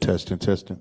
Testing, testing.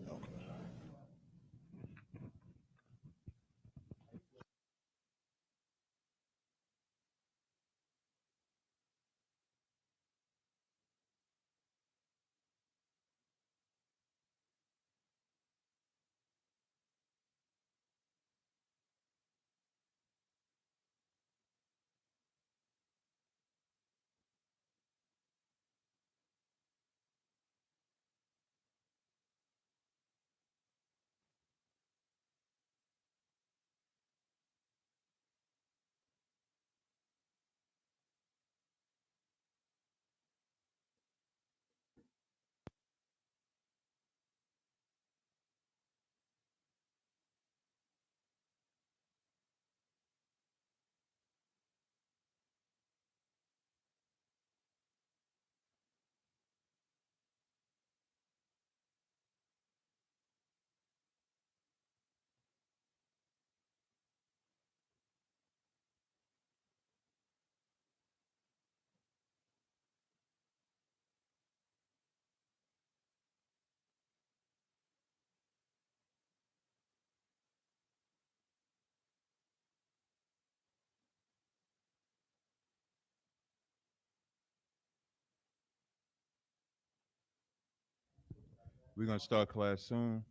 We're gonna start class soon,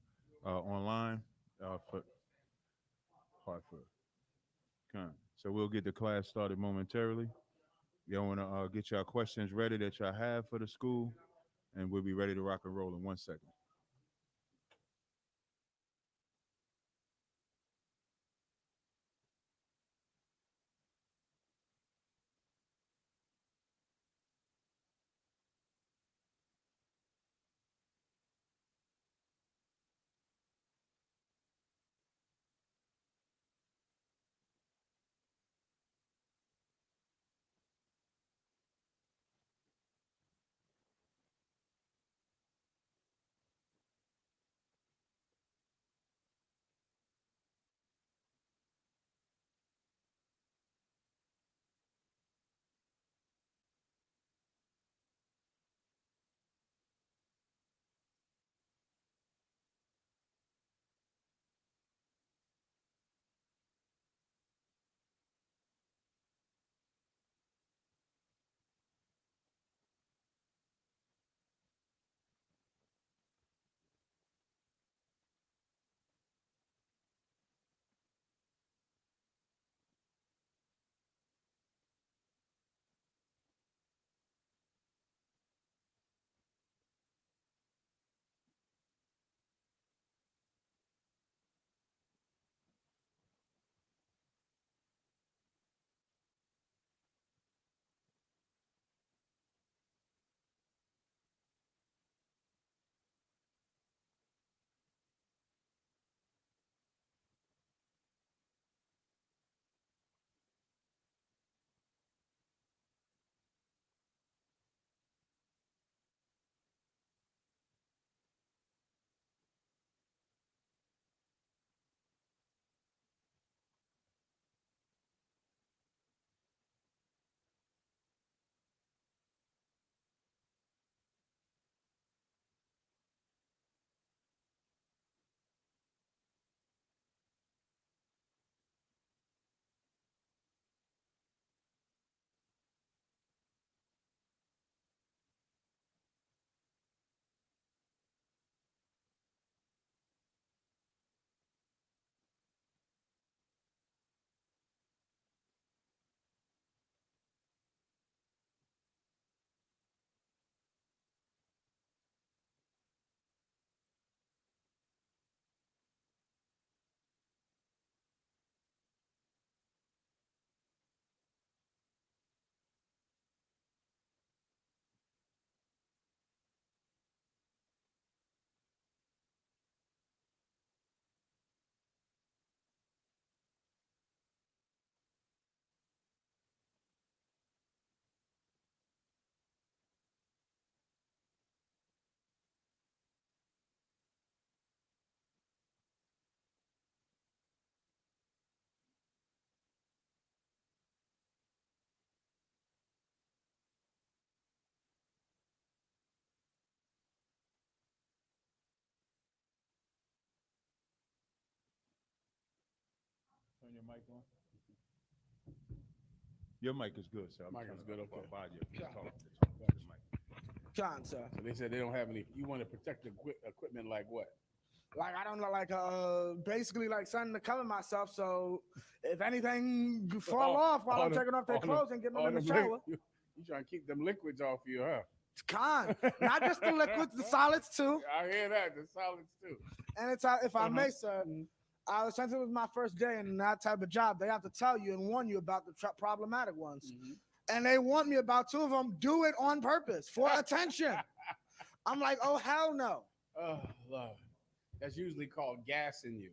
online. For Hartford. Okay. So we'll get the class started momentarily. Y'all wanna get y'all questions ready that y'all have for the school, and we'll be ready to rock and roll in 1 second. Turn your mic on. Your mic is good, sir. Mic is good, okay. John, sir. So they said they don't have any. You want to protect the equipment like what? Like I don't know, like basically like something to cover myself. So if anything fall off while I'm taking off their clothes and getting them in the shower, you trying to keep them liquids off you, huh? Con, not just the liquids, the solids too. I hear that, the solids too. And it's if I may, sir, I was since it was my first day in that type of job, they have to tell you and warn you about the problematic ones. And they warned me about 2 of them. Do it on purpose for attention. I'm like, oh hell no. Oh Lord. That's usually called gassing you.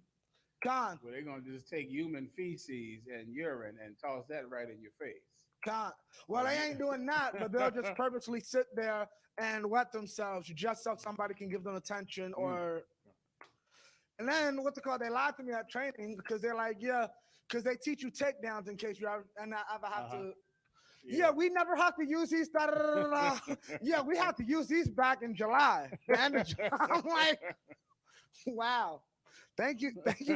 Con. Where they're gonna just take human feces and urine and toss that right in your face. Con. Well, they ain't doing that, but they'll just purposely sit there and wet themselves just so somebody can give them attention or. And then what they call, they lied to me at training because they're like, yeah, because they teach you takedowns in case you ever have to. Yeah, we never have to use these. Yeah, we have to use these back in July. I'm like, wow, thank you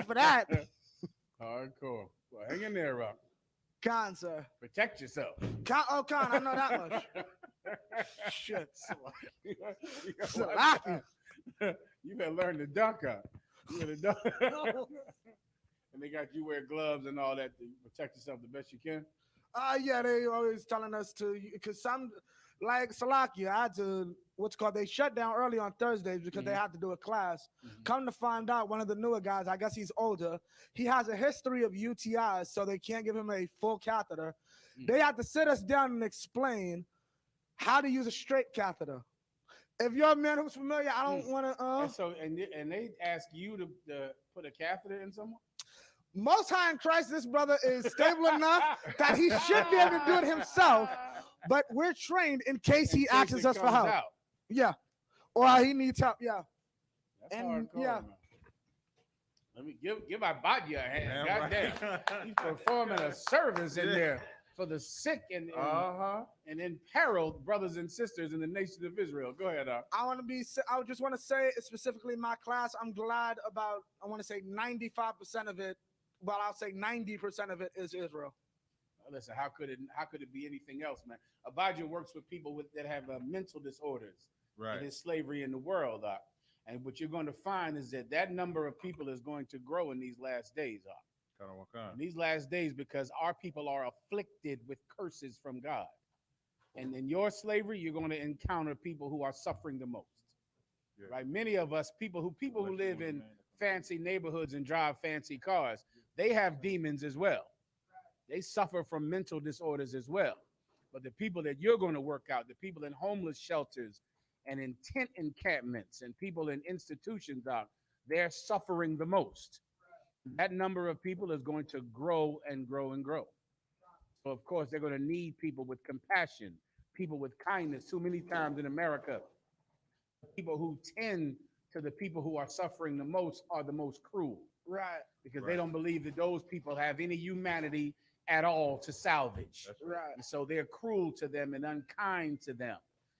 for that. Hardcore. Well, hang in there, Rock. Con, sir. Protect yourself. Con, I know that much. Shit. You better learn to duck up. You better duck. And they got you wear gloves and all that to protect yourself the best you can. Yeah, they always telling us to, because some, like Salakia, I had to, they shut down early on Thursdays because they had to do a class. Come to find out, one of the newer guys, I guess he's older, he has a history of UTIs, so they can't give him a full catheter. They had to sit us down and explain how to use a straight catheter. If you're a man who's familiar, I don't want to. And they ask you to put a catheter in someone? Most High in Christ, this brother is stable enough that he should be able to do it himself, but we're trained in case he asks us for help. Out. Yeah. Or he needs help. Yeah. That's hardcore, man. Let me give Abadia a hand. Goddamn. He's performing a service in there for the sick and imperiled brothers and sisters in the nation of Israel. Go ahead, I just want to say, specifically my class, I'm glad about, I want to say 95% of it, well, I'll say 90% of it is Israel. Listen, how could it be anything else, man? Abijah works with people that have mental disorders. Right. There's slavery in the world, and what you're going to find is that number of people is going to grow in these last days, in these last days, because our people are afflicted with curses from God. And in your slavery, you're going to encounter people who are suffering the most. Yeah. Right? Many of us, people who live in fancy neighborhoods and drive fancy cars, they have demons as well. They suffer from mental disorders as well. But the people that you're going to work out, the people in homeless shelters and in tent encampments and people in institutions, they're suffering the most. That number of people is going to grow and grow and grow. So, of course, they're going to need people with compassion, people with kindness. Too many times in America, people who tend to the people who are suffering the most are the most cruel. Right. Because they don't believe that those people have any humanity at all to salvage. That's right. And so they're cruel to them and unkind to them.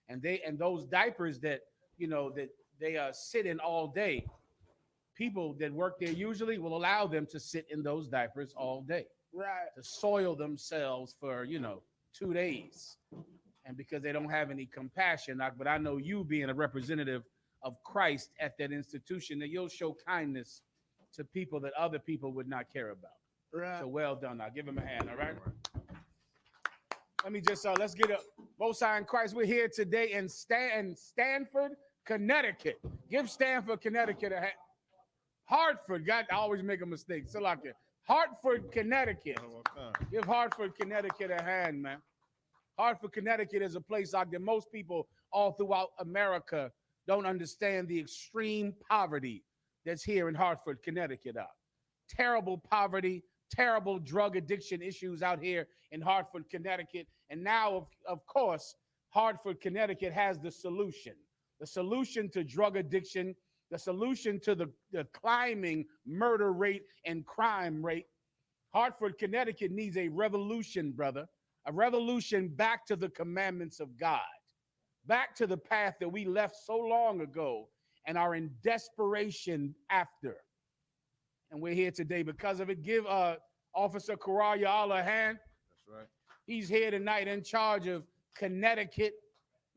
And those diapers that they sit in all day, people that work there usually will allow them to sit in those diapers all day. Right. To soil themselves for 2 days. And because they don't have any compassion, but I know you being a representative of Christ at that institution, that you'll show kindness to people that other people would not care about. Right. So well done. I'll give him a hand. All right. Let me just let's get up. Most High in Christ. We're here today in Stanford, Connecticut. Give Stanford, Connecticut a hand. Hartford. God, I always make a mistake. So like it. Hartford, Connecticut. Give Hartford, Connecticut a hand, man. Hartford, Connecticut is a place like that most people all throughout America don't understand the extreme poverty that's here in Hartford, Connecticut. Terrible poverty, terrible drug addiction issues out here in Hartford, Connecticut. And now, of course, Hartford, Connecticut has the solution to drug addiction, the solution to the climbing murder rate and crime rate. Hartford, Connecticut needs a revolution, brother, a revolution back to the commandments of God, back to the path that we left so long ago and are in desperation after. And we're here today because of it. Give Officer Karaya Allahan. That's right. He's here tonight in charge of Connecticut,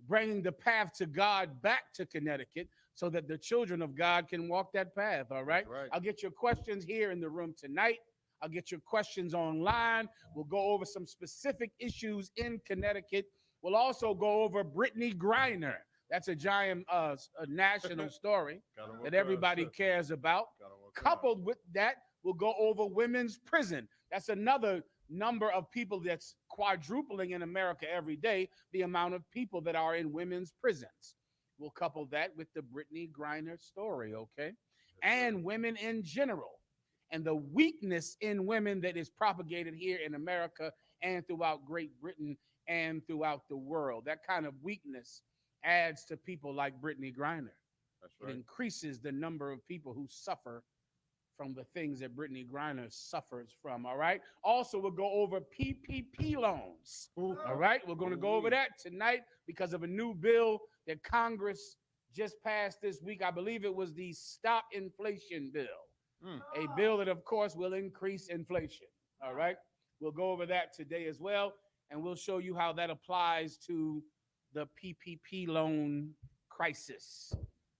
bringing the path to God back to Connecticut so that the children of God can walk that path, all right? That's right. I'll get your questions here in the room tonight. I'll get your questions online. We'll go over some specific issues in Connecticut. We'll also go over Brittany Griner. That's a giant a national story that everybody cares about. Coupled with that, we'll go over women's prison. That's another number of people that's quadrupling in America every day, the amount of people that are in women's prisons. We'll couple that with the Brittany Griner story, okay? And women in general, and the weakness in women that is propagated here in America and throughout Great Britain and throughout the world. That kind of weakness adds to people like Brittany Griner. That's right. It increases the number of people who suffer from the things that Brittany Griner suffers from, all right? Also, we'll go over PPP loans, all right? We're going to go over that tonight because of a new bill that Congress just passed this week. I believe it was the Stop Inflation Bill, a bill that, of course, will increase inflation, all right? We'll go over that today as well, and we'll show you how that applies to the PPP loan crisis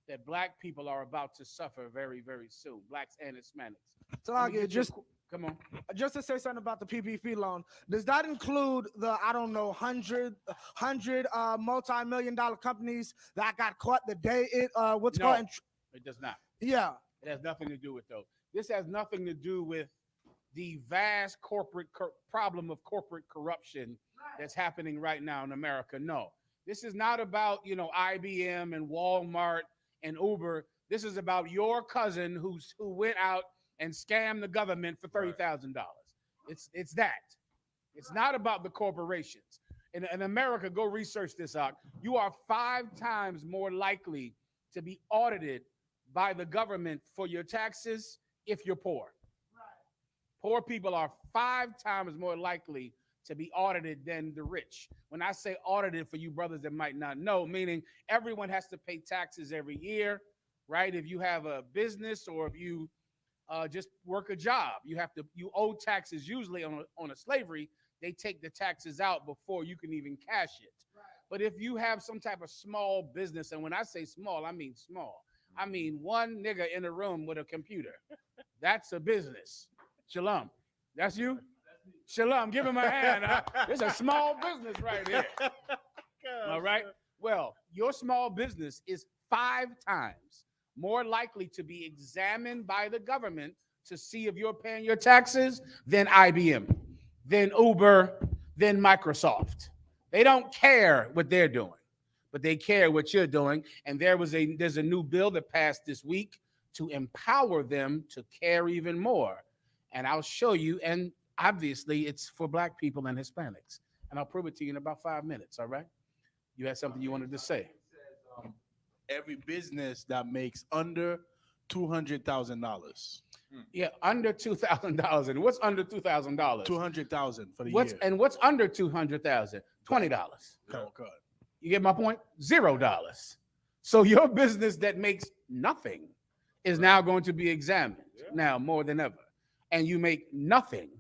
that Black people are about to suffer very, very soon, Blacks and Hispanics. So I'll get just come on. Just to say something about the PPP loan, does that include the, I don't know, 100 multi-million dollar companies that got caught the day it, what's No, called? it does not. Yeah. It has nothing to do with those. This has nothing to do with the vast corporate problem of corporate corruption that's happening right now in America. No, this is not about, IBM and Walmart and Uber. This is about your cousin who went out and scammed the government for $30,000. It's that. It's not about the corporations. In America, go research this out. You are 5 times more likely to be audited by the government for your taxes if you're poor. Poor people are 5 times more likely to be audited than the rich. When I say audited, for you brothers that might not know, meaning everyone has to pay taxes every year, right? If you have a business or if you just work a job, you owe taxes. Usually on a slavery, they take the taxes out before you can even cash it. Right. But if you have some type of small business, and when I say small, I mean small. I mean one nigga in a room with a computer. That's a business. Shalom. That's you? Shalom. Give him a hand. It's a small business right here. All right. Well, your small business is 5 times more likely to be examined by the government to see if you're paying your taxes than IBM, than Uber, than Microsoft. They don't care what they're doing, but they care what you're doing. And there's a new bill that passed this week to empower them to care even more. And I'll show you. And obviously, it's for Black people and Hispanics. And I'll prove it to you in about 5 minutes. All right? You had something you wanted to say. Every business that makes under $200,000. Yeah, under $2,000. And what's under $2,000? $200,000 for the year. And what's under $200,000? $20. Oh, God. You get my point? $0. So your business that makes nothing is now going to be examined now more than ever. And you make nothing.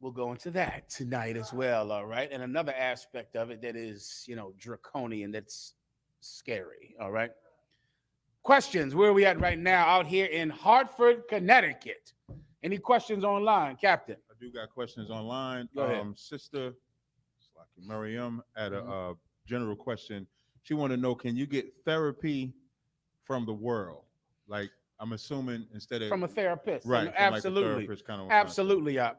We'll go into that tonight as well, all right? And another aspect of it that is, draconian, that's scary, all right? Questions, where are we at right now out here in Hartford, Connecticut? Any questions online, Captain? I do got questions online. Go ahead. Sister Miriam had a general question. She wanted to know, can you get therapy from the world? Like, I'm assuming instead of... From a therapist. Right. Absolutely. Like kind of Absolutely, yeah.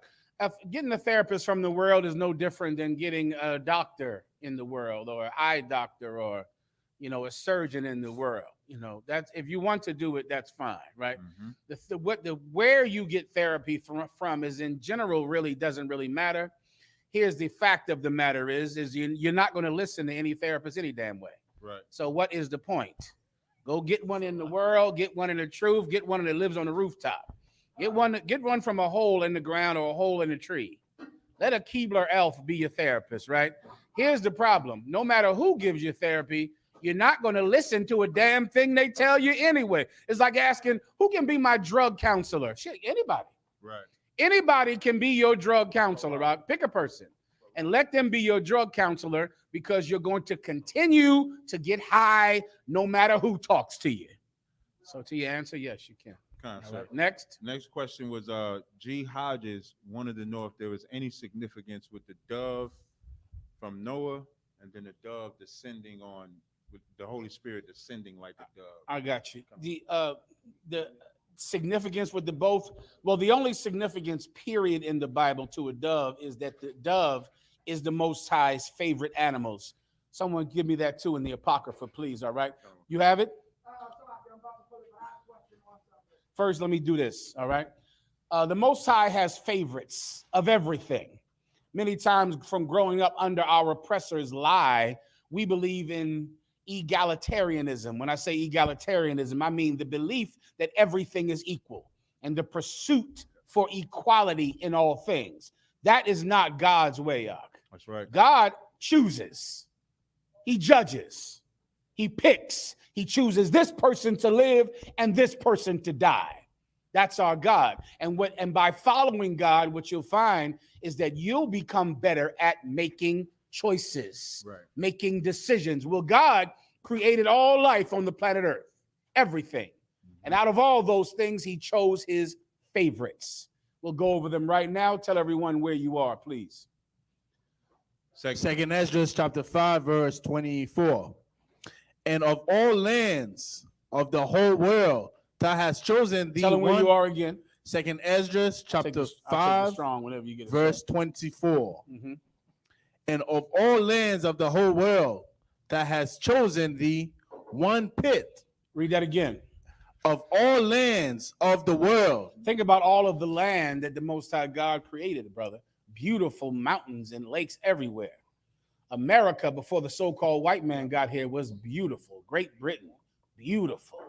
Getting a therapist from the world is no different than getting a doctor in the world or an eye doctor or, a surgeon in the world. That's, if you want to do it, that's fine, right? Mm-hmm. Where you get therapy from is in general really doesn't really matter. Here's the fact of the matter is you're not going to listen to any therapist any damn way. Right. So what is the point? Go get one in the world, get one in the truth, get one that lives on the rooftop. Get one from a hole in the ground or a hole in a tree. Let a Keebler elf be your therapist, right? Here's the problem. No matter who gives you therapy, you're not going to listen to a damn thing they tell you anyway. It's like asking, who can be my drug counselor? Shit, anybody. Right. Anybody can be your drug counselor, right? Pick a person and let them be your drug counselor, because you're going to continue to get high no matter who talks to you. So to your answer, yes, you can. Con, All sir. right, next. Next question was G. Hodges wanted to know if there was any significance with the dove from Noah and then the dove descending on, with the Holy Spirit descending like a dove. I got you. The significance with the both. Well, the only significance period in the Bible to a dove is that the dove is the Most High's favorite animals. Someone give me that too in the Apocrypha, please. All right, you have it. First, let me do this. All right, the Most High has favorites of everything. Many times, from growing up under our oppressors' lie, we believe in egalitarianism. When I say egalitarianism, I mean the belief that everything is equal and the pursuit for equality in all things. That is not God's way, Ak. That's right. God chooses, he judges, he picks, he chooses this person to live and this person to die. That's our God. And by following God, what you'll find is that you'll become better at making choices, Right. making decisions. Well, God created all life on the planet Earth, everything. And out of all those things, he chose his favorites. We'll go over them right now. Tell everyone where you are, please. Second Esdras chapter 5, verse 24. And of all lands of the whole world, thou hast chosen thee. Tell them where you are again. Second Esdras chapter 5, strong whenever you get verse 24. Mm-hmm. And of all lands of the whole world, thou hast chosen thee one pit. Read that again. Of all lands of the world. Think about all of the land that the Most High God created, brother. Beautiful mountains and lakes everywhere. America, before the so-called white man got here, was beautiful. Great Britain, beautiful.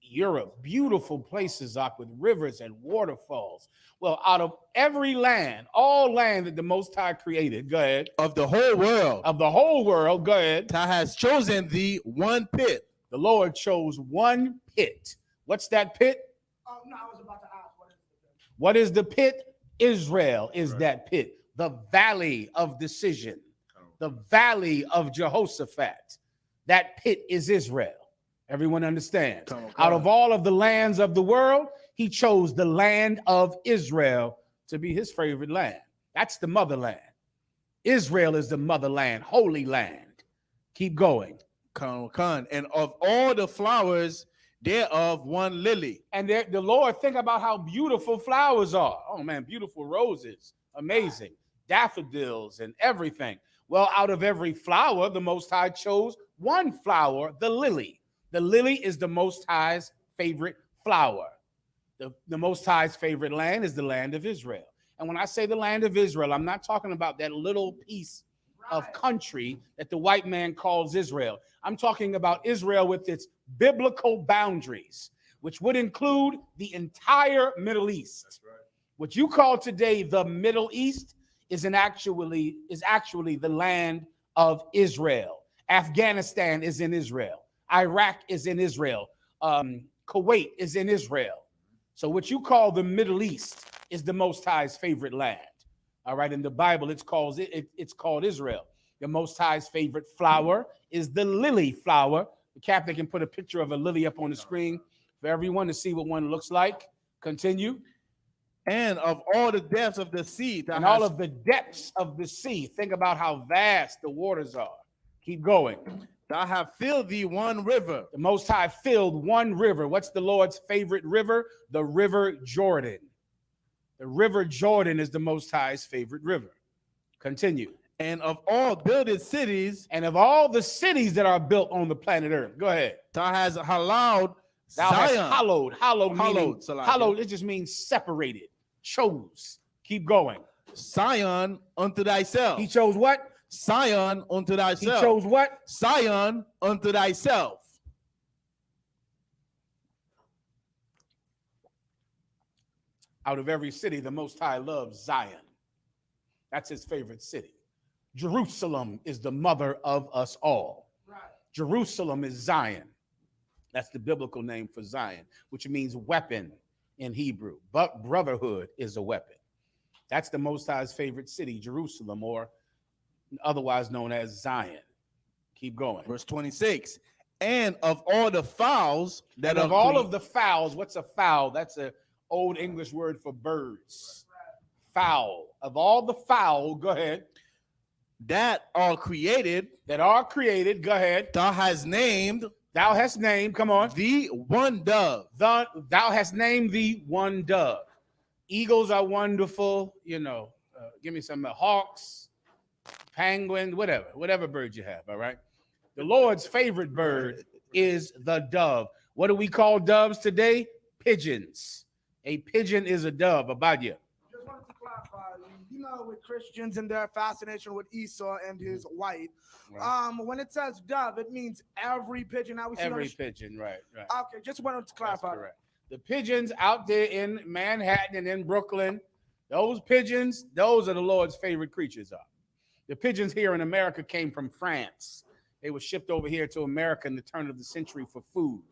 Europe, beautiful places, with rivers and waterfalls. Well, out of every land, all land that the Most High created, go ahead. Of the whole world. Of the whole world, go ahead. Thou hast chosen thee one pit. The Lord chose one pit. What's that pit? Oh, no, I was about to ask, what is the pit? Israel is Right. that pit. The valley of decision. The valley of Jehoshaphat. That pit is Israel. Everyone understands. Out of all of the lands of the world, he chose the land of Israel to be his favorite land. That's the motherland. Israel is the motherland, holy land. Keep going. And of all the flowers thereof, one lily. And the Lord, think about how beautiful flowers are. Oh man, beautiful roses, amazing. Daffodils and everything. Well, out of every flower, the Most High chose one flower, the lily. The lily is the Most High's favorite flower. The Most High's favorite land is the land of Israel. And when I say the land of Israel, I'm not talking about that little piece of country that the white man calls Israel. I'm talking about Israel with its biblical boundaries, which would include the entire Middle East. That's right. What you call today the Middle East is actually the land of Israel. Afghanistan is in Israel. Iraq is in Israel. Kuwait is in Israel. So what you call the Middle East is the Most High's favorite land. All right, in the Bible, it's called Israel. The Most High's favorite flower is the lily flower. The captain can put a picture of a lily up on the screen for everyone to see what one looks like. Continue. And of all the depths of the sea. And all of the depths of the sea. Think about how vast the waters are. Keep going. Thou have filled thee one river. The Most High filled one river. What's the Lord's favorite river? The River Jordan. The River Jordan is the Most High's favorite river. Continue. And of all builded cities. And of all the cities that are built on the planet Earth. Go ahead. Thou hast hallowed Thou Zion. hast hallowed. Hallowed, it just means separated. Chose. Keep going. Zion unto thyself. He chose what? Zion unto thyself. He chose what? Zion unto thyself. Out of every city, the Most High loves Zion. That's his favorite city. Jerusalem is the mother of us all. Right. Jerusalem is Zion. That's the biblical name for Zion, which means weapon, in Hebrew. But brotherhood is a weapon. That's the Most High's favorite city, Jerusalem, or otherwise known as Zion. Keep going. Verse 26. And of all the fowls that And of are all of the fowls, what's a fowl? That's an old English word for birds. Fowl. Of all the fowl, go ahead. that are created, Go ahead. thou hast named Come on. the one dove. Thou hast named the one dove. Eagles are wonderful. Give me some hawks, penguin, whatever bird you have. All right. The Lord's favorite bird is the dove. What do we call doves today? Pigeons. A pigeon is a dove. About you. Just wanted to clarify, with Christians and their fascination with Esau and his wife, Right. when it says dove, it means every pigeon. Now we see Every pigeon, right. Okay, just wanted to That's clarify. correct. The pigeons out there in Manhattan and in Brooklyn, those pigeons, those are the Lord's favorite creatures. The pigeons here in America came from France. They were shipped over here to America in the turn of the century for food.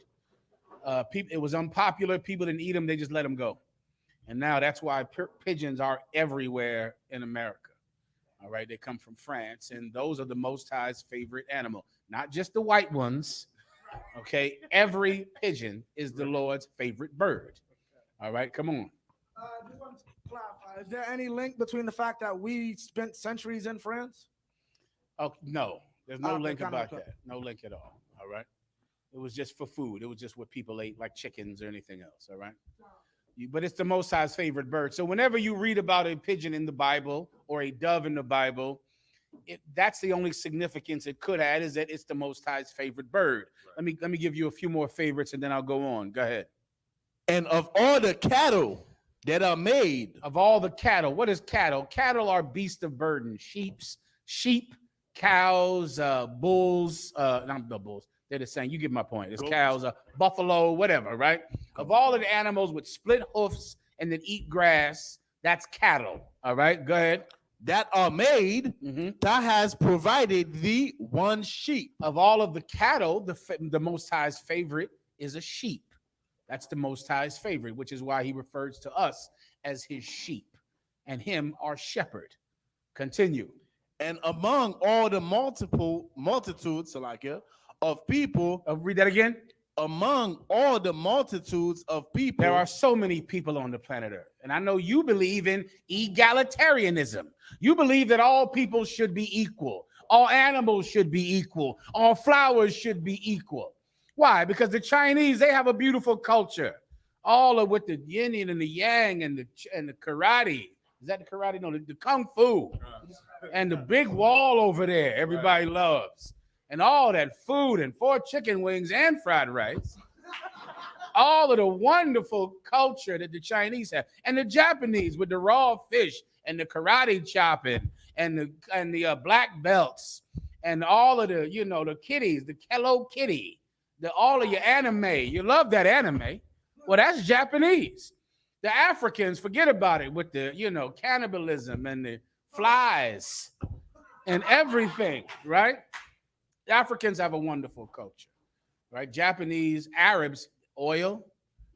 It was unpopular. People didn't eat them. They just let them go. And now that's why pigeons are everywhere in America. All right. They come from France. And those are the Most High's favorite animal. Not just the white ones. Okay. Every pigeon is the Lord's favorite bird. All right. Come on. Just wanted to clarify. Is there any link between the fact that we spent centuries in France? Oh, no. There's no link kind of about that. No link at all. All right. It was just for food. It was just what people ate, like chickens or anything else. All right. But it's the Most High's favorite bird. So whenever you read about a pigeon in the Bible or a dove in the Bible, that's the only significance it could add, is that it's the Most High's favorite bird. Right. Let me give you a few more favorites and then I'll go on. Go ahead. And of all the cattle that are made. Of all the cattle. What is cattle? Cattle are beasts of burden. Sheep, cows, bulls, not the bulls. They're the same. You get my point. It's cows, buffalo, whatever, right? Of all of the animals with split hoofs and that eat grass, that's cattle. All right, go ahead. That are made, that has provided the one sheep. Of all of the cattle, the Most High's favorite is a sheep. That's the Most High's favorite, which is why he refers to us as his sheep and him our shepherd. Continue. And among all the multitudes, of people. Read that again. Among all the multitudes of people. There are so many people on the planet Earth. And I know you believe in egalitarianism. You believe that all people should be equal. All animals should be equal. All flowers should be equal. Why? Because the Chinese, they have a beautiful culture. All of with the yin and the yang and the karate. Is that the karate? No, the kung fu. And the big wall over there everybody loves. And all that food and 4 chicken wings and fried rice. All of the wonderful culture that the Chinese have. And the Japanese with the raw fish and the karate chopping and the black belts and all of the, the kitties, the Hello Kitty, all of your anime. You love that anime. Well, that's Japanese. The Africans, forget about it with the, cannibalism and the flies and everything, right? The Africans have a wonderful culture, right? Japanese, Arabs, oil,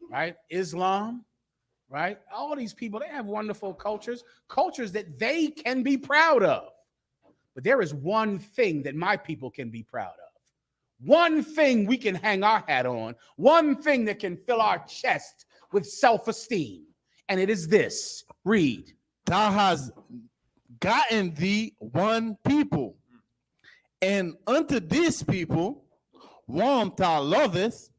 right? Islam, right? All these people, they have wonderful cultures that they can be proud of. But there is one thing that my people can be proud of. One thing we can hang our hat on. One thing that can fill our chest with self-esteem. And it is this. Read. Thou hast gotten thee one people. And unto this people, whom thou lovest,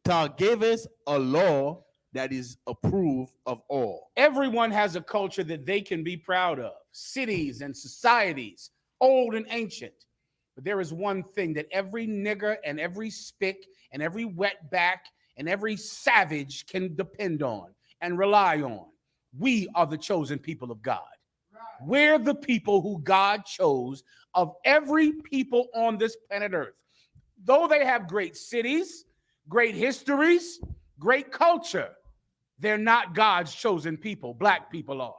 thou gavest a law that is approved of all. Everyone has a culture that they can be proud of. Cities and societies, old and ancient. But there is one thing that every nigger and every spick and every wetback and every savage can depend on and rely on. We are the chosen people of God. We're the people who God chose of every people on this planet Earth. Though they have great cities, great histories, great culture, they're not God's chosen people. Black people are.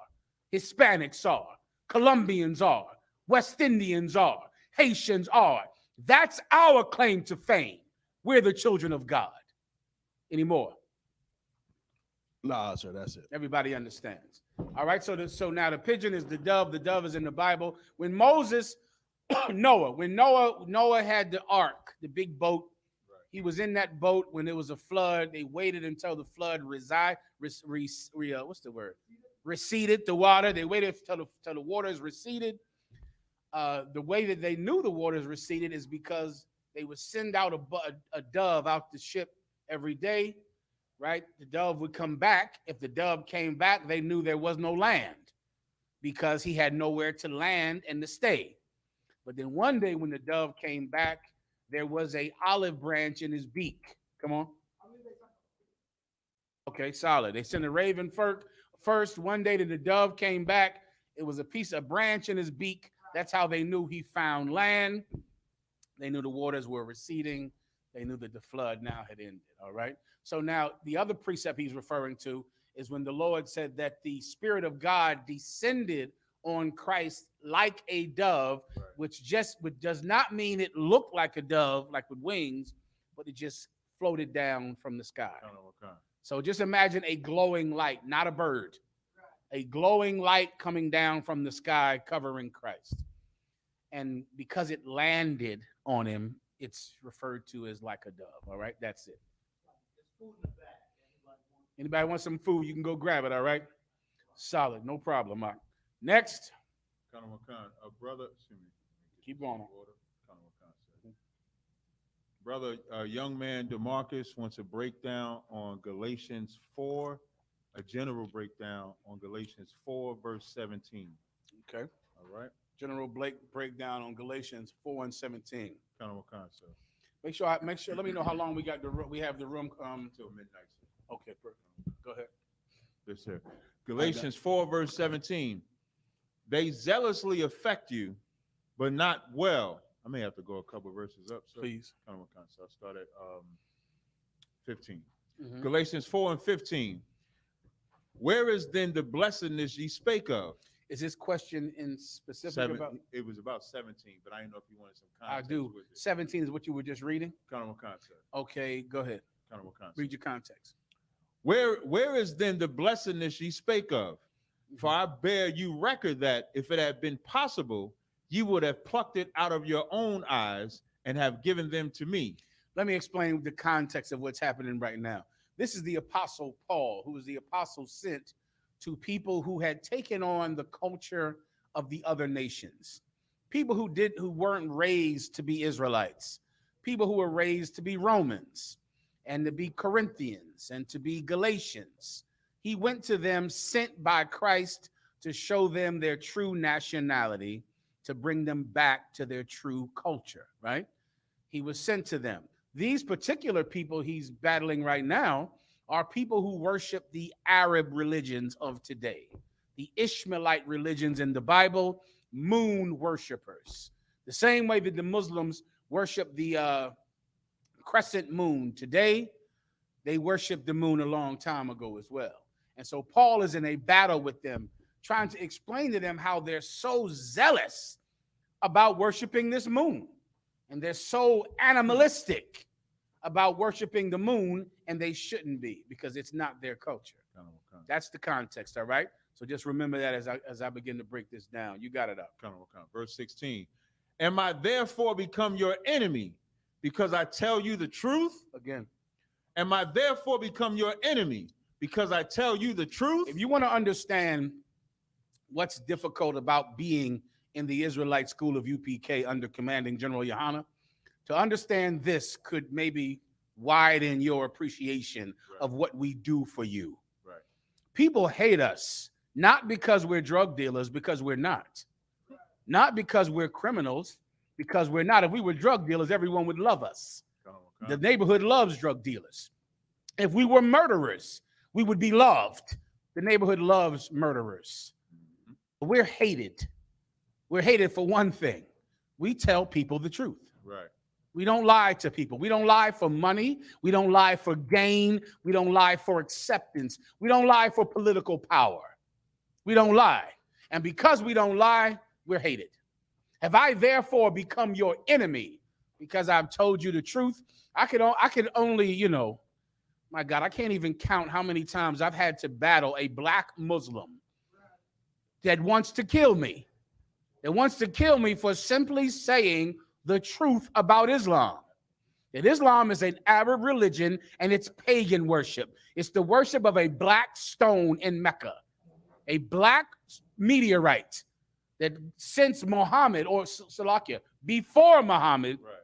Hispanics are. Colombians are. West Indians are. Haitians are. That's our claim to fame. We're the children of God. Anymore. Nah, sir, that's it. Everybody understands. All right. So now the pigeon is the dove. The dove is in the Bible. When Moses, Noah had the ark, the big boat. He was in that boat when there was a flood. They waited until the flood receded the water. They waited till the waters receded. The way that they knew the waters receded is because they would send out a dove out the ship every day, right? The dove would come back. If the dove came back, they knew there was no land because he had nowhere to land and to stay. But then one day when the dove came back, there was a olive branch in his beak. Come on. Okay, solid. They sent a raven first. One day that the dove came back, it was a branch in his beak. That's how they knew he found land. They knew the waters were receding. They knew that the flood now had ended. All right. So now the other precept he's referring to is when the Lord said that the Spirit of God descended on Christ like a dove, which does not mean it looked like a dove, like with wings, but it just floated down from the sky. So just imagine a glowing light, not a bird, a glowing light coming down from the sky covering Christ. And because it landed on him, it's referred to as like a dove. All right, that's it. Anybody want some food? You can go grab it. All right, solid, no problem. Mark. Next. Brother, Keep going. Brother, young man DeMarcus wants a breakdown on Galatians 4, a general breakdown on Galatians 4, verse 17. Okay. All right. General breakdown on Galatians 4 and 17. Sir. Make sure. Let me know how long we have the room. Till midnight. Sir. Okay, perfect. Go ahead. Yes, sir. Galatians 4, verse 17. They zealously affect you, but not well. I may have to go a couple verses up, sir. Please. So I'll start at 15. Mm-hmm. Galatians 4 and 15. Where is then the blessedness ye spake of? Is this question in specific about? It was about 17, but I didn't know if you wanted some I context. do. With it. 17 is what you were just reading? Context. Okay, go ahead. Read your context. Where is then the blessedness ye spake of? For I bear you record that if it had been possible, you would have plucked it out of your own eyes and have given them to me. Let me explain the context of what's happening right now. This is the Apostle Paul, who was the apostle sent to people who had taken on the culture of the other nations. People who weren't raised to be Israelites, people who were raised to be Romans and to be Corinthians and to be Galatians. He went to them sent by Christ to show them their true nationality, to bring them back to their true culture, right? He was sent to them. These particular people he's battling right now are people who worship the Arab religions of today, the Ishmaelite religions in the Bible, moon worshipers. The same way that the Muslims worship the crescent moon today, they worshiped the moon a long time ago as well. And so Paul is in a battle with them, trying to explain to them how they're so zealous about worshiping this moon. And they're so animalistic about worshiping the moon, and they shouldn't be because it's not their culture. That's the context, all right? So just remember that as I begin to break this down. You got it up. Verse 16. Am I therefore become your enemy because I tell you the truth? Again. Am I therefore become your enemy because I tell you the truth? If you want to understand what's difficult about being in the Israelite school of UPK under commanding General YAHANNA, to understand this could maybe widen your appreciation of what we do for you. Right. People hate us, not because we're drug dealers, because we're not. Not because we're criminals, because we're not. If we were drug dealers, everyone would love us. The neighborhood loves drug dealers. If we were murderers, we would be loved. The neighborhood loves murderers. We're hated. We're hated for one thing. We tell people the truth. Right. We don't lie to people. We don't lie for money. We don't lie for gain. We don't lie for acceptance. We don't lie for political power. We don't lie. And because we don't lie, we're hated. Have I therefore become your enemy because I've told you the truth? I could only, My God, I can't even count how many times I've had to battle a black Muslim that wants to kill me. That wants to kill me for simply saying the truth about Islam. That Islam is an Arab religion and it's pagan worship. It's the worship of a black stone in Mecca, a black meteorite that since Muhammad, or Salakia, before Muhammad, Right.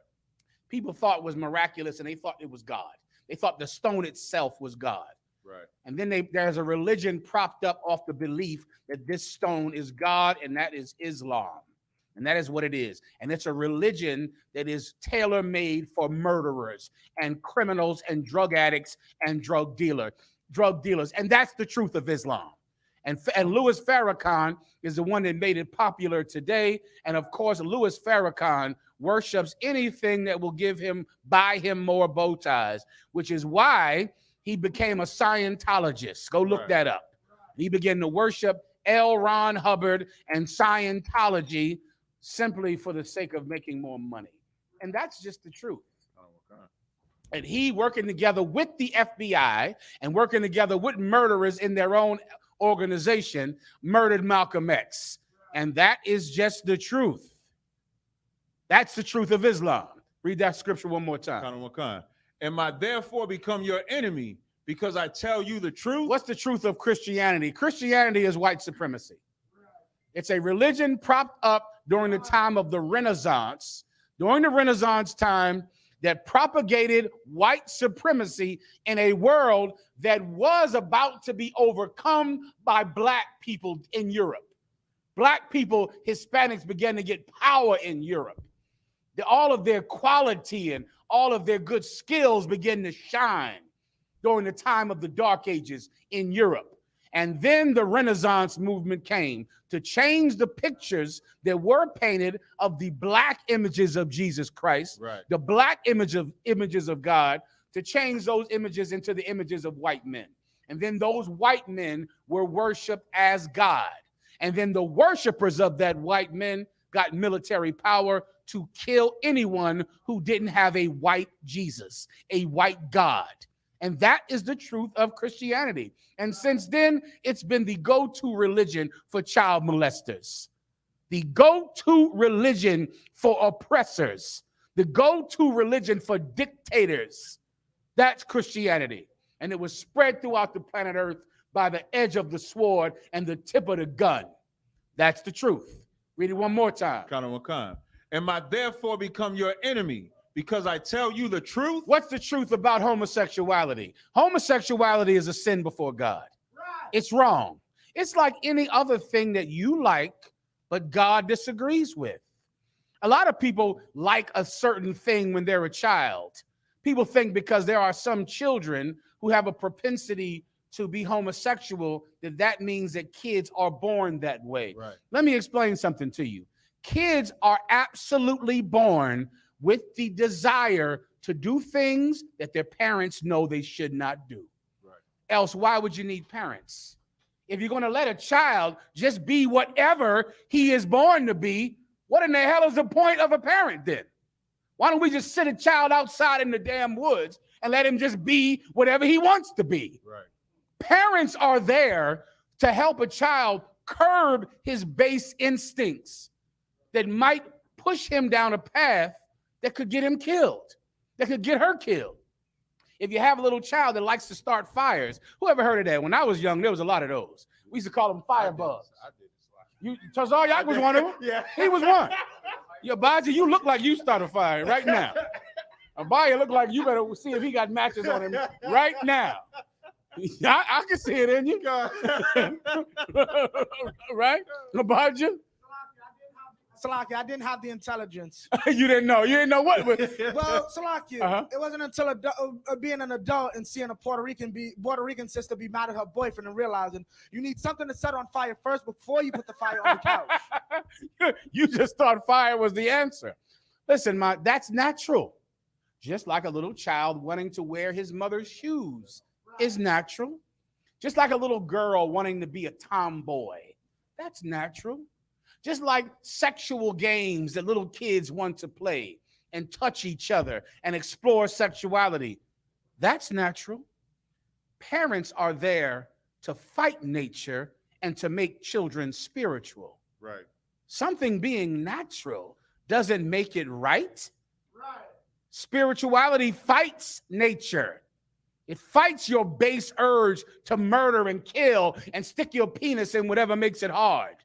people thought was miraculous and they thought it was God. They thought the stone itself was God. Right. And then there's a religion propped up off the belief that this stone is God, and that is Islam. And that is what it is. And it's a religion that is tailor-made for murderers and criminals and drug addicts and drug dealers. And that's the truth of Islam. And Louis Farrakhan is the one that made it popular today. And of course, Louis Farrakhan worships anything that will buy him more bow ties, which is why he became a Scientologist. Go look that up. He began to worship L. Ron Hubbard and Scientology simply for the sake of making more money. And that's just the truth. And he, working together with the FBI and working together with murderers in their own organization, murdered Malcolm X. And that is just the truth. That's the truth of Islam. Read that scripture one more time. Am I therefore become your enemy because I tell you the truth? What's the truth of Christianity? Christianity is white supremacy. It's a religion propped up during the time of the Renaissance, during the Renaissance time, that propagated white supremacy in a world that was about to be overcome by black people in Europe. Black people, Hispanics, began to get power in Europe. All of their quality and all of their good skills began to shine during the time of the Dark Ages in Europe. And then the Renaissance movement came to change the pictures that were painted of the black images of Jesus Christ, the black images of God, to change those images into the images of white men. And then those white men were worshiped as God. And then the worshipers of that white men got military power to kill anyone who didn't have a white Jesus, a white God. And that is the truth of Christianity. And since then, it's been the go-to religion for child molesters, the go-to religion for oppressors, the go-to religion for dictators. That's Christianity. And it was spread throughout the planet Earth by the edge of the sword and the tip of the gun. That's the truth. Read it one more time. Am I therefore become your enemy because I tell you the truth? What's the truth about homosexuality? Homosexuality is a sin before God. It's wrong. It's like any other thing that you like, but God disagrees with. A lot of people like a certain thing when they're a child. People think because there are some children who have a propensity to be homosexual, that means that kids are born that way. Let me explain something to you. Kids are absolutely born with the desire to do things that their parents know they should not do. Else, why would you need parents? If you're going to let a child just be whatever he is born to be, what in the hell is the point of a parent then? Why don't we just sit a child outside in the damn woods and let him just be whatever he wants to be? Parents are there to help a child curb his base instincts that might push him down a path that could get him killed, that could get her killed. If you have a little child that likes to start fires, who ever heard of that? When I was young, there was a lot of those. We used to call them firebugs. Tazaryak was one of them. Yeah. He was one. Abaji, you look like you start a fire right now. Abaya look like you better see if he got matches on him right now. I can see it in you. Right? Abaji? Salaki, I didn't have the intelligence. You didn't know. You didn't know what. Well, Salaki, it wasn't until being an adult and seeing a Puerto Rican sister be mad at her boyfriend and realizing you need something to set on fire first before you put the fire on the couch. You just thought fire was the answer. Listen, that's natural. Just like a little child wanting to wear his mother's shoes is natural. Just like a little girl wanting to be a tomboy, that's natural. Just like sexual games that little kids want to play and touch each other and explore sexuality, that's natural. Parents are there to fight nature and to make children spiritual. Right. Something being natural doesn't make it right. Spirituality fights nature. It fights your base urge to murder and kill and stick your penis in whatever makes it hard.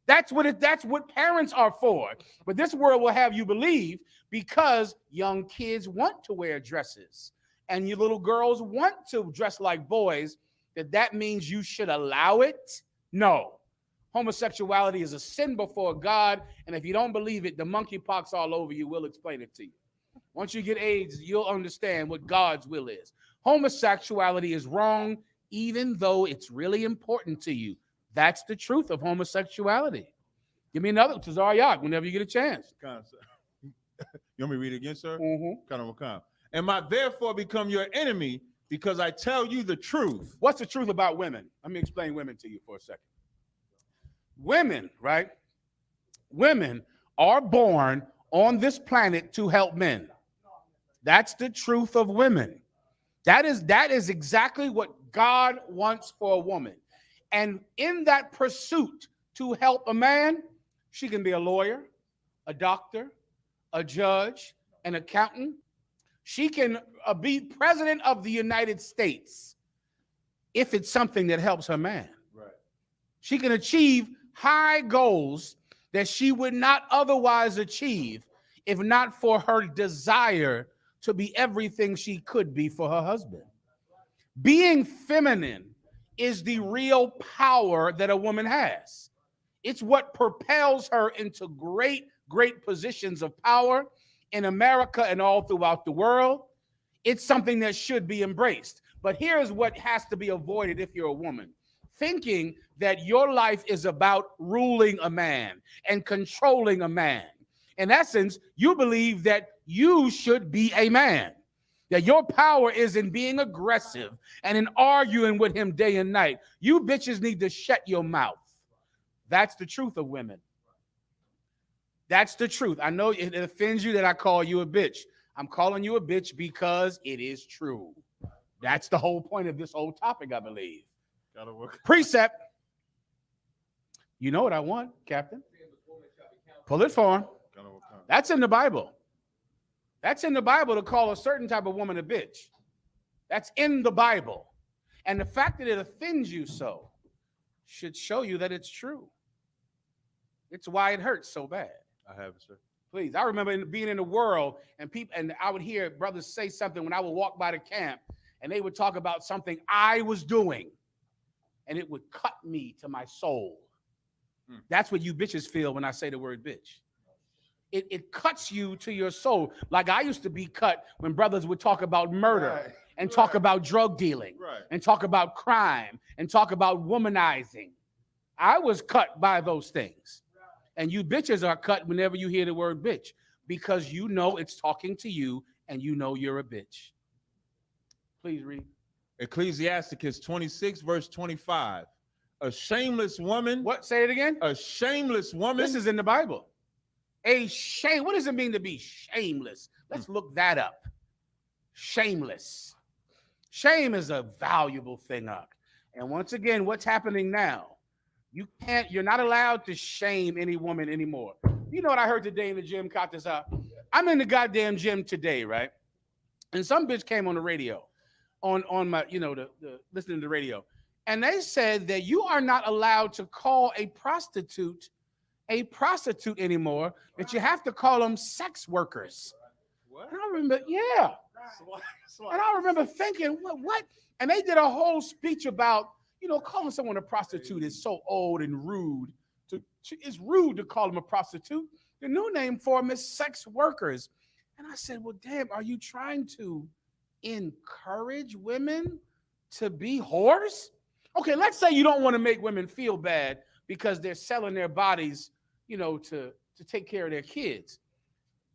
That's what parents are for. But this world will have you believe, because young kids want to wear dresses and you little girls want to dress like boys, that means you should allow it. No. Homosexuality is a sin before God, and if you don't believe it, the monkeypox all over you will explain it to you. Once you get AIDS, you'll understand what God's will is. Homosexuality is wrong, even though it's really important to you. That's the truth of homosexuality. Give me another, Tazar whenever you get a chance. You want me to read it again, sir? Mm-hmm. And I therefore become your enemy because I tell you the truth. What's the truth about women? Let me explain women to you for a second. Women, right? Women are born on this planet to help men. That's the truth of women. That is exactly what God wants for a woman. And in that pursuit to help a man, she can be a lawyer, a doctor, a judge, an accountant. She can be president of the United States if it's something that helps her man. Right. She can achieve high goals that she would not otherwise achieve if not for her desire to be everything she could be for her husband. Being feminine is the real power that a woman has. It's what propels her into great, great positions of power in America and all throughout the world. It's something that should be embraced. But here's what has to be avoided if you're a woman. Thinking that your life is about ruling a man and controlling a man. In essence, you believe that you should be a man, that your power is in being aggressive and in arguing with him day and night. You bitches need to shut your mouth. That's the truth of women. That's the truth. I know it offends you that I call you a bitch. I'm calling you a bitch because it is true. That's the whole point of this whole topic, I believe. Gotta work. Precept. You know what I want, Captain. Pull it for him. That's in the Bible. That's in the Bible to call a certain type of woman a bitch. That's in the Bible. And the fact that it offends you so should show you that it's true. It's why it hurts so bad. I have it, sir. Please. I remember being in the world and I would hear brothers say something when I would walk by the camp and they would talk about something I was doing and it would cut me to my soul. That's what you bitches feel when I say the word bitch. It cuts you to your soul. Like I used to be cut when brothers would talk about murder and talk about drug dealing and talk about crime and talk about womanizing. I was cut by those things. And you bitches are cut whenever you hear the word bitch because you know it's talking to you and you know you're a bitch. Please read. Ecclesiasticus 26, verse 25. A shameless woman. What? Say it again. A shameless woman. This is in the Bible. A shame. What does it mean to be shameless? Let's look that up. Shameless. Shame is a valuable thing up. And once again, what's happening now? You're not allowed to shame any woman anymore. You know what I heard today in the gym, caught this out. I'm in the goddamn gym today, right? And some bitch came on the radio, on my, the listening to the radio. And they said that you are not allowed to call a prostitute anymore, that you have to call them sex workers. What? And I remember, yeah. And I remember thinking, what? And they did a whole speech about, calling someone a prostitute is so old and rude. It's rude to call them a prostitute. The new name for them is sex workers. And I said, well, damn, are you trying to encourage women to be whores? Okay, let's say you don't want to make women feel bad because they're selling their bodies, to take care of their kids.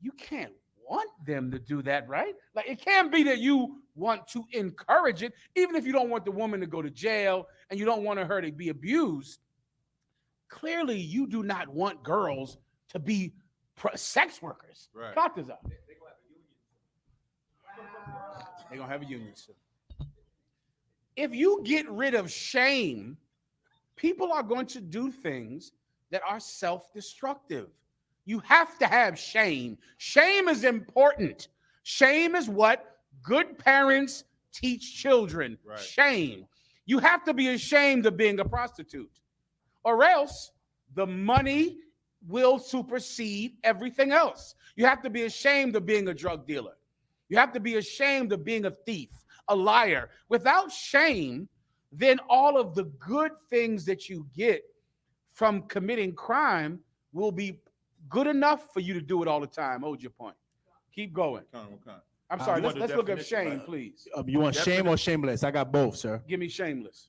You can't want them to do that, right? Like, it can't be that you want to encourage it, even if you don't want the woman to go to jail and you don't want her to be abused. Clearly, you do not want girls to be sex workers. Right. Cut this out. They're going to have a union soon. If you get rid of shame, people are going to do things that are self-destructive. You have to have shame. Shame is important. Shame is what good parents teach children. Right. Shame. You have to be ashamed of being a prostitute, or else the money will supersede everything else. You have to be ashamed of being a drug dealer. You have to be ashamed of being a thief, a liar. Without shame, then all of the good things that you get from committing crime will be good enough for you to do it all the time. Hold your point. Keep going. I'm sorry. You want the Let's look up definition, shame, right? please. You want shame or shameless? I got both, sir. Give me shameless.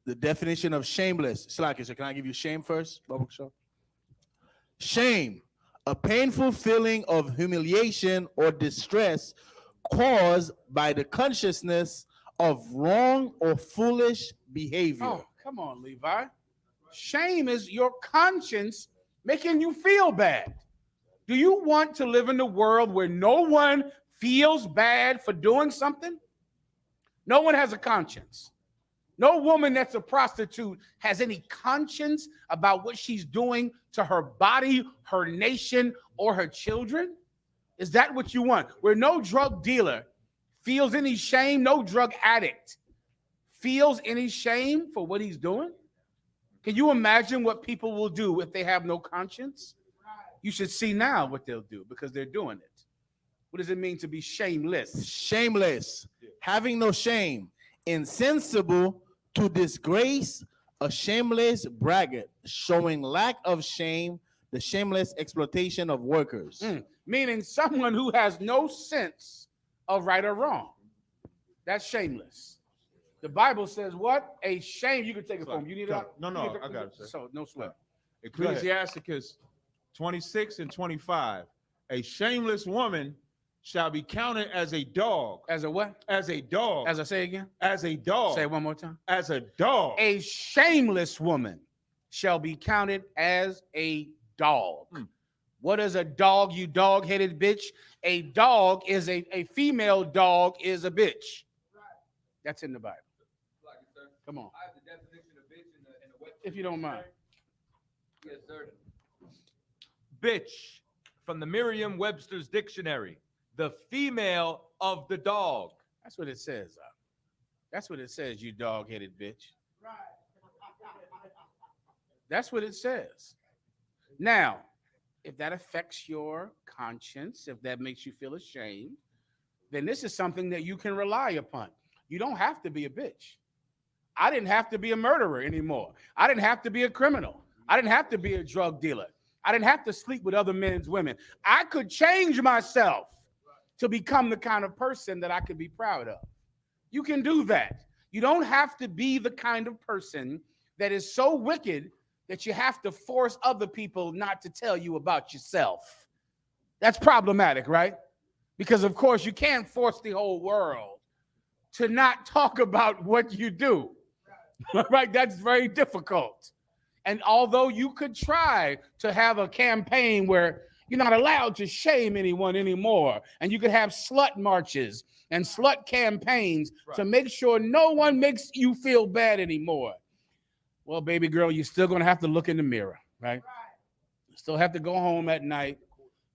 The definition of shameless. Slacker, so can I give you shame first? Shame, a painful feeling of humiliation or distress caused by the consciousness of wrong or foolish behavior. Oh, come on, Levi. Shame is your conscience making you feel bad. Do you want to live in a world where no one feels bad for doing something? No one has a conscience. No woman that's a prostitute has any conscience about what she's doing to her body, her nation, or her children. Is that what you want? Where no drug dealer feels any shame, no drug addict feels any shame for what he's doing? Can you imagine what people will do if they have no conscience? You should see now what they'll do because they're doing it. What does it mean to be shameless? Shameless, having no shame, insensible to disgrace, a shameless braggart, showing lack of shame, the shameless exploitation of workers. Meaning someone who has no sense of right or wrong. That's shameless. The Bible says what? A shame. You can take it from him. You need that? No, I got it, sir. So no sweat. Ecclesiasticus 26 and 25. A shameless woman shall be counted as a dog. As a what? As a dog. As I say again? As a dog. Say it one more time. As a dog. A shameless woman shall be counted as a dog. What is a dog, you dog-headed bitch? A dog is a female dog is a bitch. That's in the Bible. Come on. I have the definition of bitch in the web. If you don't mind. Yes, sir. Bitch, from the Merriam-Webster's dictionary, the female of the dog. That's what it says. That's what it says, you dog-headed bitch. That's what it says. Now, if that affects your conscience, if that makes you feel ashamed, then this is something that you can rely upon. You don't have to be a bitch. I didn't have to be a murderer anymore. I didn't have to be a criminal. I didn't have to be a drug dealer. I didn't have to sleep with other men's women. I could change myself to become the kind of person that I could be proud of. You can do that. You don't have to be the kind of person that is so wicked that you have to force other people not to tell you about yourself. That's problematic, right? Because, of course, you can't force the whole world to not talk about what you do, right? That's very difficult. And although you could try to have a campaign where you're not allowed to shame anyone anymore, and you could have slut marches and slut campaigns to make sure no one makes you feel bad anymore. Well, baby girl, you're still going to have to look in the mirror, right? You still have to go home at night.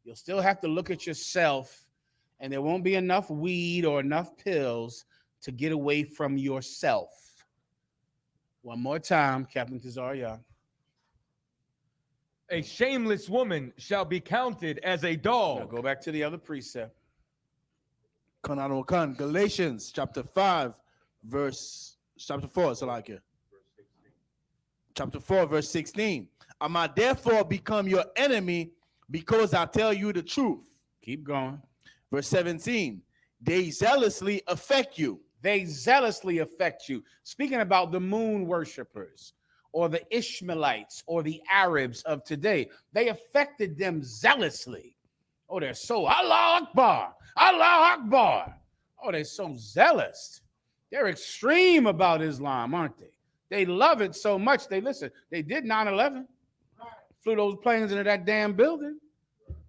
You'll still have to look at yourself, and there won't be enough weed or enough pills to get away from yourself. One more time, Captain Tazaria. A shameless woman shall be counted as a Now dog. go back to the other precept. Galatians chapter 4, verse 16. I might therefore become your enemy because I tell you the truth. Keep going. Verse 17. They zealously affect you. They zealously affect you. Speaking about the moon worshipers or the Ishmaelites or the Arabs of today, they affected them zealously. Oh, they're so Allah Akbar, Allah Akbar. Oh, they're so zealous. They're extreme about Islam, aren't they? They love it so much. They did 9/11. Flew those planes into that damn building.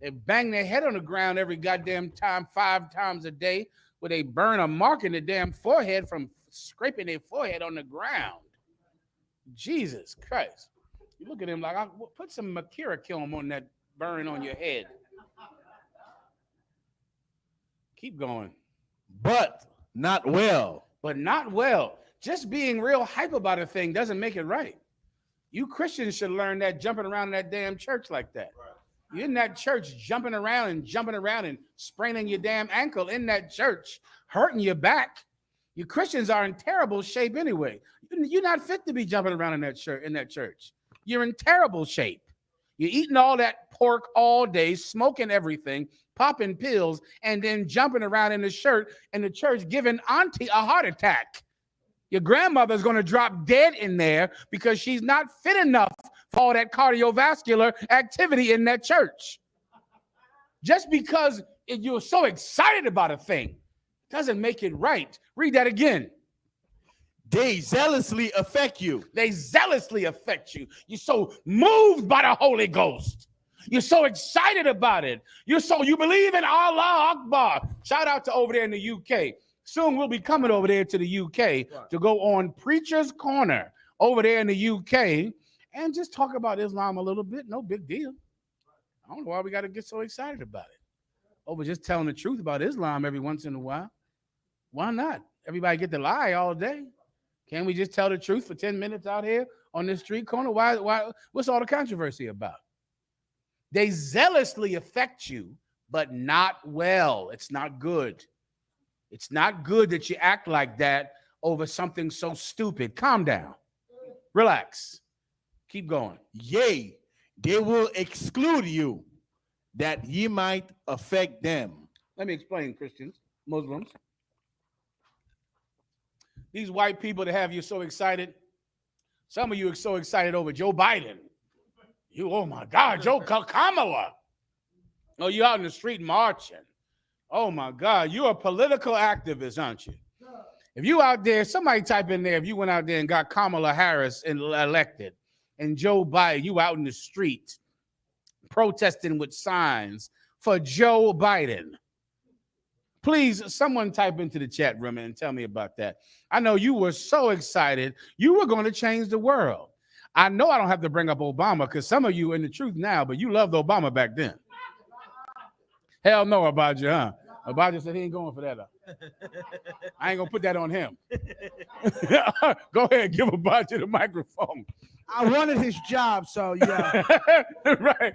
They bang their head on the ground every goddamn time, 5 times a day where they burn a mark in the damn forehead from scraping their forehead on the ground. Jesus Christ. You look at him like, put some Makira kiln on that burn on your head. Keep going. But not well. But not well. Just being real hype about a thing doesn't make it right. You Christians should learn that jumping around in that damn church like that. You're in that church jumping around and spraining your damn ankle in that church, hurting your back. You Christians are in terrible shape anyway. You're not fit to be jumping around in that church. You're in terrible shape. You're eating all that pork all day, smoking everything, popping pills, and then jumping around in the church giving auntie a heart attack. Your grandmother's going to drop dead in there because she's not fit enough for all that cardiovascular activity in that church. Just because you're so excited about a thing doesn't make it right. Read that again. They zealously affect you. They zealously affect you. You're so moved by the Holy Ghost. You're so excited about it. You believe in Allah Akbar. Shout out to over there in the UK. Soon we'll be coming over there to the UK to go on Preacher's Corner over there in the UK and just talk about Islam a little bit. No big deal. I don't know why we got to get so excited about it. Over just telling the truth about Islam every once in a while. Why not? Everybody get to lie all day. Can't we just tell the truth for 10 minutes out here on this street corner? Why? What's all the controversy about? They zealously affect you, but not well. It's not good. It's not good that you act like that over something so stupid. Calm down. Relax. Keep going. Yea, they will exclude you, that ye might affect them. Let me explain, Christians, Muslims. These white people that have you so excited. Some of you are so excited over Joe Biden. Oh my God, Kamala. Oh, you out in the street marching. Oh my God, you're a political activist, aren't you? If you out there, somebody type in there, if you went out there and got Kamala Harris elected and Joe Biden, you out in the street protesting with signs for Joe Biden. Please, someone type into the chat room and tell me about that. I know you were so excited. You were going to change the world. I know I don't have to bring up Obama because some of you are in the truth now, but you loved Obama back then. Hell no, Abadja, huh? Abadja said he ain't going for that. I ain't going to put that on him. Go ahead, give Abadja the microphone. I wanted his job, so yeah. Right.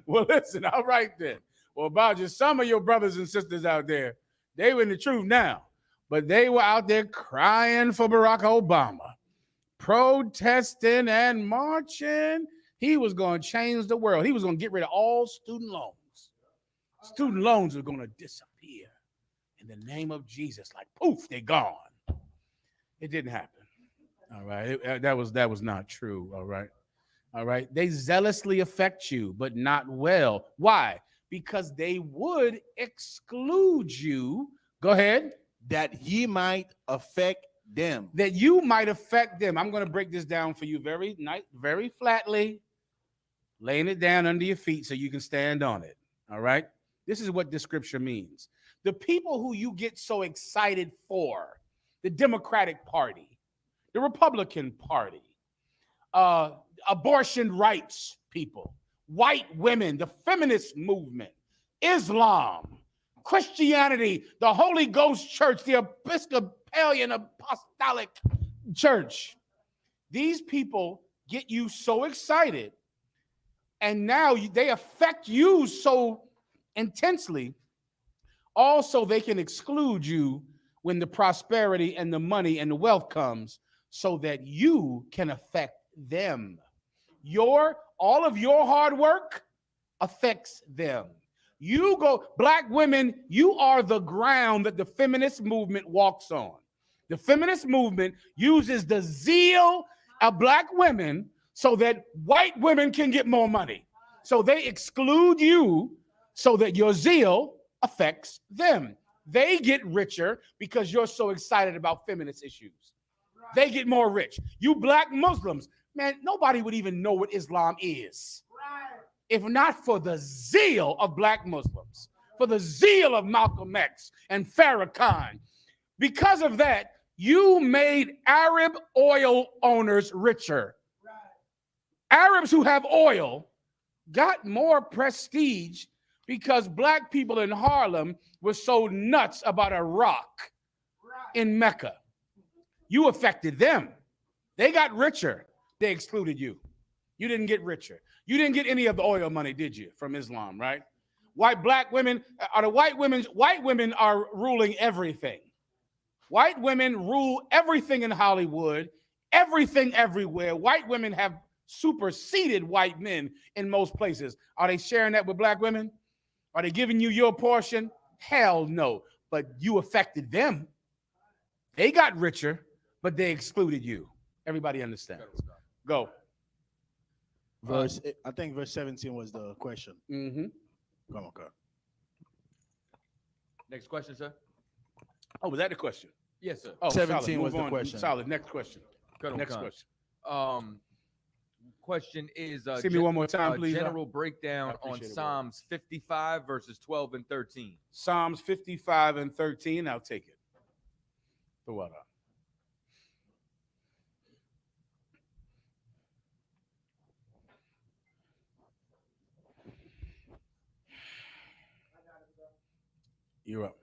Well, listen, all right then. Well, Abadja, some of your brothers and sisters out there, they were in the truth now, but they were out there crying for Barack Obama, protesting and marching. He was going to change the world. He was going to get rid of all student loans. Student loans are going to disappear in the name of Jesus. Like, poof, they're gone. It didn't happen. All right. That was not true. All right. All right. They zealously affect you, but not well. Why? Because they would exclude you. Go ahead. That ye might affect them. That you might affect them. I'm going to break this down for you very flatly, laying it down under your feet so you can stand on it. All right. This is what this scripture means. The people who you get so excited for, the Democratic Party, the Republican Party, abortion rights people, white women, the feminist movement, Islam, Christianity, the Holy Ghost Church, the Episcopalian Apostolic Church. These people get you so excited, and now they affect you so intensely. Also, they can exclude you when the prosperity and the money and the wealth comes so that you can affect them. All of your hard work affects them. You go, black women, you are the ground that the feminist movement walks on. The feminist movement uses the zeal of black women so that white women can get more money. So they exclude you so that your zeal affects them. They get richer because you're so excited about feminist issues. They get more rich. You black Muslims, man, nobody would even know what Islam is if not for the zeal of black Muslims, for the zeal of Malcolm X and Farrakhan. Because of that, you made Arab oil owners richer. Arabs who have oil got more prestige because black people in Harlem were so nuts about a rock in Mecca. You affected them. They got richer. They excluded you. You didn't get richer. You didn't get any of the oil money, did you, from Islam, right? White women are ruling everything. White women rule everything in Hollywood, everything everywhere. White women have superseded white men in most places. Are they sharing that with black women? Are they giving you your portion? Hell no. But you affected them. They got richer, but they excluded you. Everybody understands. Go. I think verse 17 was the question. Mm-hmm. Come on, God. Next question, sir. Oh, was that the question? Yes, sir. Oh, 17 solid. was Move the on. question. Solid. Next question. Colonel Next Khan. question. Question is See me one more time, please. general breakdown I on appreciate it, Psalms 55 verses 12 and 13. Psalms 55 and 13. I'll take it. The water. You're up.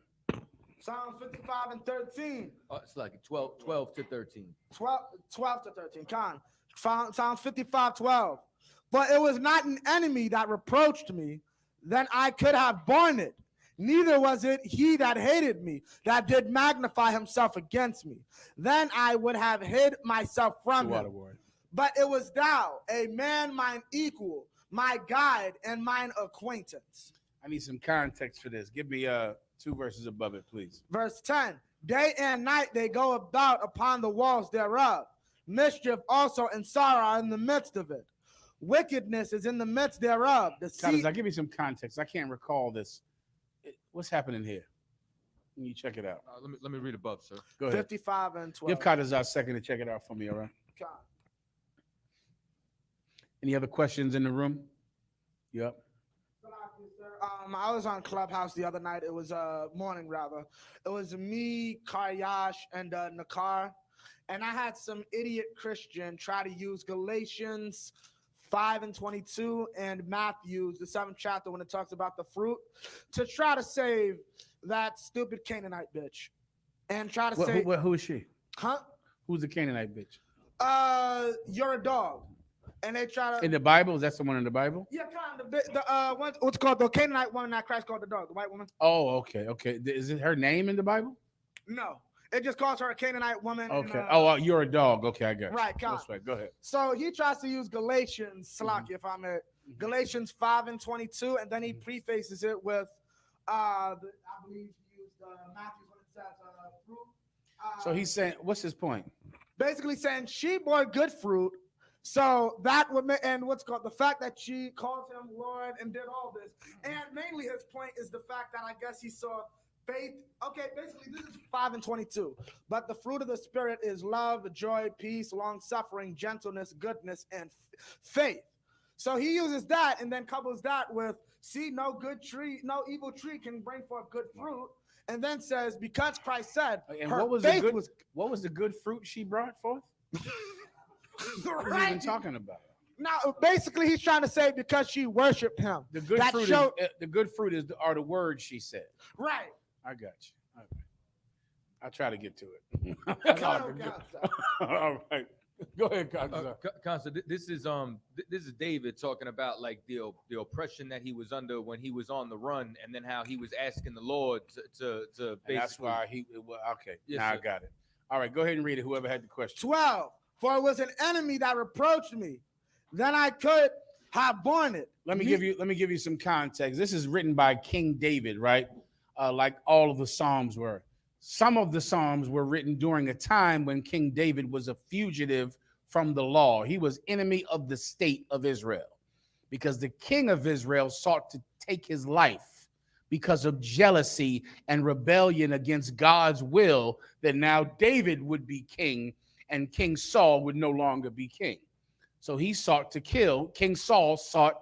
Psalms 55 and 13. It's like 12 to 13. 12 to 13. Con. Psalms 55, 12. But it was not an enemy that reproached me, then I could have borne it. Neither was it he that hated me, that did magnify himself against me. Then I would have hid myself from him. But it was thou, a man mine equal, my guide and mine acquaintance. I need some context for this. Give me 2 verses above it, please. Verse 10. Day and night they go about upon the walls thereof. Mischief also and sorrow are in the midst of it. Wickedness is in the midst thereof. I'll give you some context. I can't recall this. What's happening here? Can you check it out? Let me read above, sir. Go ahead. 55 and 12. Give Carter's a second to check it out for me, all right? Any other questions in the room? Yep. I was on Clubhouse the other night. It was morning rather. It was me, Karyash, and Nakar, and I had some idiot Christian try to use Galatians 5 and 22 and Matthew, the 7th chapter, when it talks about the fruit, to try to save that stupid Canaanite bitch, and try to say, who is she? huh? Who's the Canaanite bitch? You're a dog. And they try to In the Bible? Is that someone in the Bible? yeah, kind of what's called the Canaanite woman that Christ called the dog, the white woman. Oh, okay. Is it her name in the Bible? No, it just calls her a Canaanite woman. Okay. And, You're a dog. Okay, I got you. right, God. That's right. Go ahead. So he tries to use Galatians, Salaki, if I may, Galatians 5 and 22, and then he prefaces it with, I believe he used Matthew when it says fruit. So he's saying, what's his point? Basically saying she bore good fruit. So that would make, and what's called the fact that she called him Lord and did all this. And mainly his point is the fact that I guess he saw faith. Okay, basically this is 5 and 22. But the fruit of the Spirit is love, joy, peace, long-suffering, gentleness, goodness, and faith. So he uses that and then couples that with, see, no evil tree can bring forth good fruit. And then says, because Christ said, And her what was faith what was the good fruit she brought forth? What are you even talking about? Now, basically, he's trying to say because she worshipped him. The good That fruit showed- are the words she said. Right. I got you. All right. I'll try to get to it. All right. Go ahead, Constance, this is David talking about like the oppression that he was under when he was on the run, and then how he was asking the Lord to basically. And that's why okay. Yes, now sir. I got it. All right, go ahead and read it. Whoever had the question. 12. For it was an enemy that reproached me, then I could have borne it. Let me give you some context. This is written by King David, right? Like all of the Psalms were. Some of the Psalms were written during a time when King David was a fugitive from the law. He was enemy of the state of Israel because the king of Israel sought to take his life because of jealousy and rebellion against God's will that now David would be king and King Saul would no longer be king. So King Saul sought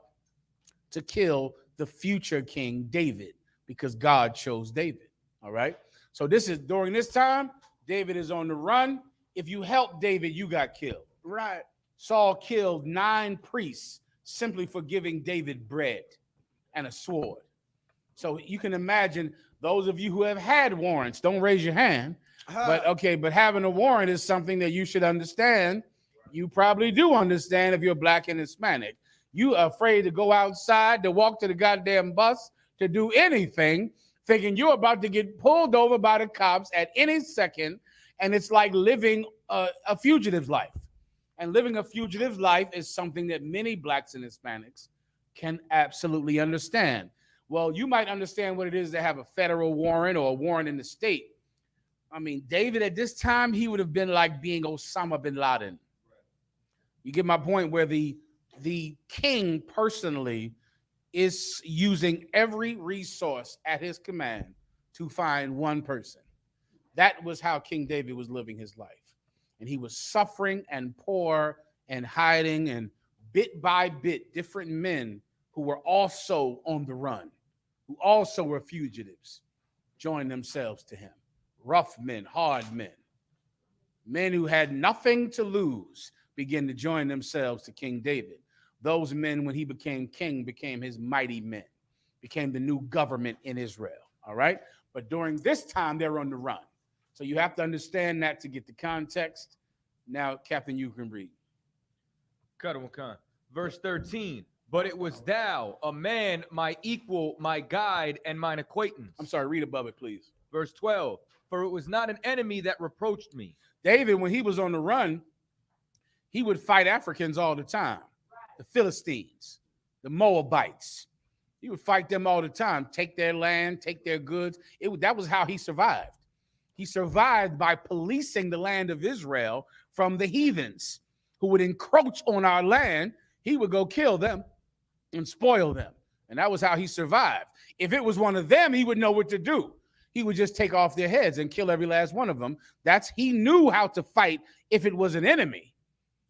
to kill the future king David, because God chose David. All right. So this is during this time, David is on the run. If you help David, you got killed. Right. Saul killed 9 priests simply for giving David bread and a sword. So you can imagine those of you who have had warrants, don't raise your hand. But okay, but having a warrant is something that you should understand. You probably do understand if you're black and Hispanic. You are afraid to go outside, to walk to the goddamn bus, to do anything, thinking you're about to get pulled over by the cops at any second. And it's like living a fugitive's life. And living a fugitive's life is something that many blacks and Hispanics can absolutely understand. Well, you might understand what it is to have a federal warrant or a warrant in the state. I mean, David at this time, he would have been like being Osama bin Laden. You get my point, where the king personally is using every resource at his command to find one person. That was how King David was living his life. And he was suffering and poor and hiding, and bit by bit, different men who were also on the run, who also were fugitives, joined themselves to him. Rough men, hard men, men who had nothing to lose, began to join themselves to King David. Those men, when he became king, became his mighty men, became the new government in Israel. All right. But during this time, they're on the run. So you have to understand that to get the context. Now, Captain, you can read. Verse 13. But it was thou, a man, my equal, my guide, and mine acquaintance. I'm sorry, read above it, please. Verse 12. For it was not an enemy that reproached me. David, when he was on the run, he would fight Africans all the time. The Philistines, the Moabites. He would fight them all the time, take their land, take their goods. That was how he survived. He survived by policing the land of Israel from the heathens who would encroach on our land. He would go kill them and spoil them. And that was how he survived. If it was one of them, he would know what to do. He would just take off their heads and kill every last one of them. He knew how to fight if it was an enemy.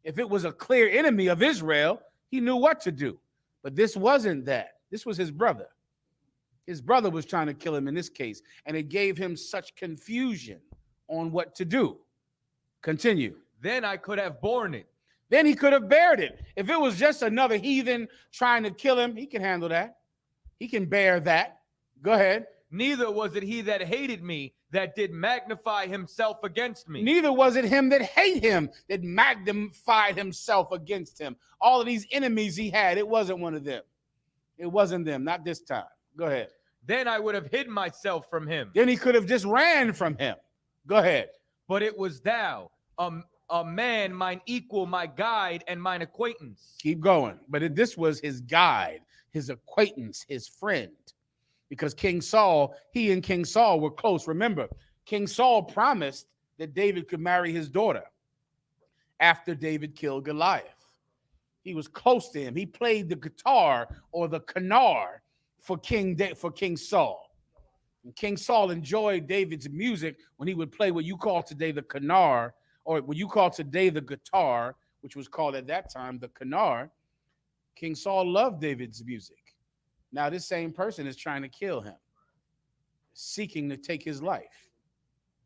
If it was a clear enemy of Israel, he knew what to do. But this wasn't that. This was his brother. His brother was trying to kill him in this case, and it gave him such confusion on what to do. Continue. Then I could have borne it. Then he could have bared it. If it was just another heathen trying to kill him, he can handle that. He can bear that. Go ahead. Neither was it he that hated me that did magnify himself against me. Neither was it him that hate him that magnified himself against him. All of these enemies he had, it wasn't one of them. It wasn't them, not this time. Go ahead. Then I would have hid myself from him. Then he could have just ran from him. Go ahead. But it was thou, a man, mine equal, my guide, and mine acquaintance. Keep going. But this was his guide, his acquaintance, his friend. Because King Saul, he and King Saul were close. Remember, King Saul promised that David could marry his daughter after David killed Goliath. He was close to him. He played the guitar or the kenar for King Saul. And King Saul enjoyed David's music when he would play what you call today the kenar, or what you call today the guitar, which was called at that time the kenar. King Saul loved David's music. Now this same person is trying to kill him, seeking to take his life.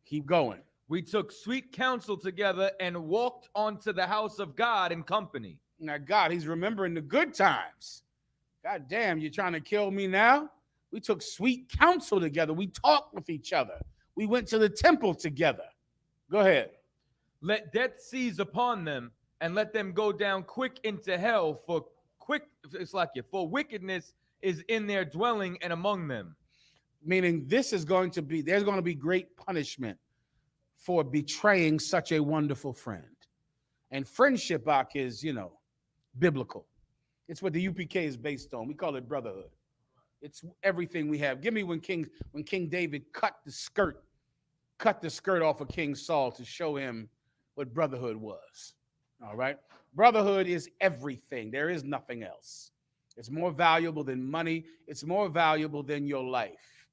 Keep going. We took sweet counsel together and walked onto the house of God in company. Now God, he's remembering the good times. God damn, you're trying to kill me now? We took sweet counsel together. We talked with each other. We went to the temple together. Go ahead. Let death seize upon them, and let them go down quick into hell, for wickedness is in their dwelling and among them. Meaning there's going to be great punishment for betraying such a wonderful friend. And friendship, is, biblical. It's what the UPK is based on. We call it brotherhood. It's everything we have. Give me when King David cut the skirt off of King Saul to show him what brotherhood was. All right. Brotherhood is everything. There is nothing else. It's more valuable than money. It's more valuable than your life.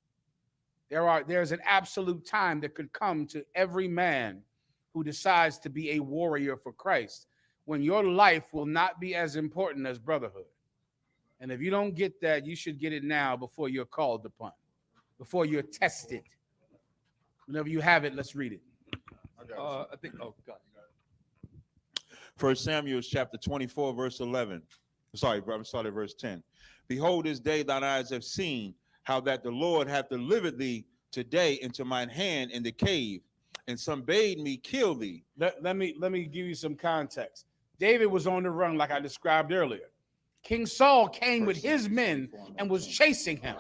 There's an absolute time that could come to every man who decides to be a warrior for Christ, when your life will not be as important as brotherhood. And if you don't get that, you should get it now before you're called upon. before you're tested. Whenever you have it, let's read it. I think. Oh God. 1 Samuel chapter 24, verse 11. Sorry, brother, started verse 10. Behold, this day thine eyes have seen how that the Lord hath delivered thee today into mine hand in the cave, and some bade me kill thee. Let me give you some context. David was on the run, like I described earlier. King Saul came with his men and was chasing him.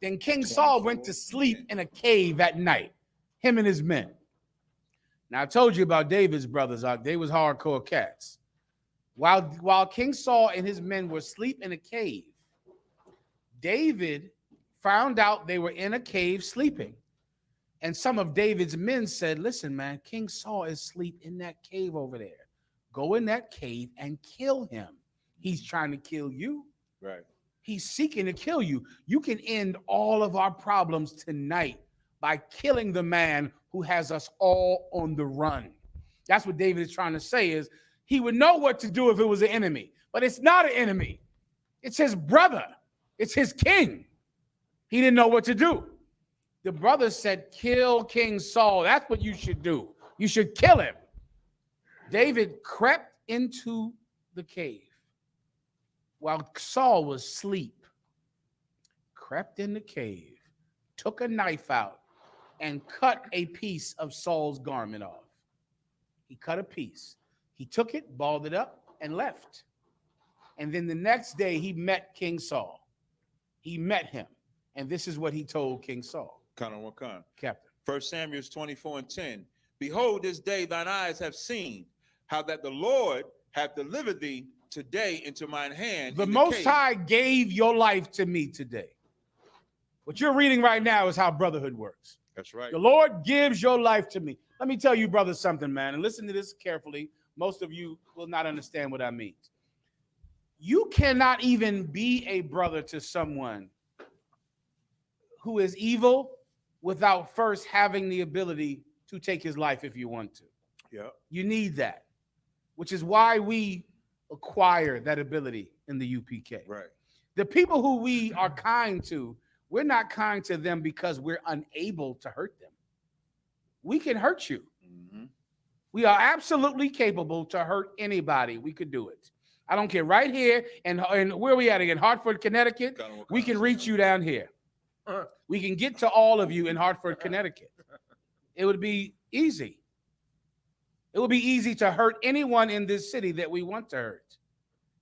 Then King Saul went to sleep in a cave at night, him and his men. Now, I told you about David's brothers. They was hardcore cats. While King Saul and his men were asleep in a cave, David found out they were in a cave sleeping. And some of David's men said, listen, man, King Saul is asleep in that cave over there. Go in that cave and kill him. He's trying to kill you. Right. He's seeking to kill you. You can end all of our problems tonight by killing the man who has us all on the run. That's what David is trying to say is he would know what to do if it was an enemy, but it's not an enemy. It's his brother. It's his king. He didn't know what to do. The brothers said, kill King Saul. That's what you should do. You should kill him. David crept into the cave while Saul was asleep, crept in the cave, took a knife out, and cut a piece of Saul's garment off. He cut a piece. He took it, balled it up, and left. And then the next day, he met King Saul. He met him. And this is what he told King Saul. What kind? Captain. 1 Samuel 24 and 10. Behold, this day thine eyes have seen how that the Lord hath delivered thee today into mine hand. The Most High gave your life to me today. What you're reading right now is how brotherhood works. That's right. The Lord gives your life to me. Let me tell you, brothers, something, man, and listen to this carefully. Most of you will not understand what that means. You cannot even be a brother to someone who is evil without first having the ability to take his life if you want to. Yeah. You need that, which is why we acquire that ability in the UPK. Right. The people who we are kind to, we're not kind to them because we're unable to hurt them. We can hurt you. Mm-hmm. We are absolutely capable to hurt anybody. We could do it. I don't care. Right here, and where are we at again? Hartford, Connecticut. We can reach you down here. We can get to all of you in Hartford, Connecticut. It would be easy. It would be easy to hurt anyone in this city that we want to hurt.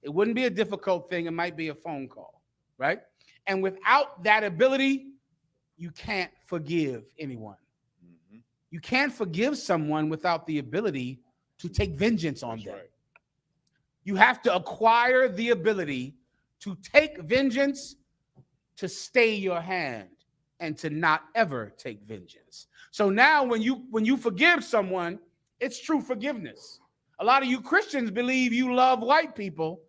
It wouldn't be a difficult thing. It might be a phone call, right? And without that ability, you can't forgive anyone. Mm-hmm. You can't forgive someone without the ability to take vengeance on them. Right. You have to acquire the ability to take vengeance, to stay your hand, and to not ever take vengeance. So now when you forgive someone, it's true forgiveness. A lot of you Christians believe you love white people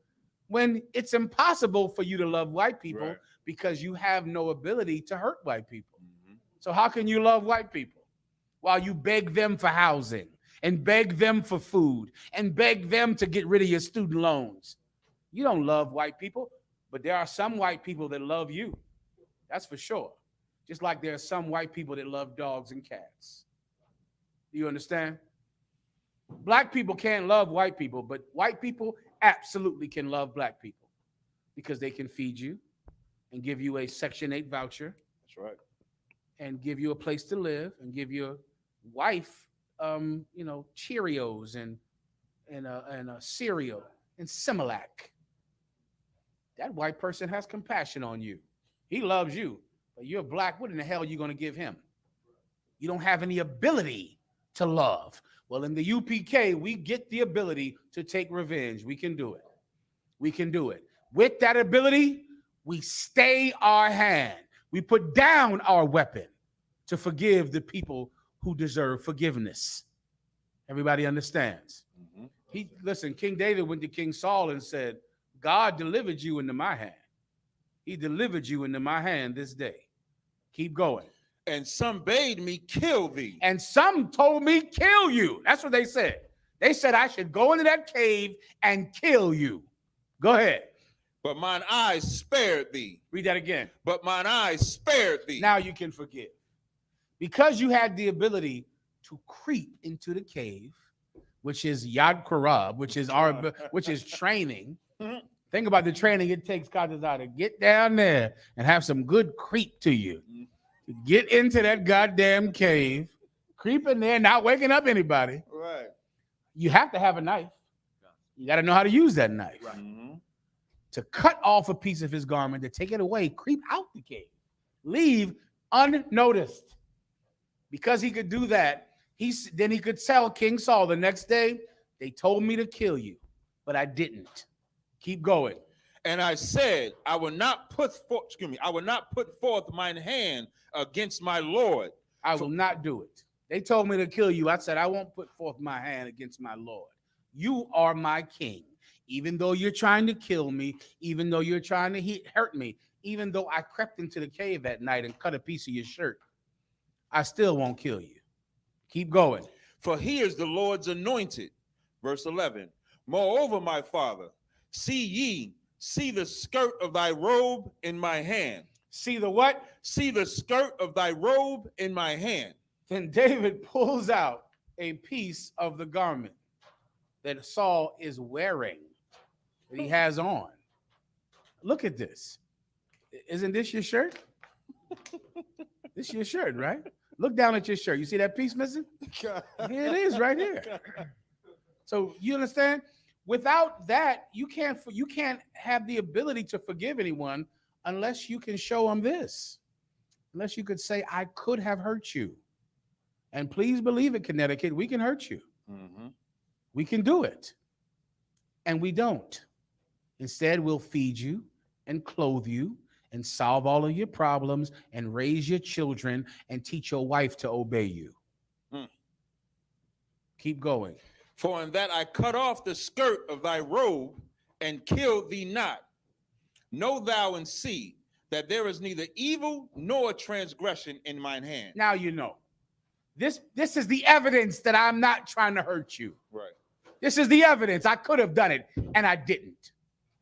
when it's impossible for you to love white people, right, because you have no ability to hurt white people. Mm-hmm. So how can you love white people while you beg them for housing and beg them for food and beg them to get rid of your student loans? You don't love white people, but there are some white people that love you. That's for sure. Just like there are some white people that love dogs and cats. Do you understand? Black people can't love white people, but white people absolutely can love black people because they can feed you and give you a Section 8 voucher. That's right. And give you a place to live and give your wife, Cheerios and a cereal and Similac. That white person has compassion on you. He loves you, but you're black. What in the hell are you going to give him? You don't have any ability to love. Well, in the UPK, we get the ability to take revenge. We can do it. We can do it. With that ability, we stay our hand. We put down our weapon to forgive the people who deserve forgiveness. Everybody understands? Mm-hmm. Listen, King David went to King Saul and said, God delivered you into my hand. He delivered you into my hand this day. Keep going. And some bade me kill thee. And some told me kill you. That's what they said. They said I should go into that cave and kill you. Go ahead. but mine eyes spared thee. Read that again. But mine eyes spared thee. Now you can forgive. Because you had the ability to creep into the cave, which is Yad Karab, which is training. Think about the training it takes Kadazar to get down there and have some good creep to you. To get into that goddamn cave, creep in there, not waking up anybody. Right. You have to have a knife. You got to know how to use that knife. Right. Mm-hmm. To cut off a piece of his garment, to take it away, creep out the cave, leave unnoticed. Because he could do that, then he could tell King Saul the next day, they told me to kill you, but I didn't. Keep going. And I said, I will not put forth mine hand against my Lord. I will not do it. They told me to kill you. I said, I won't put forth my hand against my Lord. You are my king. Even though you're trying to kill me, even though you're trying to hurt me, even though I crept into the cave that night and cut a piece of your shirt, I still won't kill you. Keep going. For he is the Lord's anointed. Verse 11. Moreover, my father, see the skirt of thy robe in my hand. See the what? See the skirt of thy robe in my hand. Then David pulls out a piece of the garment that Saul is wearing, that he has on. Look at this. Isn't this your shirt? This is your shirt, right? Look down at your shirt. You see that piece missing? Here it is right here. So you understand? Without that, you can't have the ability to forgive anyone unless you can show them this. Unless you could say, I could have hurt you. And please believe it, Connecticut, we can hurt you. Mm-hmm. We can do it. And we don't. Instead, we'll feed you and clothe you and solve all of your problems and raise your children and teach your wife to obey you. Keep going. For in that I cut off the skirt of thy robe and killed thee not. Know thou and see that there is neither evil nor transgression in mine hand. Now you know. This is the evidence that I'm not trying to hurt you. Right. This is the evidence. I could have done it, and I didn't.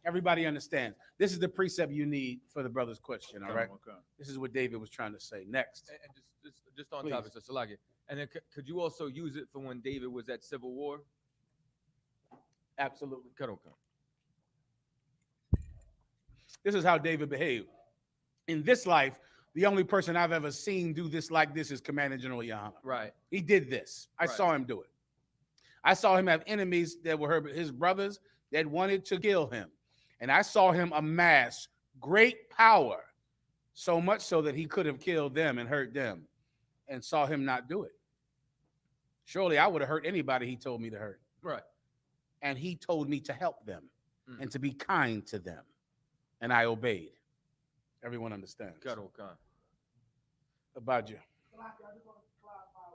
Everybody understands. This is the precept you need for the brother's question, all right? Okay. This is what David was trying to say. Next. And just on Please. topic, so Salaki. And then could you also use it for when David was at civil war? Absolutely. Okay. This is how David behaved. In this life, the only person I've ever seen do this like this is Commander General YAHANNA. Right. He did this. I Right. saw him do it. I saw him have enemies that were his brothers that wanted to kill him. And I saw him amass great power, so much so that he could have killed them and hurt them, and saw him not do it. Surely I would have hurt anybody he told me to hurt. Right. And he told me to help them and to be kind to them. And I obeyed. Everyone understands. About you.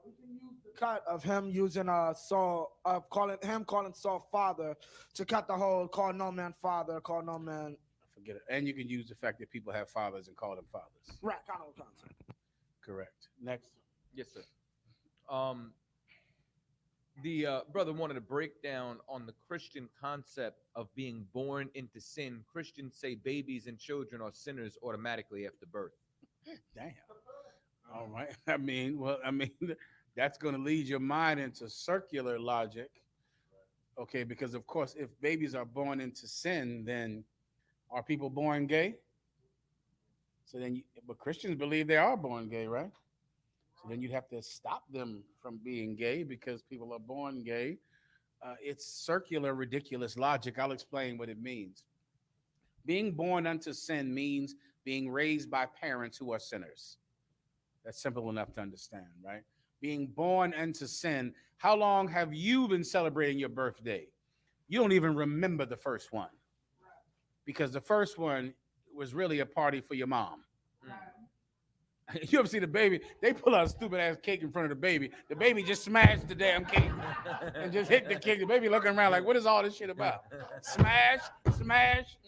We can use the cut of him using Saul, calling Saul father to cut the whole call no man father, call no man. Forget it. And you can use the fact that people have fathers and call them fathers. Right, kind of concept. Correct. Next. Yes, sir. The brother wanted to break down on the Christian concept of being born into sin. Christians say babies and children are sinners automatically after birth. Damn. All right. I mean, that's going to lead your mind into circular logic. Okay, because of course, if babies are born into sin, then are people born gay? So then, but Christians believe they are born gay, right? So then you'd have to stop them from being gay because people are born gay. It's circular, ridiculous logic. I'll explain what it means. Being born unto sin means being raised by parents who are sinners. That's simple enough to understand, right? Being born into sin. How long have you been celebrating your birthday? You don't even remember the first one because the first one was really a party for your mom. You ever see the baby? They pull out a stupid ass cake in front of the baby. The baby just smashed the damn cake and just hit the cake. The baby looking around like, what is all this shit about? Smash,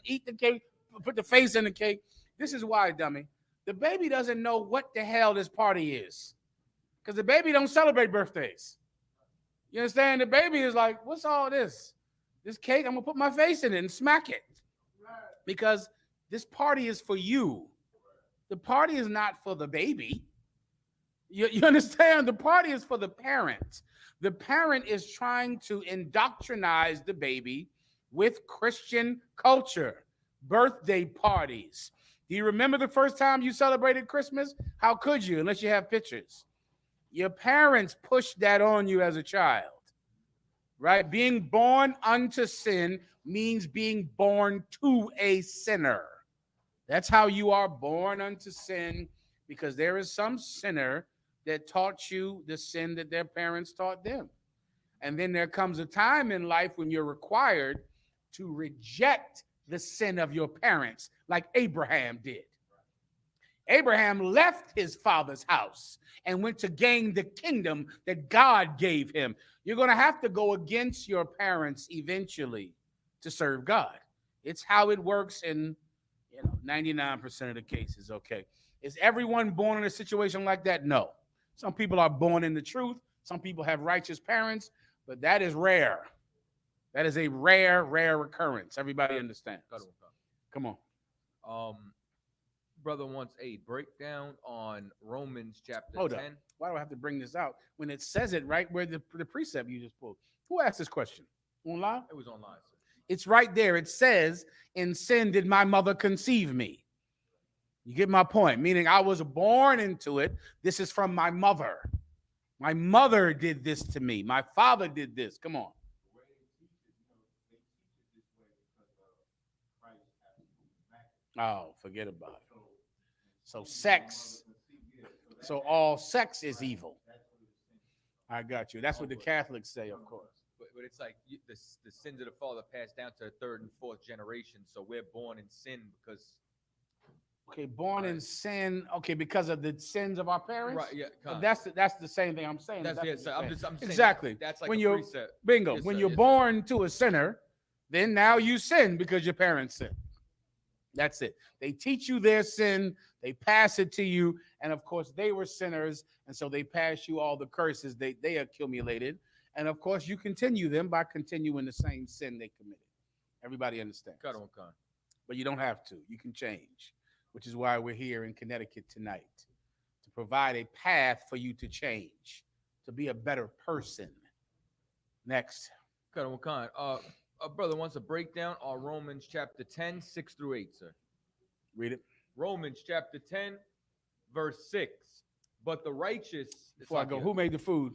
eat the cake, put the face in the cake. This is why, dummy. The baby doesn't know what the hell this party is because the baby don't celebrate birthdays. You understand? The baby is like, what's all this? This cake, I'm going to put my face in it and smack it. because this party is for you. The party is not for the baby. You understand? The party is for the parent. The parent is trying to indoctrinize the baby with Christian culture, birthday parties. Do you remember the first time you celebrated Christmas? How could you, unless you have pictures? Your parents pushed that on you as a child, right? Being born unto sin means being born to a sinner. That's how you are born unto sin, because there is some sinner that taught you the sin that their parents taught them. And then there comes a time in life when you're required to reject the sin of your parents, like Abraham did. Abraham left his father's house and went to gain the kingdom that God gave him. You're going to have to go against your parents eventually to serve God. It's how it works in 99% of the cases. Okay. Is everyone born in a situation like that? No. Some people are born in the truth. Some people have righteous parents, but that is rare. That is a rare occurrence. Everybody understands. Come on. Brother wants a breakdown on Romans chapter Hold 10. up. Why do I have to bring this out when it says it right where the precept you just pulled? Who asked this question? Online? It was online, sir. It's right there. It says, in sin did my mother conceive me. You get my point? Meaning I was born into it. This is from my mother. My mother did this to me. My father did this. Come on. Oh, forget about it. So sex. So all sex is evil. I got you. That's what the Catholics say, of course. But it's like the sins of the father passed down to the third and fourth generation. So we're born in sin because. Okay, born in sin. Okay, because of the sins of our parents. Right. Yeah. But that's the same thing I'm saying. That's That's it. So I'm saying exactly. That's like when a you're precept. bingo. Yes, when sir. you're Yes, born to a sinner, then now you sin because your parents sin. That's it. They teach you their sin, they pass it to you, and of course they were sinners, and so they pass you all the curses they accumulated, and of course you continue them by continuing the same sin they committed. Everybody understands. Cut on, cut. But you don't have to. You can change, which is why we're here in Connecticut tonight, to provide a path for you to change, to be a better person. Next. Cut on, cut. A brother wants a breakdown on Romans chapter 10, 6 through 8, sir. Read it. Romans chapter 10, verse 6. But the righteous. Before I go, who made the food?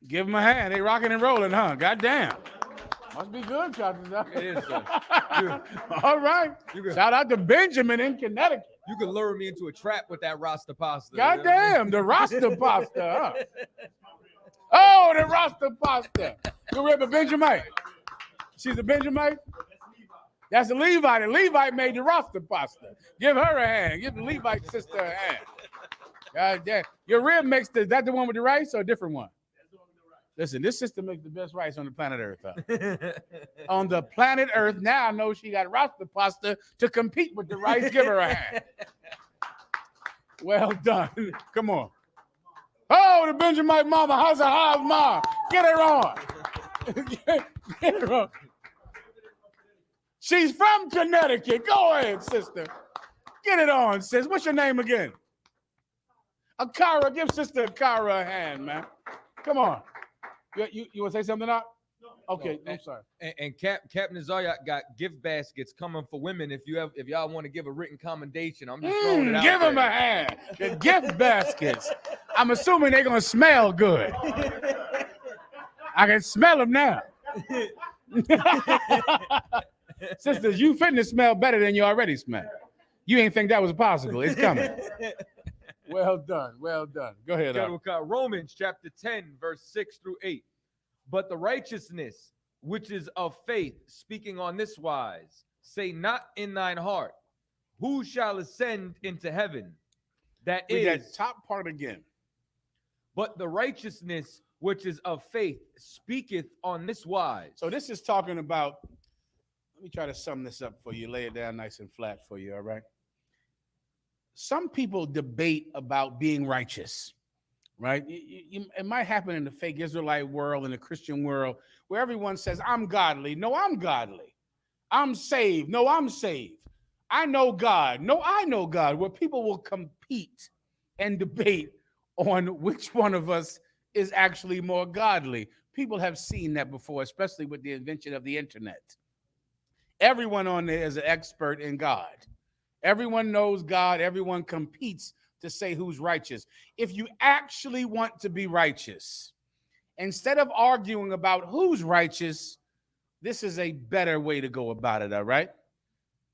Give them a hand. They rocking and rolling, huh? Goddamn. Must be good, Captain. It is, sir. All right. Shout out to Benjamin in Connecticut. You can lure me into a trap with that Rasta pasta. Goddamn, the Rasta pasta, huh? Oh, the Rasta pasta. You remember Benjamin? She's a Benjamin? That's a Levite. The Levite made the Rasta pasta. Give her a hand. Give the Levite sister a hand. God damn. Your rib makes is that the one with the rice or a different one? Listen, this sister makes the best rice on the planet Earth. Huh? On the planet Earth, now I know she got Rasta pasta to compete with the rice. Give her a hand. Well done. Come on. Oh, the Benjamin mama. How's mom? Get her on. Get her on. She's from Connecticut. Go ahead, sister. Get it on, sis. What's your name again? Akara. Give Sister Akara a hand, man. Come on. You want to say something out? Okay, no, I'm sorry. And Captain Zaryak got gift baskets coming for women. If y'all want to give a written commendation, I'm just throwing it out give there. them a hand. The gift baskets. I'm assuming they're gonna smell good. I can smell them now. Sisters, you finna smell better than you already smell. You ain't think that was possible. It's coming. Well done. Well done. Go ahead. Romans chapter 10, verse 6 through 8. But the righteousness which is of faith, speaking on this wise, say not in thine heart, who shall ascend into heaven? That top part again. But the righteousness which is of faith speaketh on this wise. So this is talking about, let me try to sum this up for you, lay it down nice and flat for you, all right? Some people debate about being righteous. right? It might happen in the fake Israelite world, in the Christian world, where everyone says, I'm godly. No, I'm godly. I'm saved. No, I'm saved. I know God. No, I know God. Where people will compete and debate on which one of us is actually more godly. People have seen that before, especially with the invention of the internet. Everyone on there is an expert in God. Everyone knows God. Everyone competes to say who's righteous. If you actually want to be righteous, instead of arguing about who's righteous, this is a better way to go about it, all right?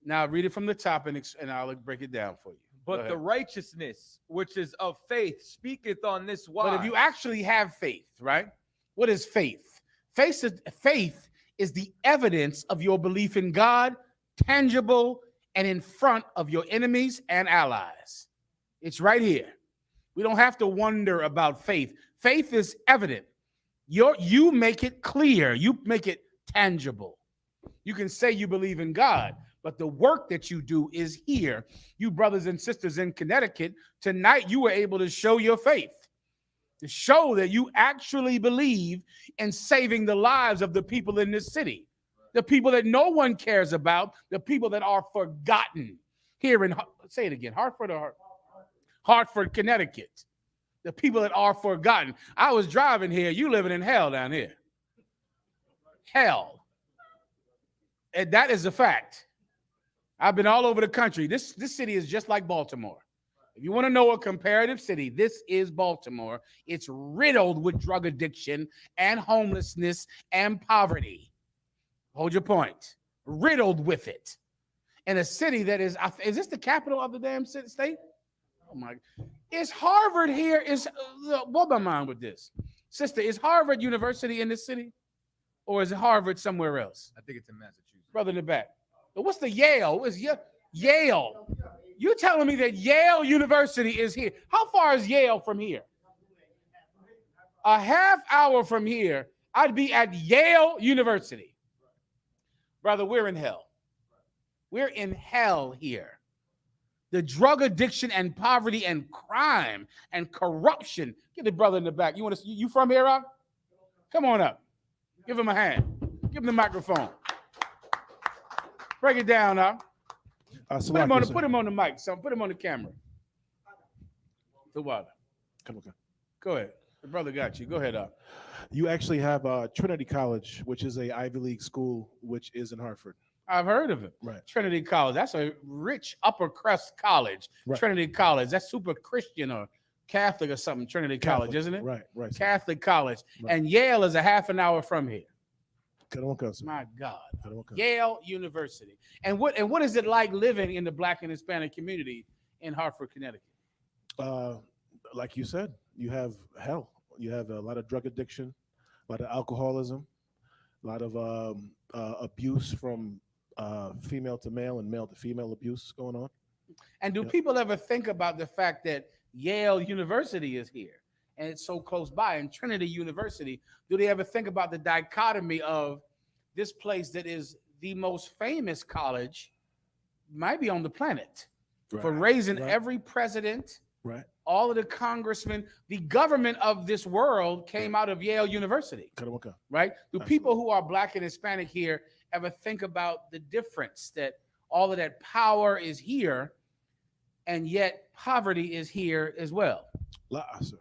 Now read it from the top and I'll break it down for you. But the righteousness which is of faith speaketh on this wise. But if you actually have faith, right? What is faith? Faith is the evidence of your belief in God, tangible and in front of your enemies and allies. It's right here. We don't have to wonder about faith. Faith is evident. You make it clear. You make it tangible. You can say you believe in God, but the work that you do is here. You brothers and sisters in Connecticut, tonight you were able to show your faith, to show that you actually believe in saving the lives of the people in this city, the people that no one cares about, the people that are forgotten here in, say it again, Hartford, Connecticut, the people that are forgotten. I was driving here. You living in hell down here. Hell. And that is a fact. I've been all over the country. This city is just like Baltimore. If you want to know a comparative city, this is Baltimore. It's riddled with drug addiction and homelessness and poverty. Hold your point. Riddled with it. And a city that is this the capital of the damn state? Oh my, is Harvard here? Is blow my mind with this. Sister, is Harvard University in this city? Or is it Harvard somewhere else? I think it's in Massachusetts. Brother in the back. But what's the Yale? Is Yale? You're telling me that Yale University is here? How far is Yale from here? A half hour from here, I'd be at Yale University. Brother, we're in hell. We're in hell here. The drug addiction and poverty and crime and corruption. Get the brother in the back. You from here, Rob? Come on up. Give him a hand. Give him the microphone. Break it down, huh? Put him on the mic, son. Put him on the camera. The water. Come on. Go ahead. The brother got you. Go ahead, up. You actually have Trinity College, which is a Ivy League school, which is in Hartford. I've heard of it. Right. Trinity College. That's a rich upper crust college. Right. Trinity College. That's super Christian or Catholic or something. Trinity College, isn't it? Right. Catholic college. Right. And Yale is a half an hour from here. My God. Yale University. And what is it like living in the Black and Hispanic community in Hartford, Connecticut? Like you said, you have hell. You have a lot of drug addiction, a lot of alcoholism, a lot of abuse from female to male and male to female abuse going on. And do people ever think about the fact that Yale University is here and it's so close by, and Trinity University? Do they ever think about the dichotomy of this place that is the most famous college, might be on the planet, for raising every president, all of the congressmen, the government of this world came out of Yale University, right? Do people who are Black and Hispanic here ever think about the difference that all of that power is here and yet poverty is here as well? Sir.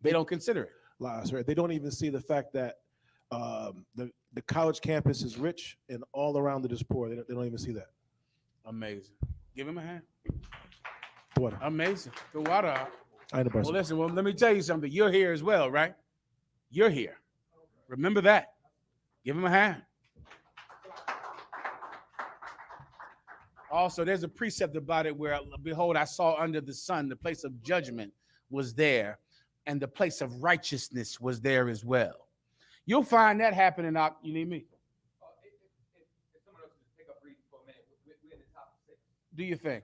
They don't consider it. Sir. They don't even see the fact that the college campus is rich and all around it is poor. They don't even see that. Amazing. Give him a hand. The water. Amazing. The water. I know. Well, listen, let me tell you something. You're here as well, right? You're here. Remember that. Give him a hand. Also, there's a precept about it where, behold, I saw under the sun, the place of judgment was there, and the place of righteousness was there as well. You'll find that happening. You need me? If someone else can pick up reading for a minute, we're in the top 6. Do you think?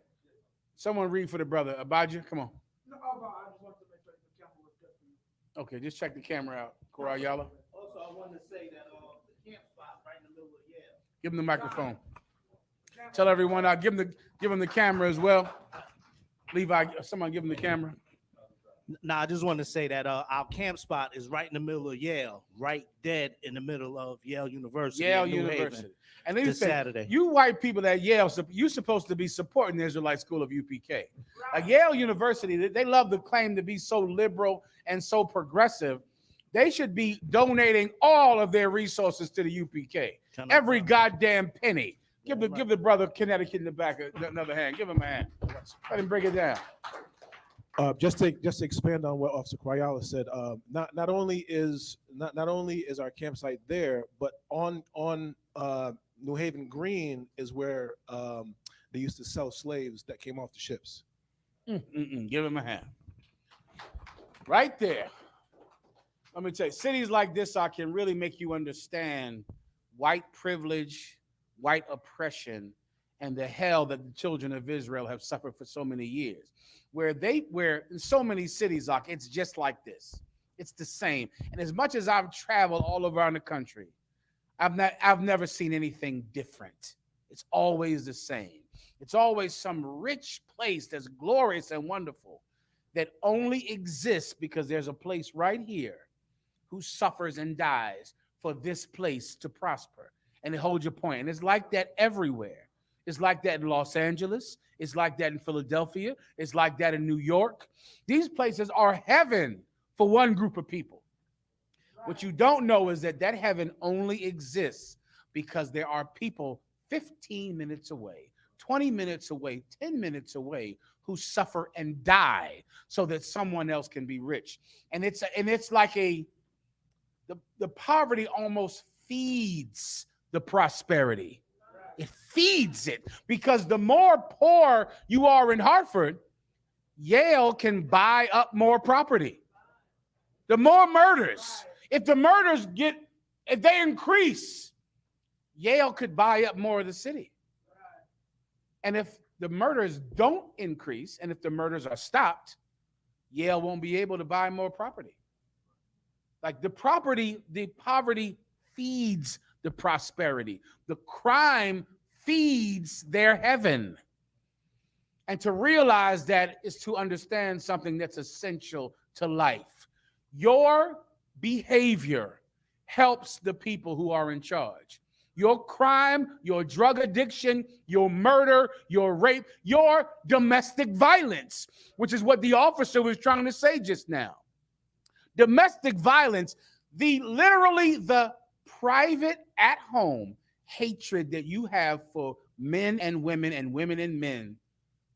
Someone read for the brother. Abijah, come on. No, I just want to make sure the camera was good for you. Okay, just check the camera out. Coral Yala. Also, I want to say that the camp spot right in the middle of Yale. Give him the microphone. Tell everyone. I'll give him the camera as well. Levi, someone give him the camera. Now, I just want to say that our camp spot is right in the middle of Yale, right dead in the middle of Yale University. Yale in New University. Haven, And then you this say, Saturday. you white people at Yale, you're supposed to be supporting the Israelite School of UPK. Like Yale University, they love the claim to be so liberal and so progressive. They should be donating all of their resources to the UPK. Every goddamn penny. Give the brother Connecticut in the back another hand. Give him a hand. Let him break it down. Just to expand on what Officer Quayala said, not only is our campsite there, but on New Haven Green is where they used to sell slaves that came off the ships. Give him a hand. Right there. Let me tell you, cities like this can really make you understand white privilege, white oppression, and the hell that the children of Israel have suffered for so many years. Where in so many cities, it's just like this. It's the same. And as much as I've traveled all around the country, I've never seen anything different. It's always the same. It's always some rich place that's glorious and wonderful that only exists because there's a place right here who suffers and dies for this place to prosper. And it holds your point. And it's like that everywhere. It's like that in Los Angeles. It's like that in Philadelphia. It's like that in New York. These places are heaven for one group of people. What you don't know is that heaven only exists because there are people 15 minutes away, 20 minutes away, 10 minutes away who suffer and die so that someone else can be rich. And it's like the poverty almost feeds the prosperity. It feeds it because the more poor you are in Hartford, Yale can buy up more property. The more murders, if they increase, Yale could buy up more of the city. And if the murders don't increase, and if the murders are stopped, Yale won't be able to buy more property. Like the poverty feeds the prosperity. The crime feeds their heaven. And to realize that is to understand something that's essential to life. Your behavior helps the people who are in charge. Your crime, your drug addiction, your murder, your rape, your domestic violence, which is what the officer was trying to say just now. Domestic violence, literally the private at-home hatred that you have for men and women and men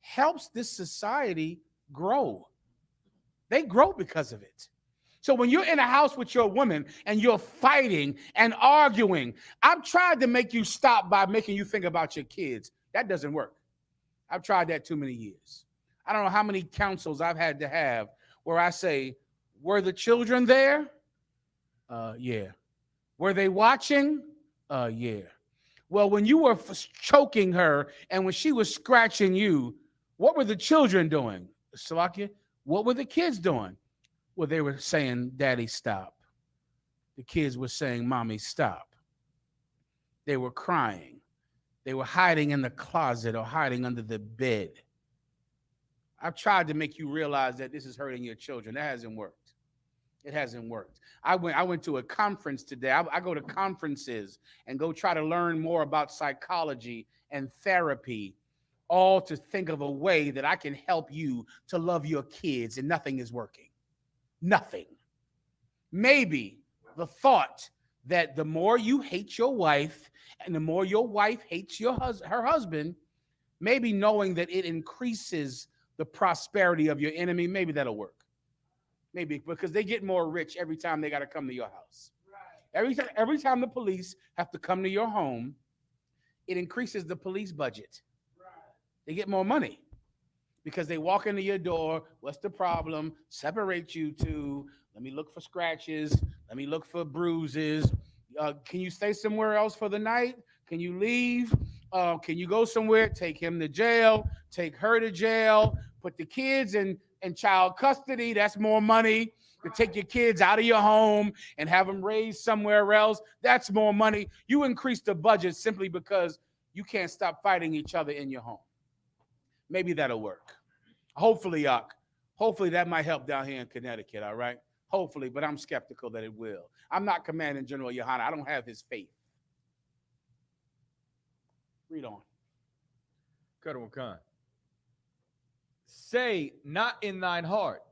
helps this society grow. They grow because of it. So when you're in a house with your woman and you're fighting and arguing, I've tried to make you stop by making you think about your kids. That doesn't work. I've tried that too many years. I don't know how many counsels I've had to have where I say, were the children there? Yeah. Were they watching? Yeah. Well, when you were choking her and when she was scratching you, what were the children doing? Salakia, what were the kids doing? Well, they were saying, Daddy, stop. The kids were saying, Mommy, stop. They were crying. They were hiding in the closet or hiding under the bed. I've tried to make you realize that this is hurting your children. That hasn't worked. It hasn't worked. I went to a conference today. I go to conferences and go try to learn more about psychology and therapy, all to think of a way that I can help you to love your kids, and nothing is working. Nothing. Maybe the thought that the more you hate your wife and the more your wife hates her husband, maybe knowing that it increases the prosperity of your enemy, maybe that'll work. Maybe because they get more rich every time they got to come to your house. Right. Every time the police have to come to your home, it increases the police budget. Right. They get more money because they walk into your door. What's the problem? Separate you two. Let me look for scratches. Let me look for bruises. Can you stay somewhere else for the night? Can you leave? Can you go somewhere? Take him to jail. Take her to jail. Put the kids in child custody. That's more money. To take your kids out of your home and have them raised somewhere else. That's more money. You increase the budget simply because you can't stop fighting each other in your home. Maybe that'll work. Hopefully, Hopefully that might help down here in Connecticut, all right? Hopefully, but I'm skeptical that it will. I'm not commanding General YAHANNA. I don't have his faith. Read on. Khan. Say not in thine heart,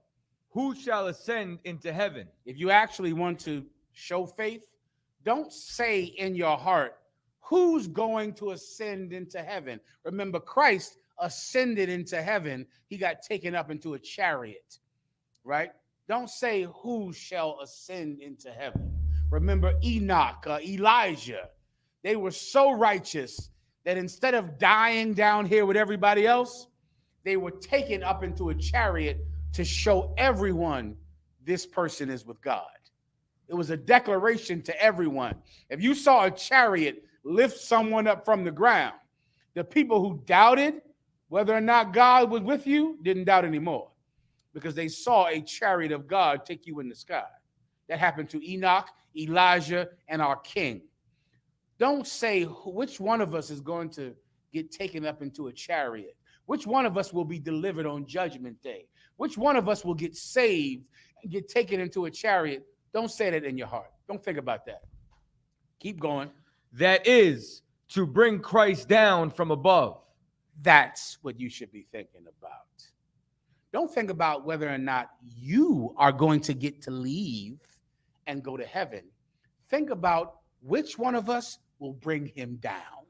who shall ascend into heaven? If you actually want to show faith, don't say in your heart, who's going to ascend into heaven? Remember, Christ ascended into heaven. He got taken up into a chariot, right? Don't say who shall ascend into heaven. Remember Enoch, Elijah. They were so righteous that instead of dying down here with everybody else, they were taken up into a chariot to show everyone this person is with God. It was a declaration to everyone. If you saw a chariot lift someone up from the ground, the people who doubted whether or not God was with you didn't doubt anymore, because they saw a chariot of God take you in the sky. That happened to Enoch, Elijah, and our king. Don't say which one of us is going to get taken up into a chariot. Which one of us will be delivered on Judgment Day? Which one of us will get saved and get taken into a chariot? Don't say that in your heart. Don't think about that. Keep going. That is to bring Christ down from above. That's what you should be thinking about. Don't think about whether or not you are going to get to leave and go to heaven. Think about which one of us will bring him down.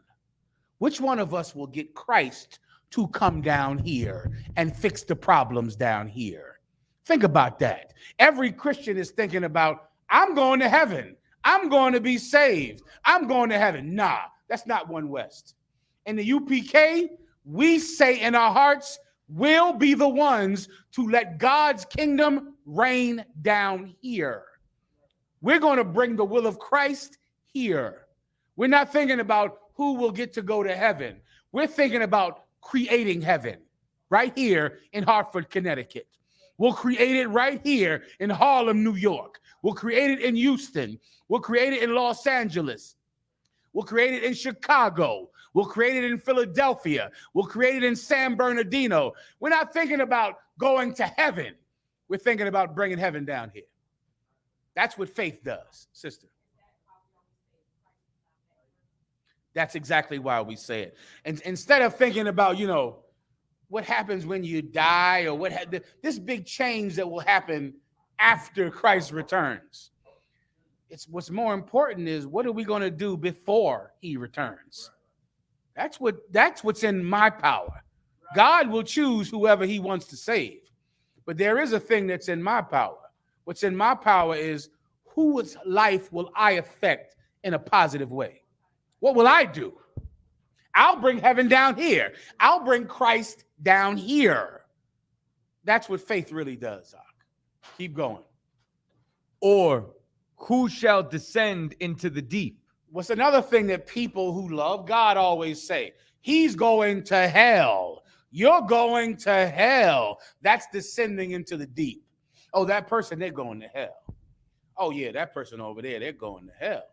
Which one of us will get Christ to come down here and fix the problems down here. Think about that. Every Christian is thinking about, I'm going to heaven. I'm going to be saved. I'm going to heaven. Nah, that's not One West. In the UPK, we say in our hearts, we'll be the ones to let God's kingdom reign down here. We're going to bring the will of Christ here. We're not thinking about who will get to go to heaven. We're thinking about creating heaven right here in Hartford, Connecticut. We'll create it right here in Harlem, New York. We'll create it in Houston. We'll create it in Los Angeles. We'll create it in Chicago. We'll create it in Philadelphia. We'll create it in San Bernardino. We're not thinking about going to heaven. We're thinking about bringing heaven down here. That's what faith does, sister. That's exactly why we say it. And instead of thinking about, what happens when you die or this big change that will happen after Christ returns. It's what's more important is, what are we going to do before he returns? That's what's in my power. God will choose whoever he wants to save. But there is a thing that's in my power. What's in my power is, whose life will I affect in a positive way? What will I do? I'll bring heaven down here. I'll bring Christ down here. That's what faith really does, Doc. Keep going. Or who shall descend into the deep? What's another thing that people who love God always say? He's going to hell. You're going to hell. That's descending into the deep. Oh, that person, they're going to hell. Oh, yeah, that person over there, they're going to hell.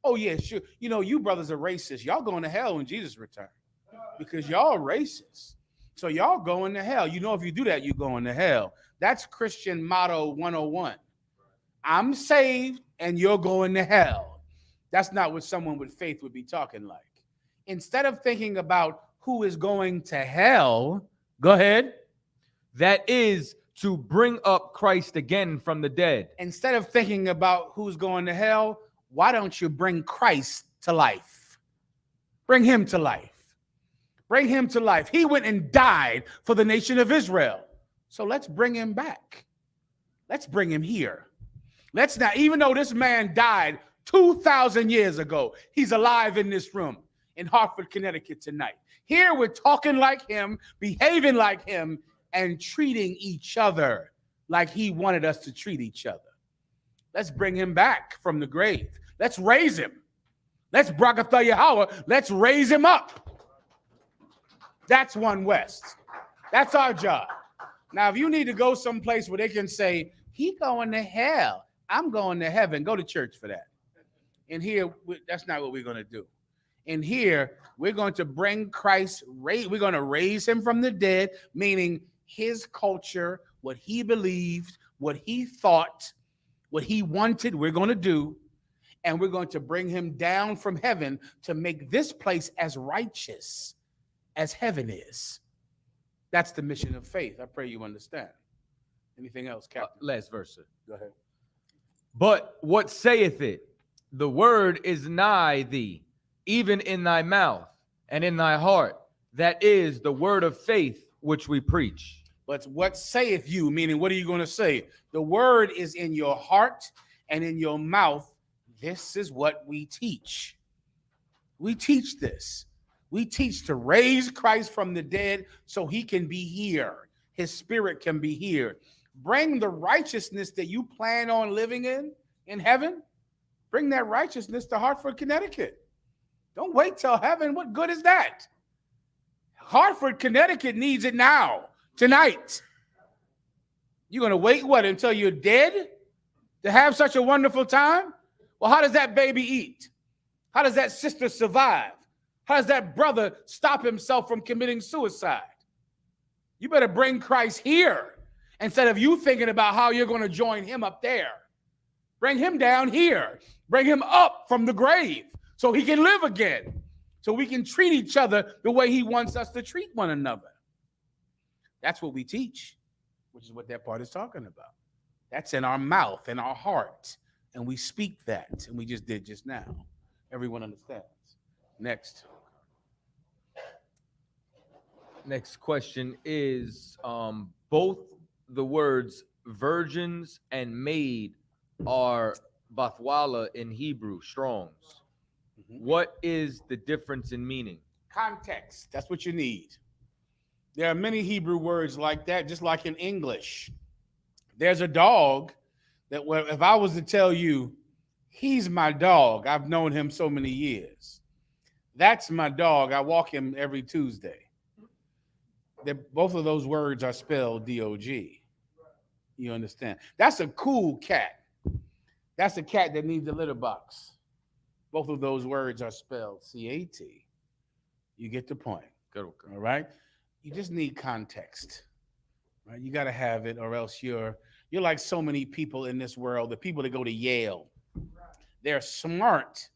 Oh, yeah, sure. You brothers are racist. Y'all going to hell when Jesus returns, because y'all are racist. So y'all going to hell. If you do that, you're going to hell. That's Christian motto 101. I'm saved and you're going to hell. That's not what someone with faith would be talking like. Instead of thinking about who is going to hell, go ahead. That is to bring up Christ again from the dead. Instead of thinking about who's going to hell, why don't you bring Christ to life? Bring him to life. Bring him to life. He went and died for the nation of Israel. So let's bring him back. Let's bring him here. Let's not, even though this man died 2,000 years ago, he's alive in this room in Hartford, Connecticut tonight. Here we're talking like him, behaving like him, and treating each other like he wanted us to treat each other. Let's bring him back from the grave. Let's raise him. Let's Brakatha Yahweh. Let's raise him up. That's One West. That's our job. Now, if you need to go someplace where they can say, he going to hell, I'm going to heaven, go to church for that. And here, that's not what we're going to do. In here, we're going to bring Christ, we're going to raise him from the dead, meaning his culture what he believed, what he thought, what he wanted, we're going to do. And we're going to bring him down from heaven to make this place as righteous as heaven is. That's the mission of faith. I pray you understand. Anything else, Captain? Last verse, sir. Go ahead. But what saith it? The word is nigh thee, even in thy mouth and in thy heart. That is the word of faith which we preach. But what saith you? Meaning, what are you going to say? The word is in your heart and in your mouth. This is what we teach. We teach this. We teach to raise Christ from the dead so he can be here. His spirit can be here. Bring the righteousness that you plan on living in heaven. Bring that righteousness to Hartford, Connecticut. Don't wait till heaven. What good is that? Hartford, Connecticut needs it now, tonight. You're going to wait, what, until you're dead to have such a wonderful time? Well, how does that baby eat? How does that sister survive? How does that brother stop himself from committing suicide? You better bring Christ here instead of you thinking about how you're going to join him up there. Bring him down here. Bring him up from the grave so he can live again, so we can treat each other the way he wants us to treat one another. That's what we teach, which is what that part is talking about. That's in our mouth, in our heart, and we speak that, and we just did just now. Everyone understands. Next. Next question is both the words virgins and maid are bathwala in Hebrew, Strong's. What is the difference in meaning? Context. That's what you need. There are many Hebrew words like that, just like in English. There's a dog that, if I was to tell you, he's my dog, I've known him so many years. That's my dog. I walk him every Tuesday. Both of those words are spelled D-O-G. You understand? That's a cool cat. That's a cat that needs a litter box. Both of those words are spelled C-A-T. You get the point. Good. All right? You just need context. Right? You got to have it, or else you're like so many people in this world, the people that go to Yale. They're smart,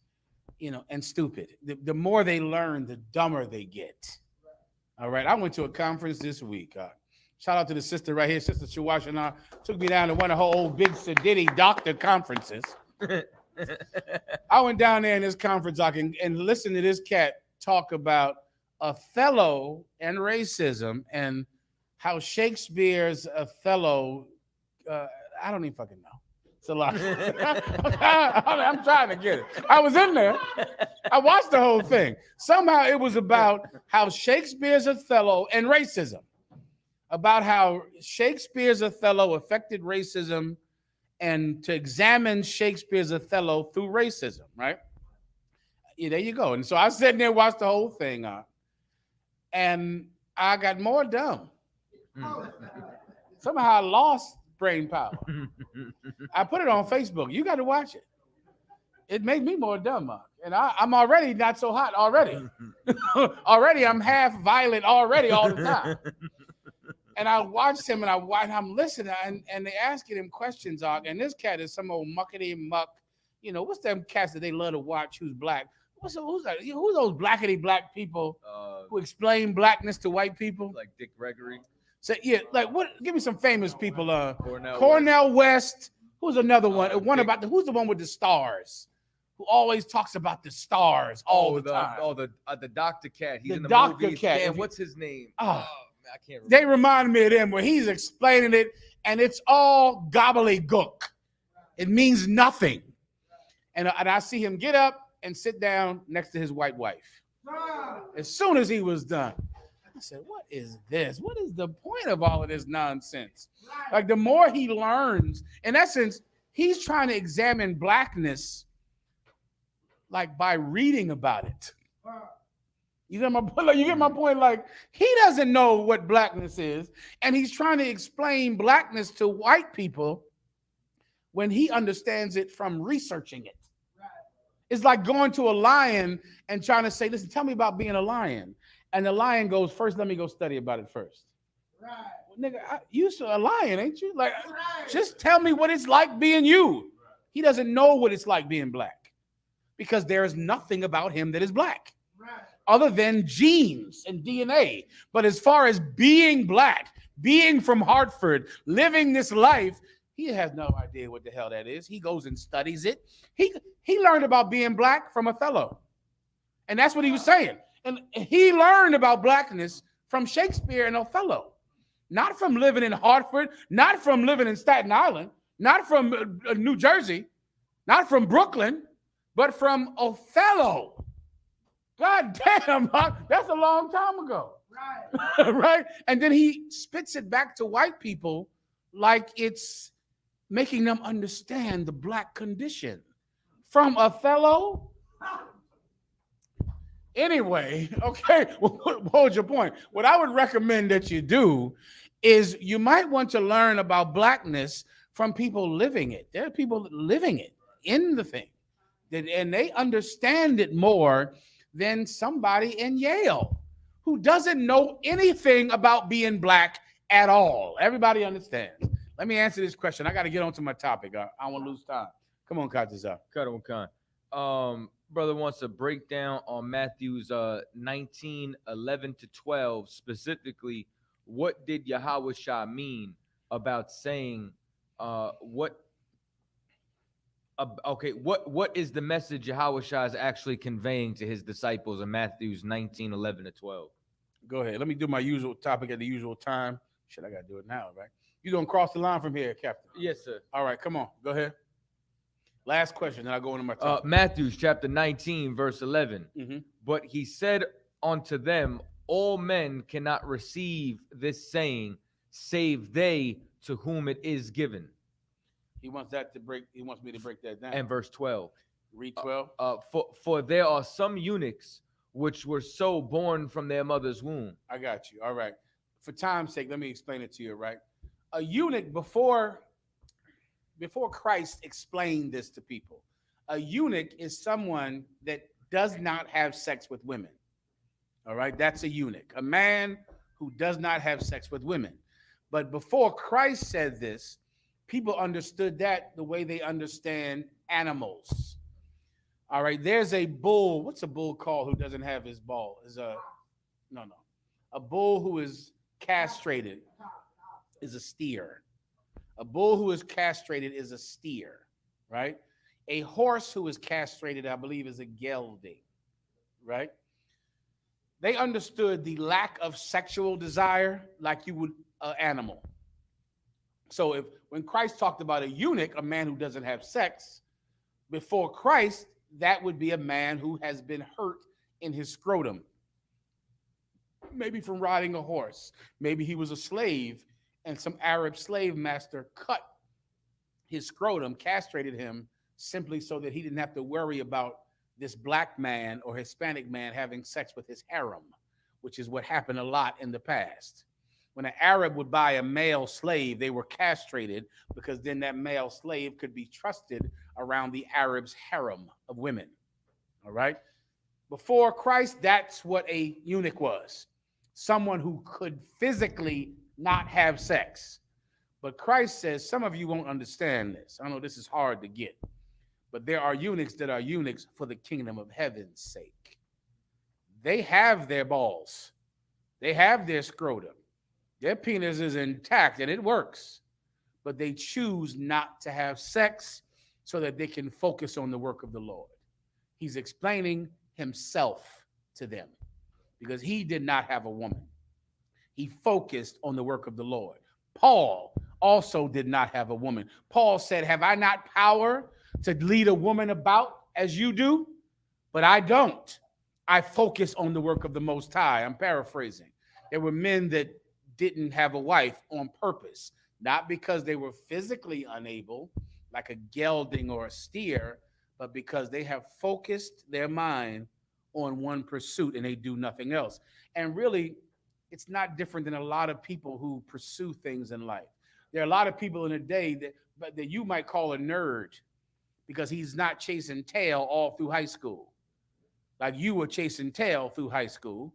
and stupid. The more they learn, the dumber they get. All right? I went to a conference this week. Shout out to the sister right here, Sister Shawashana. Took me down to one of her old big Sadiddy doctor conferences. I went down there in this conference and listened to this cat talk about Othello and racism and how Shakespeare's Othello, I don't even fucking know. It's a lot. I'm trying to get it. I was in there. I watched the whole thing. Somehow it was about how Shakespeare's Othello and racism, about how Shakespeare's Othello affected racism, and to examine Shakespeare's Othello through racism, right? Yeah, there you go. And so I sat there and watched the whole thing, and I got more dumb. Somehow I lost brain power. I put it on Facebook. You got to watch it. It made me more dumb, and I'm already not so hot already. Already I'm half violent already all the time. And I watched him, and I'm listening, and they asking him questions, and this cat is some old muckety muck. What's them cats that they love to watch who's black? Who's that? Who's those blackety black people who explain blackness to white people? Like Dick Gregory. So yeah, like what? Give me some famous people. Cornell West. Who's another one? Who's the one with the stars? Who always talks about the stars all the time? The Dr. Cat. He's The in the Dr. movies. Cat. Damn, what's his name? Oh. I can't remember. They remind me of them where he's explaining it, and it's all gobbledygook. It means nothing. And I see him get up and sit down next to his white wife. As soon as he was done, I said, what is this? What is the point of all of this nonsense? Like, the more he learns, in essence, he's trying to examine blackness like by reading about it. You get my point? You get my point? Like, he doesn't know what blackness is, and he's trying to explain blackness to white people when he understands it from researching it. Right. It's like going to a lion and trying to say, listen, tell me about being a lion. And the lion goes, first, let me go study about it first. Right. nigga, you a lion, ain't you? Like, just tell me what it's like being you. He doesn't know what it's like being black because there is nothing about him that is black other than genes and DNA. But as far as being black, being from Hartford, living this life, he has no idea what the hell that is. He goes and studies it. He learned about being black from Othello. And that's what he was saying. And he learned about blackness from Shakespeare and Othello, not from living in Hartford, not from living in Staten Island, not from New Jersey, not from Brooklyn, but from Othello. God damn, that's a long time ago. Right. Right? And then he spits it back to white people like it's making them understand the black condition. From Othello? Anyway, okay, hold your point. What I would recommend that you do is you might want to learn about blackness from people living it. There are people living it in the thing, and they understand it more than somebody in Yale who doesn't know anything about being black at all. Everybody understands. Let me answer this question. I got to get on to my topic. I won't lose time. Come on, Katiza. Cut one kind. Brother wants a breakdown on Matthew's 19:11-12. Specifically, what did Yahawashi mean about saying what is the message Yahawashi is actually conveying to his disciples in Matthew's 19:11-12? Go ahead. Let me do my usual topic at the usual time. Shit, I got to do it now, right? You don't cross the line from here, Captain. Yes, sir. All right, come on. Go ahead. Last question, then I'll go into my topic. Matthew's chapter 19, verse 11. Mm-hmm. But he said unto them, all men cannot receive this saying, save they to whom it is given. He wants me to break that down. And verse 12. Read 12. For there are some eunuchs which were so born from their mother's womb. I got you. All right. For time's sake, let me explain it to you, right? A eunuch, before Christ explained this to people, a eunuch is someone that does not have sex with women. All right, that's a eunuch, a man who does not have sex with women. But before Christ said this, people understood that the way they understand animals. All right, there's a bull. What's a bull called who doesn't have his ball? A bull who is castrated is a steer. A bull who is castrated is a steer, right? A horse who is castrated, I believe, is a gelding, right? They understood the lack of sexual desire like you would an animal. So when Christ talked about a eunuch, a man who doesn't have sex, before Christ, that would be a man who has been hurt in his scrotum. Maybe from riding a horse. Maybe he was a slave and some Arab slave master cut his scrotum, castrated him, simply so that he didn't have to worry about this black man or Hispanic man having sex with his harem, which is what happened a lot in the past. When an Arab would buy a male slave, they were castrated because then that male slave could be trusted around the Arab's harem of women. All right? Before Christ, that's what a eunuch was. Someone who could physically not have sex. But Christ says, some of you won't understand this. I know this is hard to get, but there are eunuchs that are eunuchs for the kingdom of heaven's sake. They have their balls. They have their scrotum. Their penis is intact and it works, but they choose not to have sex so that they can focus on the work of the Lord. He's explaining himself to them because he did not have a woman. He focused on the work of the Lord. Paul also did not have a woman. Paul said, have I not power to lead a woman about as you do? But I don't. I focus on the work of the Most High. I'm paraphrasing. There were men that didn't have a wife on purpose, not because they were physically unable, like a gelding or a steer, but because they have focused their mind on one pursuit and they do nothing else. And really, it's not different than a lot of people who pursue things in life. There are a lot of people in a day that you might call a nerd because he's not chasing tail all through high school. Like you were chasing tail through high school.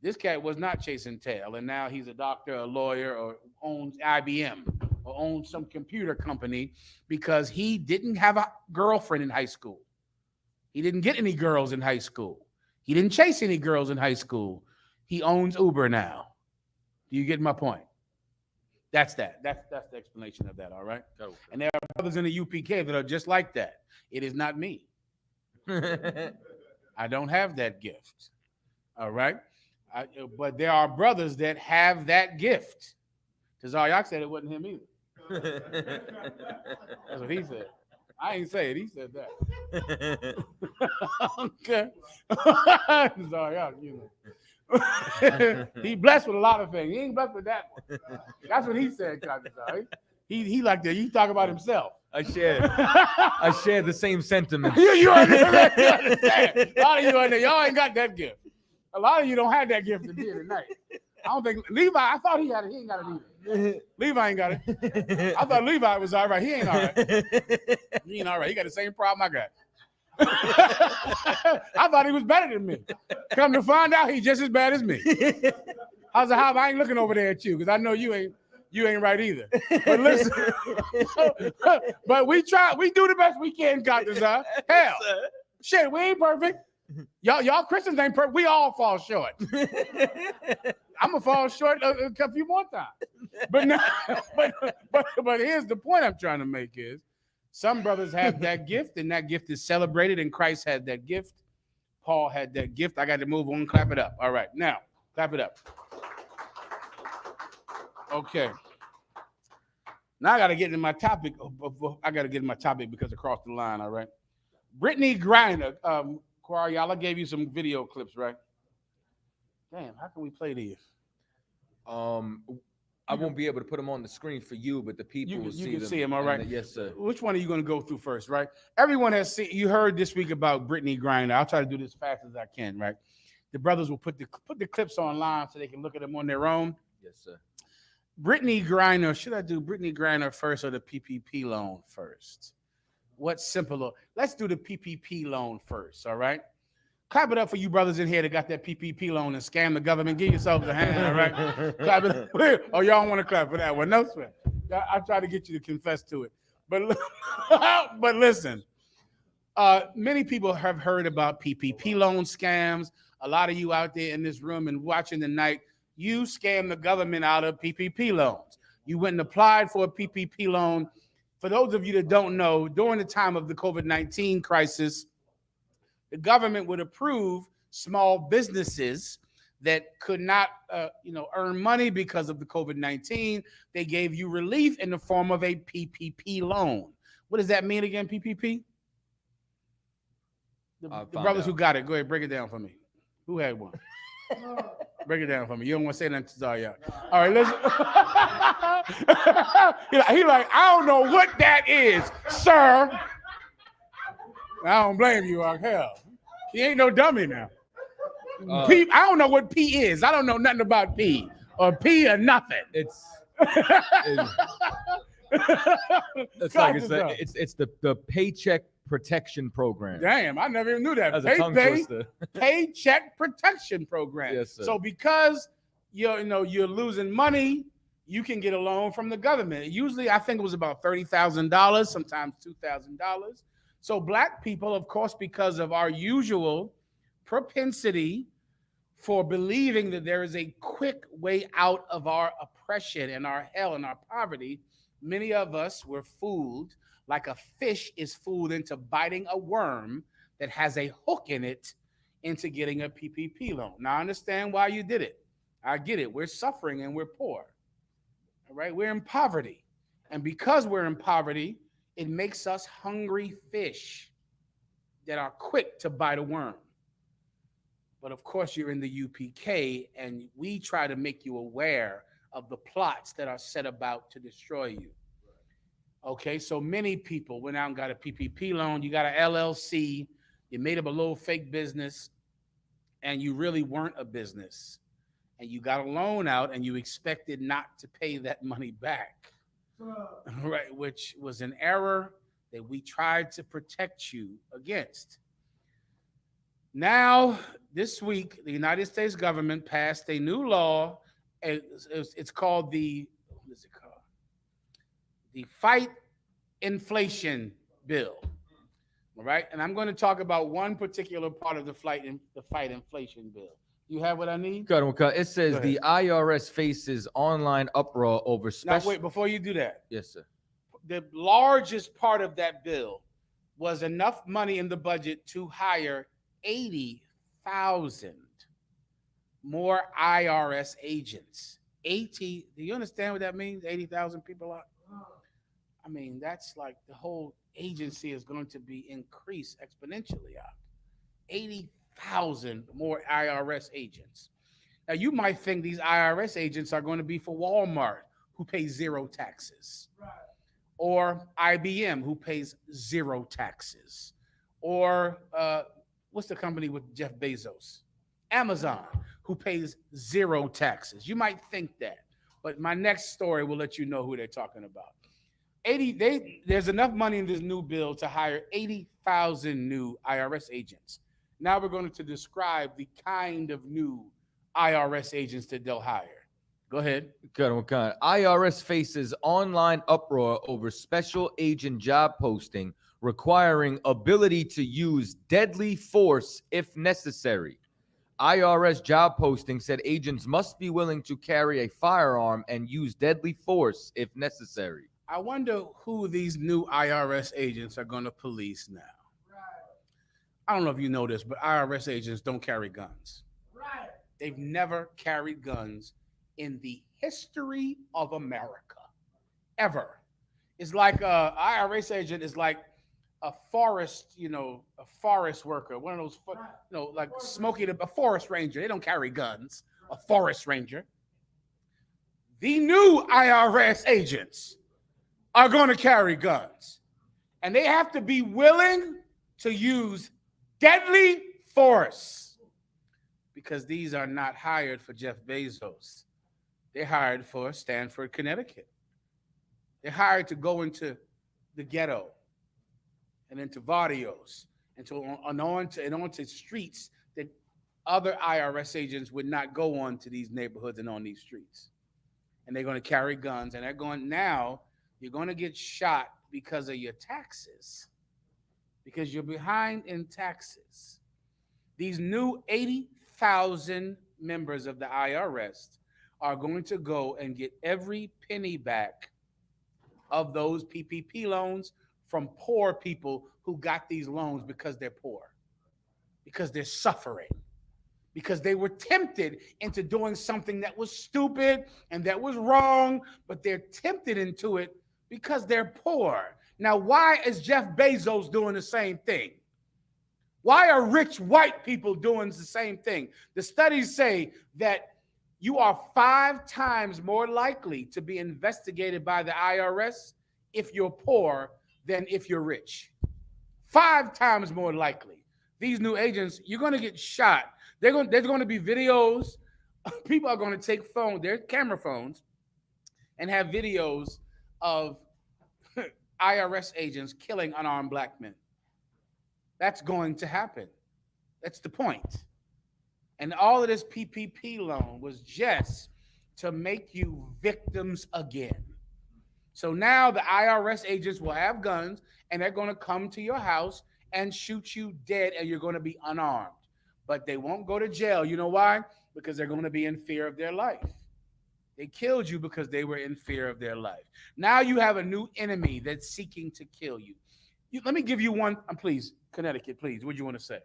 This cat was not chasing tail, and now he's a doctor, a lawyer, or owns IBM or owns some computer company because he didn't have a girlfriend in high school. He didn't get any girls in high school. He didn't chase any girls in high school. He owns Uber now. Do you get my point? That's that. That's the explanation of that, all right? Okay. And there are brothers in the UPK that are just like that. It is not me. I don't have that gift, all right? But there are brothers that have that gift. Tazayak said it wasn't him either. That's what he said. I ain't say it. He said that. Okay. Tazayak, you know. He blessed with a lot of things. He ain't blessed with that one. That's what he said, Tazayak. He like that. He talk about himself. I share the same sentiments. You understand? A lot of you in there, y'all ain't got that gift. A lot of you don't have that gift to be here tonight. I don't think Levi, I thought he had it. He ain't got it either. Levi ain't got it. I thought Levi was all right. He ain't all right. He ain't all right. He got the same problem I got. I thought he was better than me. Come to find out, he's just as bad as me. I was like, I ain't looking over there at you because I know you ain't right either. But listen, but we do the best we can, Dr. Zah. Hell, shit, we ain't perfect. Y'all Christians ain't perfect. We all fall short. I'm gonna fall short a few more times. But no, but here's the point I'm trying to make is some brothers have that gift, and that gift is celebrated, and Christ had that gift. Paul had that gift. I got to move on. Clap it up. All right, now clap it up. Okay. Now I got to get into my topic. I got to get in my topic because across the line. All right. Brittany Griner. Y'all gave you some video clips, right? Damn, how can we play these? I won't be able to put them on the screen for you, but the people will see them. You can see them, all right? Yes, sir. Which one are you going to go through first, right? Everyone has seen. You heard this week about Brittany Griner. I'll try to do this as fast as I can, right? The brothers will put the clips online so they can look at them on their own. Yes, sir. Brittany Griner. Should I do Brittany Griner first or the PPP loan first? What's simpler? Let's do the PPP loan first, all right? Clap it up for you brothers in here that got that PPP loan and scam the government. Give yourselves a hand, all right? Clap it up. Oh, y'all don't want to clap for that one. No sweat. I try to get you to confess to it. But listen, many people have heard about PPP loan scams. A lot of you out there in this room and watching tonight, you scammed the government out of PPP loans. You went and applied for a PPP loan. For those of you that don't know, during the time of the COVID-19 crisis, the government would approve small businesses that could not, earn money because of the COVID-19. They gave you relief in the form of a PPP loan. What does that mean again, PPP? The brothers who got it, go ahead, break it down for me. Who had one? Break it down for me. You don't want to say nothing to Zaya. All right, listen. He like, I don't know what that is, sir. I don't blame you, hell. He ain't no dummy now. P, I don't know what P is. I don't know nothing about P or P or nothing. It's like it's the Paycheck Protection Program. Damn, I never even knew that. That's a tongue twister. Paycheck Protection Program. Yes, sir. So because you're losing money, you can get a loan from the government. Usually, I think it was about $30,000, sometimes $2,000. So black people, of course, because of our usual propensity for believing that there is a quick way out of our oppression and our hell and our poverty, many of us were fooled like a fish is fooled into biting a worm that has a hook in it into getting a PPP loan. Now, I understand why you did it. I get it. We're suffering and we're poor. All right? We're in poverty. And because we're in poverty, it makes us hungry fish that are quick to bite a worm. But of course, you're in the UPK, and we try to make you aware of the plots that are set about to destroy you. Okay, so many people went out and got a PPP loan. You got an LLC. You made up a little fake business, and you really weren't a business. And you got a loan out, and you expected not to pay that money back. Right, which was an error that we tried to protect you against. Now, this week, the United States government passed a new law. It's called what is it called? The Fight Inflation Bill. All right, and I'm going to talk about one particular part of the fight inflation bill. You have what I need? Cut, cut. It says Go the IRS faces online uproar over Now, special. wait, before you do that, Yes, sir. the largest part of that bill was enough money in the budget to hire 80,000 more IRS agents. 80, do you understand what that means? 80,000 people are. I mean, that's like the whole agency is going to be increased exponentially out. 80,000 more IRS agents. Now, you might think these IRS agents are going to be for Walmart, who pays zero taxes, or IBM, who pays zero taxes, or what's the company with Jeff Bezos? Amazon, who pays zero taxes. You might think that, but my next story will let you know who they're talking about. There's enough money in this new bill to hire 80,000 new IRS agents. Now we're going to describe the kind of new IRS agents that they'll hire. Go ahead. Cut, cut. IRS faces online uproar over special agent job posting requiring ability to use deadly force if necessary. IRS job posting said agents must be willing to carry a firearm and use deadly force if necessary. I wonder who these new IRS agents are going to police now. I don't know if you know this, but IRS agents don't carry guns. They've never carried guns in the history of America, ever. It's like a IRS agent is like a forest, a forest worker, one of those, like Smokey, a forest ranger. They don't carry guns. A forest ranger. The new IRS agents are going to carry guns, and they have to be willing to use deadly force, because these are not hired for Jeff Bezos. They're hired for Stanford, Connecticut. They're hired to go into the ghetto and into barrios and onto streets that other IRS agents would not go on to these neighborhoods and on these streets. And they're going to carry guns, and you're going to get shot because of your taxes, because you're behind in taxes. These new 80,000 members of the IRS are going to go and get every penny back of those PPP loans from poor people who got these loans because they're poor, because they're suffering, because they were tempted into doing something that was stupid and that was wrong, but they're tempted into it because they're poor. Now, why is Jeff Bezos doing the same thing? Why are rich white people doing the same thing? The studies say that you are 5 times more likely to be investigated by the IRS if you're poor than if you're rich. 5 times more likely. These new agents, you're going to get shot. There's going to be videos. People are going to take their camera phones, and have videos of IRS agents killing unarmed black men. That's going to happen. That's the point. And all of this PPP loan was just to make you victims again. So now the IRS agents will have guns, and they're going to come to your house and shoot you dead, and you're going to be unarmed. But they won't go to jail. You know why? Because they're going to be in fear of their life. They killed you because they were in fear of their life. Now you have a new enemy that's seeking to kill you. Let me give you one, please, Connecticut, please. What do you want to say?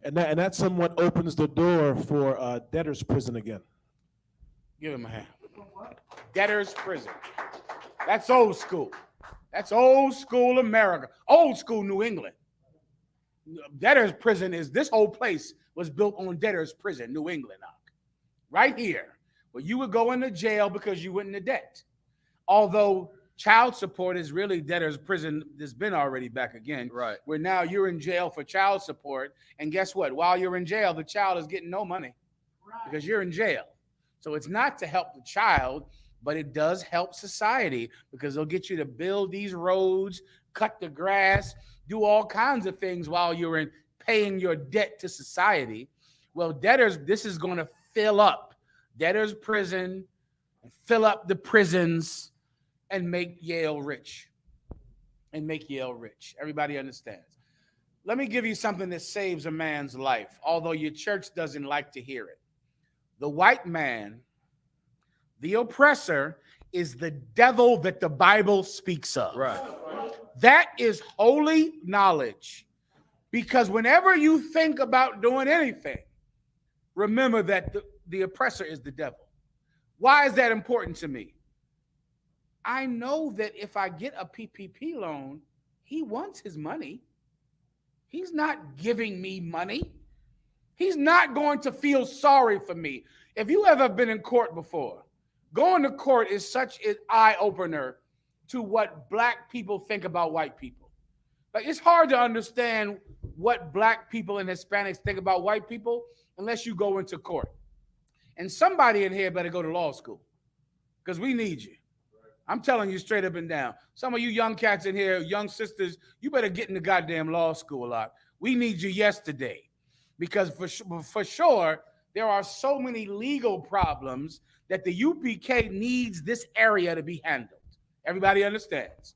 And that somewhat opens the door for debtor's prison again. Give him a hand. Debtor's prison. That's old school. That's old school America. Old school New England. Debtor's prison this whole place was built on debtor's prison, New England. Right here, where you would go into jail because you went into debt. Although child support is really debtor's prison that's been already back again. Right. Where now you're in jail for child support. And guess what? While you're in jail, the child is getting no money because you're in jail. So it's not to help the child, but it does help society, because they'll get you to build these roads, cut the grass, do all kinds of things while you're in paying your debt to society. Well, debtors, this is going to fill up debtors' prison, fill up the prisons, and make Yale rich. Everybody understands. Let me give you something that saves a man's life, although your church doesn't like to hear it. The white man, the oppressor, is the devil that the Bible speaks of. Right. That is holy knowledge. Because whenever you think about doing anything, remember that the oppressor is the devil. Why is that important to me? I know that if I get a PPP loan, he wants his money. He's not giving me money. He's not going to feel sorry for me. If you ever been in court before, going to court is such an eye-opener to what black people think about white people. Like, it's hard to understand what black people and Hispanics think about white people unless you go into court. And somebody in here better go to law school because we need you. I'm telling you straight up and down. Some of you young cats in here, young sisters, you better get in the goddamn law school a lot. We need you yesterday because for sure, there are so many legal problems that the UPK needs this area to be handled. Everybody understands.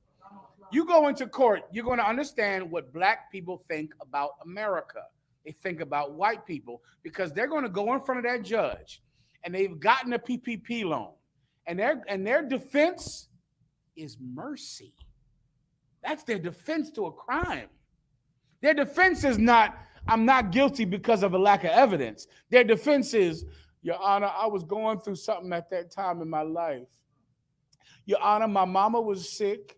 You go into court, you're going to understand what black people think about America. They think about white people because they're going to go in front of that judge and they've gotten a PPP loan. And their defense is mercy. That's their defense to a crime. Their defense is not, I'm not guilty because of a lack of evidence. Their defense is, Your Honor, I was going through something at that time in my life. Your Honor, my mama was sick.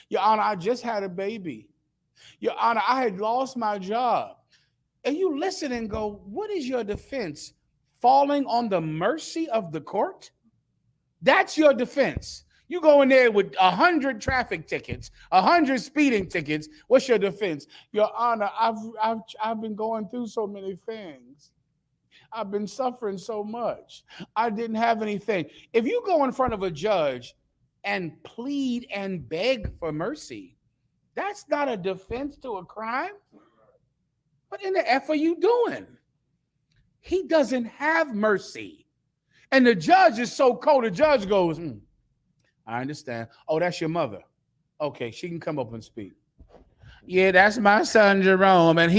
Your Honor, I just had a baby. Your Honor, I had lost my job. And you listen and go, what is your defense? Falling on the mercy of the court? That's your defense. You go in there with 100 traffic tickets, 100 speeding tickets. What's your defense? Your Honor, I've been going through so many things. I've been suffering so much. I didn't have anything. If you go in front of a judge and plead and beg for mercy, that's not a defense to a crime. What in the F are you doing? He doesn't have mercy. And the judge is so cold, the judge goes, I understand. Oh, that's your mother. Okay, she can come up and speak. Yeah, that's my son Jerome, and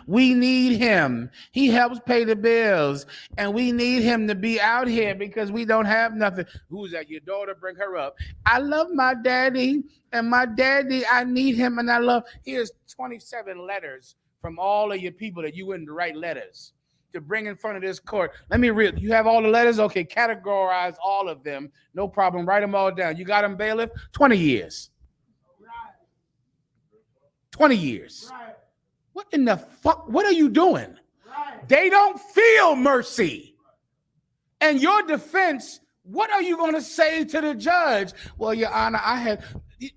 we need him. He helps pay the bills, and we need him to be out here because we don't have nothing. Who's that? Your daughter? Bring her up. I love my daddy, and my daddy, I need him, and I love. Here's 27 letters from all of your people that you wouldn't write letters to bring in front of this court. Let me read. You have all the letters? Okay, categorize all of them. No problem. Write them all down. You got them, bailiff? 20 years. 20 years. Right. What in the fuck? What are you doing? Right. They don't feel mercy. And your defense, what are you going to say to the judge? Well, Your Honor, do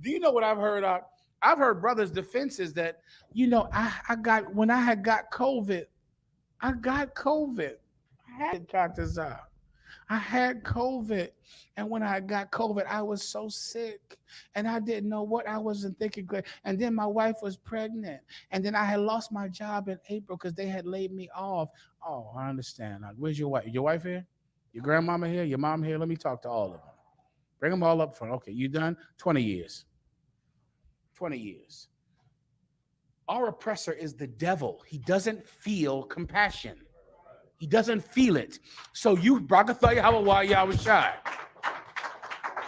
you know what I've heard? I've heard brothers' defenses that, when I had got COVID, I got COVID. I had COVID. And when I got COVID, I was so sick. And I didn't know what I wasn't thinking. And then my wife was pregnant. And then I had lost my job in April because they had laid me off. Oh, I understand. Where's your wife? Your wife here? Your grandmama here? Your mom here? Let me talk to all of them. Bring them all up front. Okay, you done? 20 years. 20 years. Our oppressor is the devil. He doesn't feel compassion. He doesn't feel it. So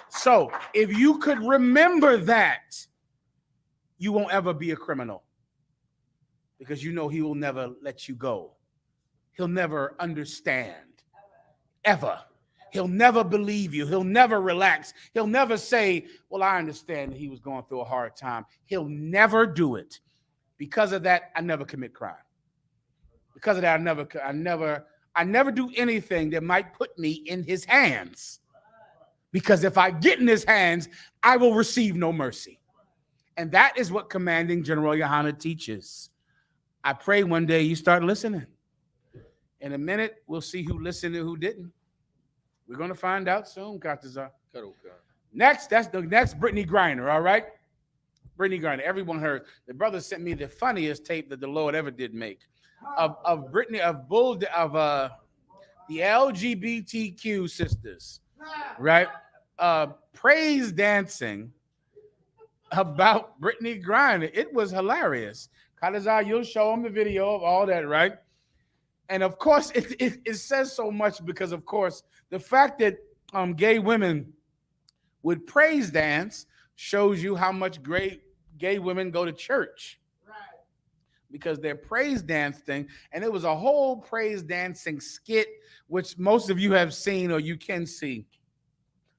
So if you could remember that, you won't ever be a criminal because you know he will never let you go. He'll never understand, ever. He'll never believe you. He'll never relax. He'll never say, well, I understand that he was going through a hard time. He'll never do it. Because of that, I never commit crime. Because of that, I never do anything that might put me in his hands. Because if I get in his hands, I will receive no mercy. And that is what Commanding General YAHANNA teaches. I pray one day you start listening. In a minute, we'll see who listened and who didn't. We're going to find out soon, Katazar. Next, that's the next Brittany Griner, all right? Brittany Griner. Everyone heard. The brother sent me the funniest tape that the Lord ever did make of Brittany of the LGBTQ sisters, right? Praise dancing about Brittany Griner. It was hilarious. Kadazar, you'll show them the video of all that, right? And of course, it says so much because, of course, the fact that gay women would praise dance shows you how much great gay women go to church. Right. Because their praise dance thing, and it was a whole praise dancing skit, which most of you have seen or you can see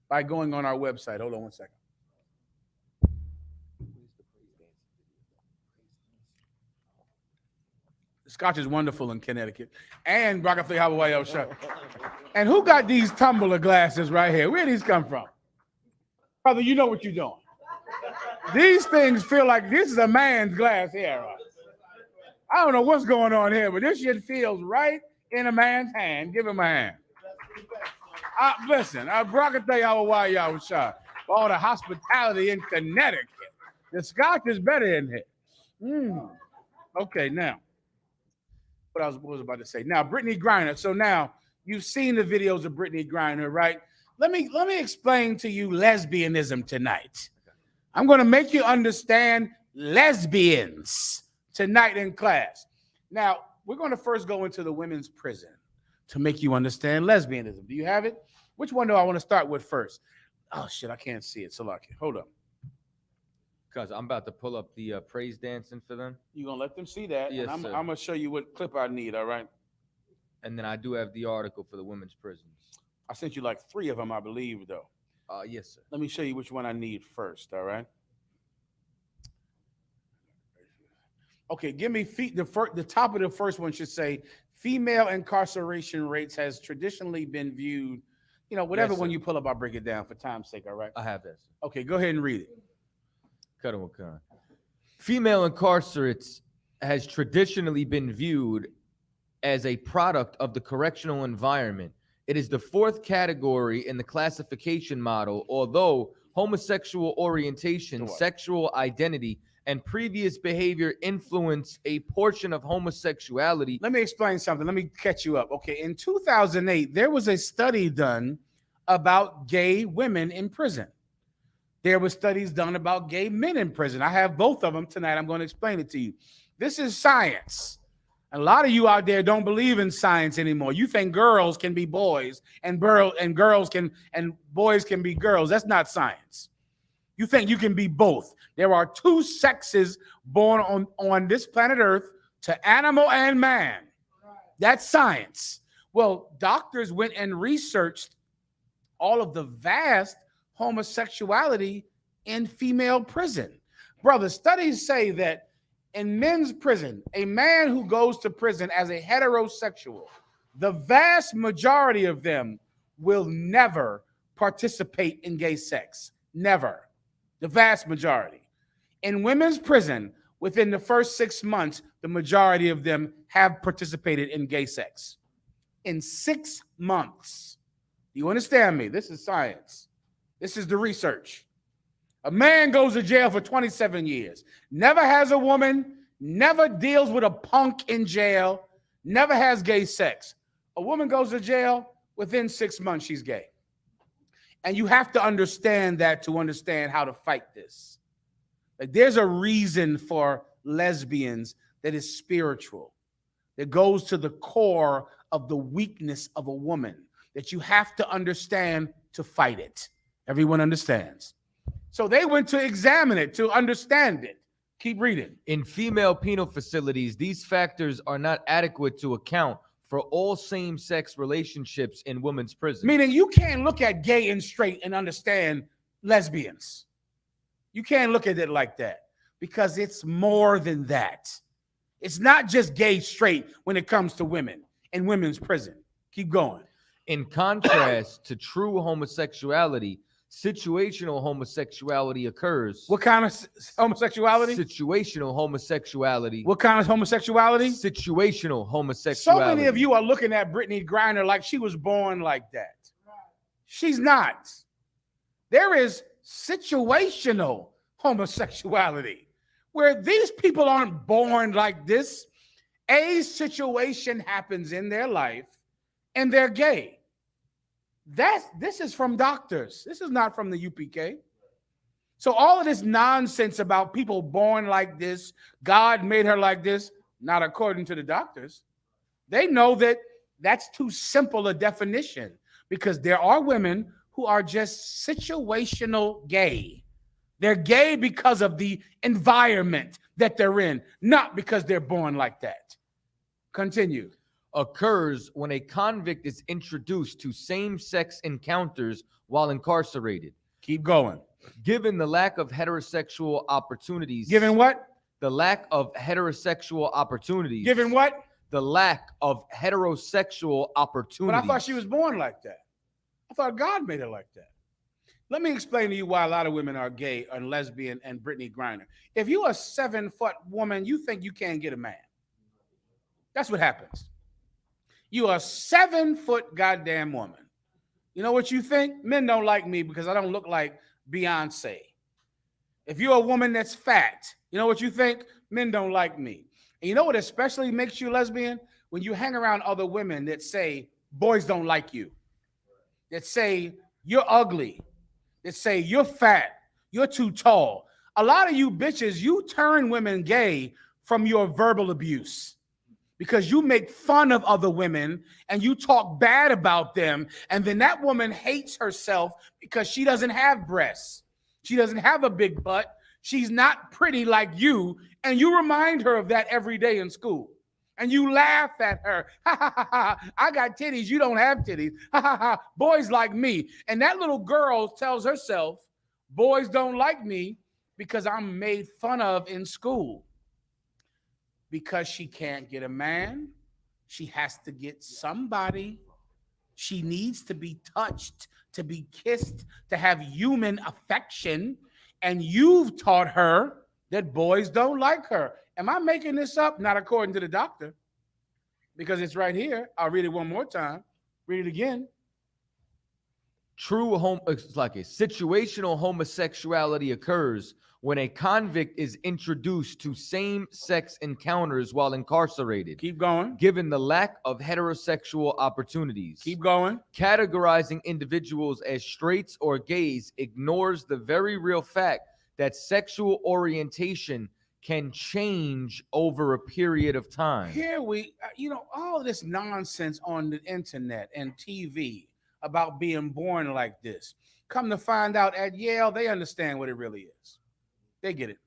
by going on our website. Hold on one second. The Scotch is wonderful in Connecticut. And Rockefeller Hawaii show. And who got these tumbler glasses right here? Where these come from? Brother, you know what you're doing. These things feel like this is a man's glass here. Right? I don't know what's going on here, but this shit feels right in a man's hand. Give him a hand. Listen, Rockefeller Hawaii show. All the hospitality in Connecticut. The Scotch is better in here. Okay, now. What was about to say. Now, Brittany Griner. So now you've seen the videos of Brittany Griner, right? Let me explain to you lesbianism tonight. I'm going to make you understand lesbians tonight in class. Now, we're going to first go into the women's prison to make you understand lesbianism. Do you have it? Which one do I want to start with first? Oh, shit, I can't see it. So, lucky. Hold up. Because I'm about to pull up the praise dancing for them. You're going to let them see that? Yes, and sir. I'm going to show you what clip I need, all right? And then I do have the article for the women's prisons. I sent you like 3 of them, I believe, though. Yes, sir. Let me show you which one I need first, all right? Okay, give me the top of the first one should say, female incarceration rates has traditionally been viewed, whatever Yes, one sir. you pull up, I'll break it down for time's sake, all right? I have that, sir. Okay, go ahead and read it. Female incarcerates has traditionally been viewed as a product of the correctional environment. It is the 4th category in the classification model, although homosexual orientation, sexual identity, and previous behavior influence a portion of homosexuality. Let me explain something. Let me catch you up. Okay, in 2008, there was a study done about gay women in prison. There were studies done about gay men in prison. I have both of them tonight. I'm going to explain it to you. This is science. A lot of you out there don't believe in science anymore. You think girls can be boys and boys can be girls. That's not science. You think you can be both. There are 2 sexes born on this planet Earth, to animal and man. That's science. Well, doctors went and researched all of the vast homosexuality in female prison. Brother, studies say that in men's prison, a man who goes to prison as a heterosexual, the vast majority of them will never participate in gay sex. Never. The vast majority. In women's prison, within the first 6 months, the majority of them have participated in gay sex. In 6 months. You understand me? This is science. This is the research. A man goes to jail for 27 years, never has a woman, never deals with a punk in jail, never has gay sex. A woman goes to jail, within 6 months, she's gay. And you have to understand that to understand how to fight this. Like, there's a reason for lesbians that is spiritual, that goes to the core of the weakness of a woman, that you have to understand to fight it. Everyone understands. So they went to examine it, to understand it. Keep reading. In female penal facilities, these factors are not adequate to account for all same-sex relationships in women's prisons. Meaning you can't look at gay and straight and understand lesbians. You can't look at it like that because it's more than that. It's not just gay, straight when it comes to women in women's prison. Keep going. In contrast to true homosexuality, situational homosexuality occurs. What kind of homosexuality? Situational homosexuality. What kind of homosexuality? Situational homosexuality. So many of you are looking at Brittany Griner like she was born like that. She's not. There is situational homosexuality, where these people aren't born like this. A situation happens in their life and they're gay. This is from doctors. This is not from the UPK. So all of this nonsense about people born like this, God made her like this, not according to the doctors. They know that that's too simple a definition, because there are women who are just situational gay. They're gay because of the environment that they're in, not because they're born like that. Continue. Occurs when a convict is introduced to same-sex encounters while incarcerated. Keep going. Given the lack of heterosexual opportunities. Given what? The lack of heterosexual opportunities. Given what? The lack of heterosexual opportunities. But I thought she was born like that. I thought God made her like that. Let me explain to you why a lot of women are gay and lesbian and Brittany Griner. If you're a 7-foot woman, you think you can't get a man. That's what happens. You are a 7-foot goddamn woman. You know what you think? Men don't like me because I don't look like Beyonce. If you're a woman that's fat, you know what you think? Men don't like me. And you know what especially makes you lesbian? When you hang around other women that say boys don't like you, that say you're ugly, that say you're fat, you're too tall. A lot of you bitches, you turn women gay from your verbal abuse, because you make fun of other women and you talk bad about them. And then that woman hates herself because she doesn't have breasts. She doesn't have a big butt. She's not pretty like you. And you remind her of that every day in school. And you laugh at her. Ha ha ha ha. I got titties. You don't have titties. Ha ha ha. Boys like me. And that little girl tells herself, boys don't like me because I'm made fun of in school. Because she can't get a man, she has to get somebody. She needs to be touched, to be kissed, to have human affection. And you've taught her that boys don't like her. Am I making this up? Not according to the doctor, because it's right here. I'll read it one more time. Read it again. It's like a situational homosexuality occurs when a convict is introduced to same-sex encounters while incarcerated. Keep going. Given the lack of heterosexual opportunities. Keep going. Categorizing individuals as straights or gays ignores the very real fact that sexual orientation can change over a period of time. Here all this nonsense on the internet and TV about being born like this. Come to find out, at Yale, they understand what it really is. They get it.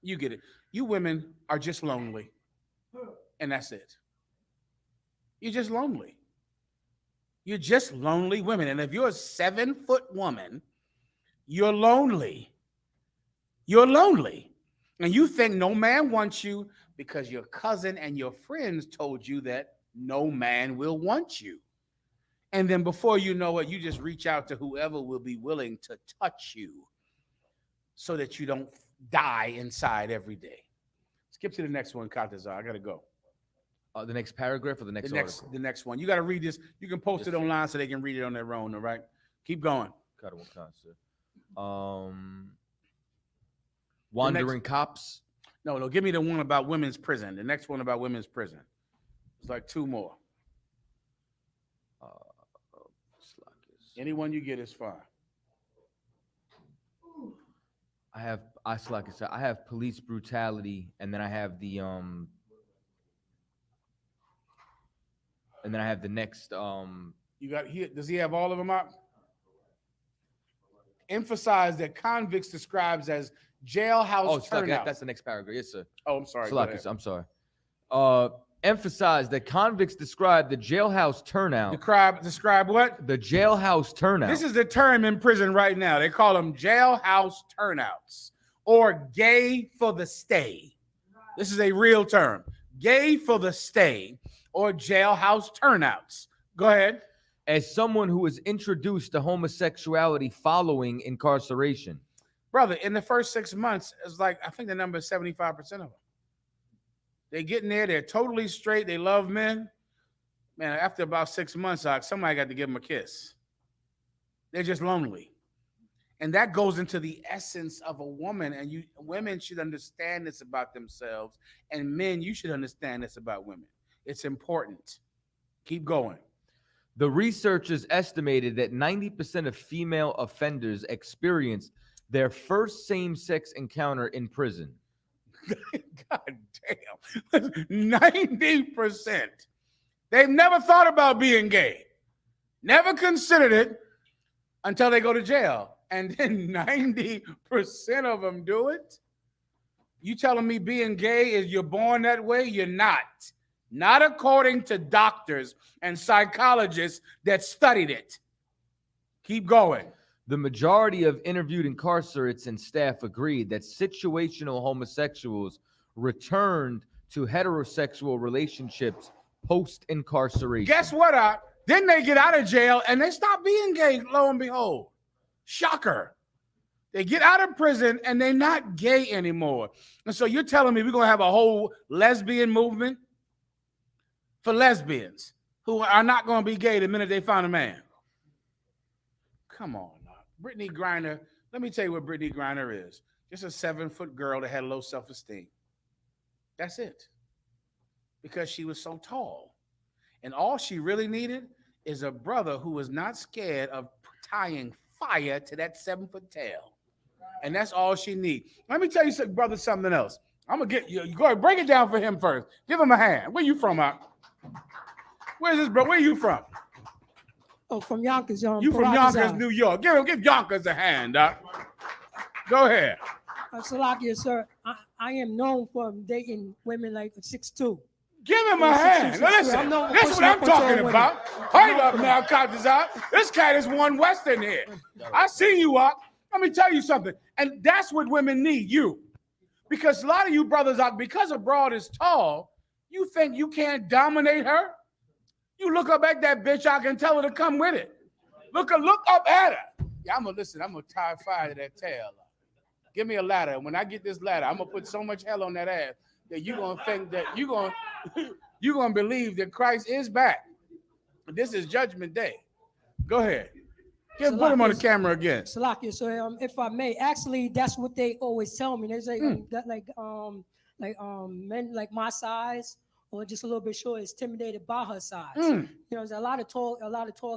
You get it. You women are just lonely. And that's it. You're just lonely. You're just lonely women. And if you're a 7-foot woman, you're lonely. You're lonely. And you think no man wants you because your cousin and your friends told you that no man will want you. And then before you know it, you just reach out to whoever will be willing to touch you so that you don't die inside every day. Skip to the next one, Katazar. I got to go. The next paragraph or the next article? The next one. You got to read this. You can post it online so they can read it on their own, all right? Keep going. Wandering cops. No, give me the one about women's prison. The next one about women's prison. It's like 2 more. Anyone you get is fine. I have police brutality, and then I have the next You got here. Does he have all of them up? Emphasize that convicts describes as jailhouse turnout. That's the next paragraph. Yes, sir. Oh, I'm sorry. I'm sorry. Emphasize that convicts describe the jailhouse turnout. Describe what? The jailhouse turnout. This is the term in prison right now. They call them jailhouse turnouts or gay for the stay. This is a real term. Gay for the stay or jailhouse turnouts. Go ahead. As someone who was introduced to homosexuality following incarceration. Brother, in the first 6 months, it's like, I think the number is 75% of them. They get in there, they're totally straight, they love men. Man, after about 6 months, somebody got to give them a kiss. They're just lonely. And that goes into the essence of a woman. And women should understand this about themselves. And men, you should understand this about women. It's important. Keep going. The researchers estimated that 90% of female offenders experienced their first same-sex encounter in prison. God damn. 90%. They've never thought about being gay. Never considered it until they go to jail. And then 90% of them do it? You telling me being gay is you're born that way? You're not. Not according to doctors and psychologists that studied it. Keep going. The majority of interviewed incarcerates and staff agreed that situational homosexuals returned to heterosexual relationships post-incarceration. Guess what? Then they get out of jail and they stop being gay, lo and behold. Shocker. They get out of prison and they're not gay anymore. And so you're telling me we're going to have a whole lesbian movement for lesbians who are not going to be gay the minute they find a man? Come on. Brittany Griner, let me tell you what Brittany Griner is. Just a 7-foot girl that had low self-esteem. That's it. Because she was so tall. And all she really needed is a brother who was not scared of tying fire to that 7-foot tail. And that's all she needs. Let me tell you, brother, something else. I'm going to get you. Go ahead, break it down for him first. Give him a hand. Where you from, Out? Where's this, bro? Where you from? Oh, from Yonkers. You from Yonkers, New York. Give Yonkers a hand, Doc. Go ahead. Salakia, sir. I am known for dating women like 6'2". Give him a hand. Now, listen, that's what I'm talking about. Hold up now, Kajazat. This cat is one Western here. I see you, Doc. Let me tell you something. And that's what women need, you. Because a lot of you brothers, because a broad is tall, you think you can't dominate her? You look up at that bitch, I can tell her to come with it. Look up at her. Yeah, I'm gonna tie fire to that tail. Give me a ladder. When I get this ladder, I'm gonna put so much hell on that ass that you're gonna think that you're gonna believe that Christ is back. This is Judgment Day. Go ahead. Put him on the camera again. Salakia, so if I may, actually, that's what they always tell me. They say that men like my size or just a little bit short is intimidated by her size. You know, there's a lot of tall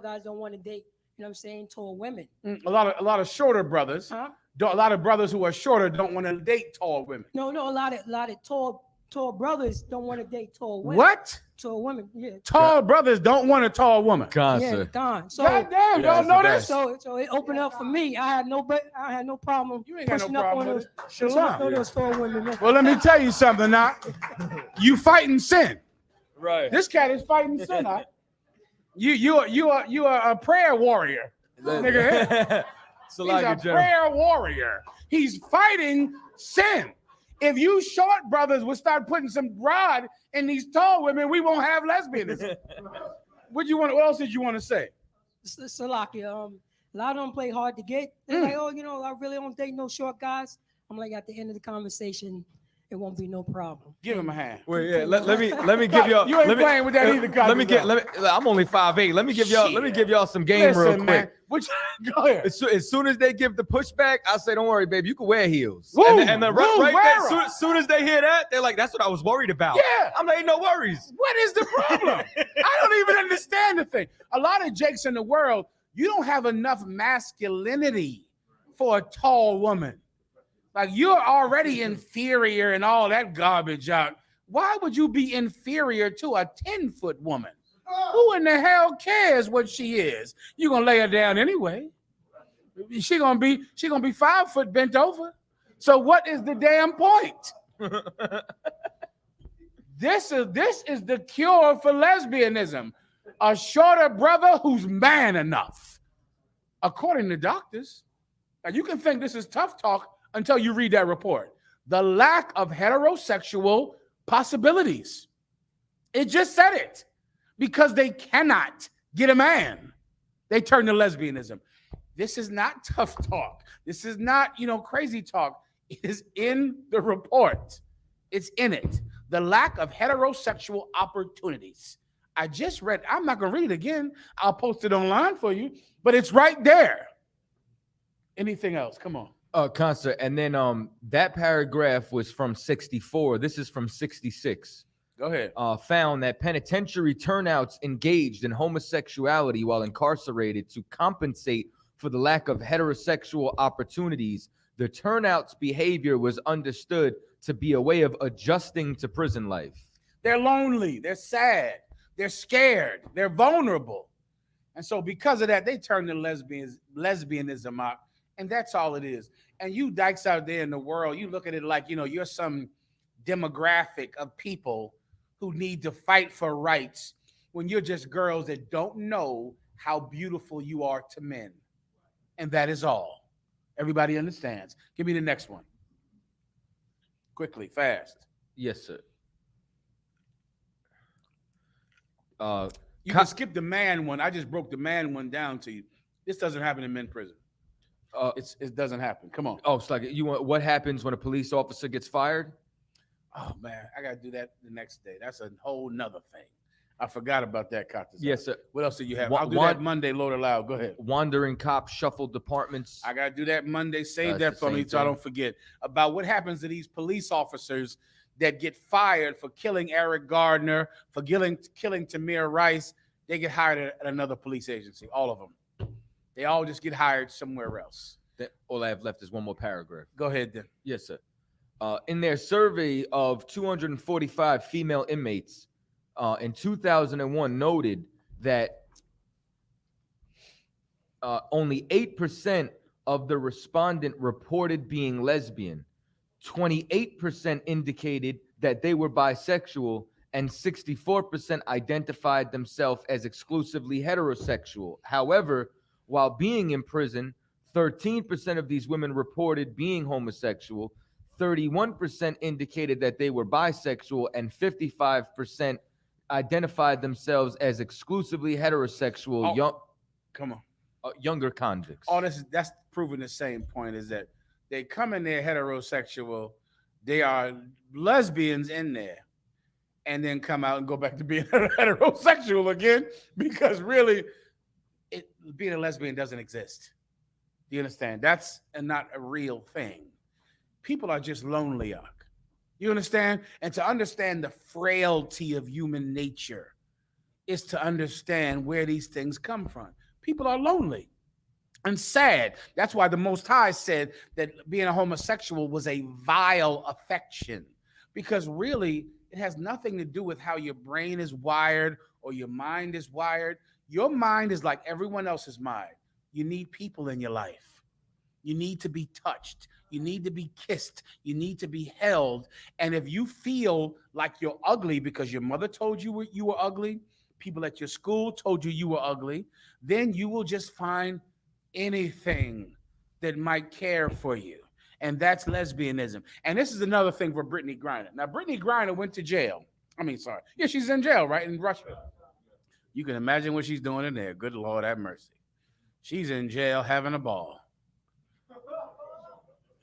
guys don't want to date, you know what I'm saying, tall women. A lot of shorter brothers. Huh? A lot of brothers who are shorter don't want to date tall women. No, a lot of tall brothers don't want to date tall women. What? Tall women, yeah. Tall brothers don't want a tall woman. Yeah, gone. So goddamn, y'all know this. So it opened up for me. I had no problem. You ain't got no problem with it. Those tall women. Well, let me tell you something now. You fighting sin. Right. This cat is fighting sin. Huh? You are a prayer warrior, nigga. He's a prayer warrior. He's fighting sin. If you short brothers would start putting some rod in these tall women, we won't have lesbianism. What else did you want to say? Salakia, a lot of them play hard to get. They're like, oh, I really don't date no short guys. I'm like, at the end of the conversation, it won't be no problem. Give him a hand. Wait, yeah. Let me give y'all. You ain't playing with that either. I'm only 5'8". Let me give y'all some game real quick. Man. Go ahead. As soon as they give the pushback, I say, don't worry, baby, you can wear heels. Woo, and as soon as they hear that, they're like, that's what I was worried about. Yeah. I'm like, no worries. What is the problem? I don't even understand the thing. A lot of jakes in the world, you don't have enough masculinity for a tall woman. Like, you're already inferior and all that garbage out. Why would you be inferior to a 10-foot woman? Who in the hell cares what she is? You're gonna lay her down anyway. She gonna be 5 foot bent over. So what is the damn point? This is the cure for lesbianism. A shorter brother who's man enough. According to doctors. Now you can think this is tough talk until you read that report. The lack of heterosexual possibilities. It just said it. Because they cannot get a man, they turn to lesbianism. This is not tough talk. This is not, crazy talk. It is in the report. It's in it. The lack of heterosexual opportunities. I just read, I'm not going to read it again. I'll post it online for you, but it's right there. Anything else? Come on. Concert. And then that paragraph was from 64. This is from 66. Go ahead. Found that penitentiary turnouts engaged in homosexuality while incarcerated to compensate for the lack of heterosexual opportunities. The turnouts' behavior was understood to be a way of adjusting to prison life. They're lonely. They're sad. They're scared. They're vulnerable. And so because of that, they turn to lesbianism out. And that's all it is. And you dykes out there in the world, you look at it like, you're some demographic of people who need to fight for rights when you're just girls that don't know how beautiful you are to men. And that is all. Everybody understands. Give me the next one. Quickly, fast. Yes, sir. You can skip the man one. I just broke the man one down to you. This doesn't happen in men's prison. It doesn't happen. Come on. Oh, it's like what happens when a police officer gets fired? Oh man, I gotta do that the next day. That's a whole nother thing. I forgot about that, Kata. Yes, sir. What else do you have? I'll do that Monday, load aloud. Go ahead. Wandering cops shuffle departments. I gotta do that Monday. Save that for me so I don't forget about what happens to these police officers that get fired for killing Eric Gardner, for killing Tamir Rice. They get hired at another police agency. All of them. They all just get hired somewhere else. All I have left is one more paragraph. Go ahead then. Yes, sir. In their survey of 245 female inmates in 2001 noted that only 8% of the respondent reported being lesbian. 28% indicated that they were bisexual, and 64% identified themselves as exclusively heterosexual. However, while being in prison, 13% of these women reported being homosexual, 31% indicated that they were bisexual, and 55% identified themselves as exclusively heterosexual. Come on. Younger convicts. That's proving the same point, is that they come in there heterosexual, they are lesbians in there, and then come out and go back to being heterosexual again, because really, being a lesbian doesn't exist. Do you understand? That's not a real thing. People are just lonely. You understand? And to understand the frailty of human nature is to understand where these things come from. People are lonely and sad. That's why the Most High said that being a homosexual was a vile affection, because really it has nothing to do with how your brain is wired or your mind is wired. Your mind is like everyone else's mind. You need people in your life. You need to be touched. You need to be kissed. You need to be held. And if you feel like you're ugly because your mother told you you were ugly, people at your school told you were ugly, then you will just find anything that might care for you. And that's lesbianism. And this is another thing for Brittany Griner. Now, Brittany Griner went to jail. Yeah, she's in jail, right, in Russia. You can imagine what she's doing in there. Good Lord, have mercy. She's in jail having a ball.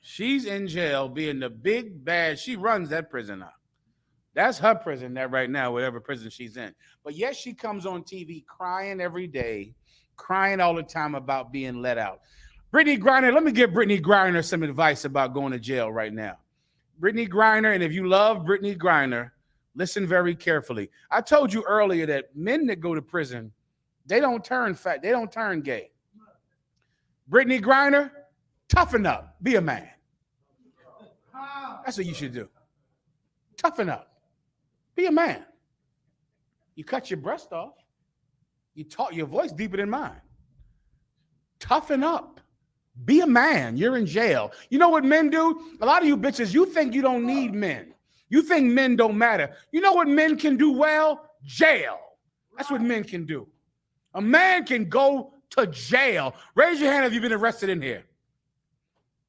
She's in jail being the big bad. She runs that prison now. That's her prison that right now, whatever prison she's in. But yes, she comes on TV crying every day, crying all the time about being let out. Brittany Griner, let me give Brittany Griner some advice about going to jail right now. Brittany Griner, and if you love Brittany Griner, listen very carefully. I told you earlier that men that go to prison, they don't turn fat, they don't turn gay. Brittany Griner, toughen up, be a man. That's what you should do. Toughen up, be a man. You cut your breast off, you talk your voice deeper than mine. Toughen up. Be a man. You're in jail. You know what men do? A lot of you bitches, you think you don't need men. You think men don't matter. You know what men can do well? Jail. That's what men can do. A man can go to jail. Raise your hand if you've been arrested in here.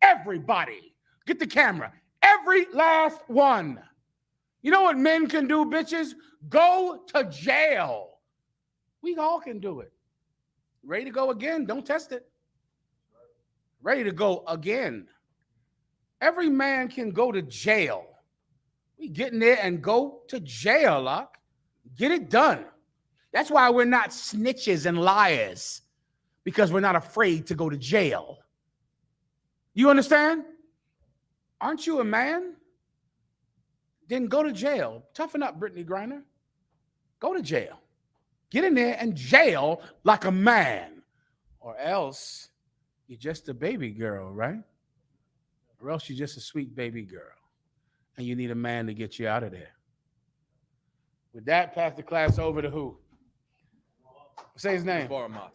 Everybody. Get the camera. Every last one. You know what men can do, bitches? Go to jail. We all can do it. Ready to go again? Don't test it. Ready to go again. Every man can go to jail. We get in there and go to jail, Lock. Get it done. That's why we're not snitches and liars, because we're not afraid to go to jail. You understand? Aren't you a man? Then go to jail. Toughen up, Brittany Griner. Go to jail. Get in there and jail like a man. Or else you're just a baby girl, right? Or else you're just a sweet baby girl. And you need a man to get you out of there. With that, pass the class over to who? Say his name. Bar Moss.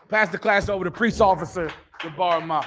Pass the class over to Priest Officer Jabbar Mott.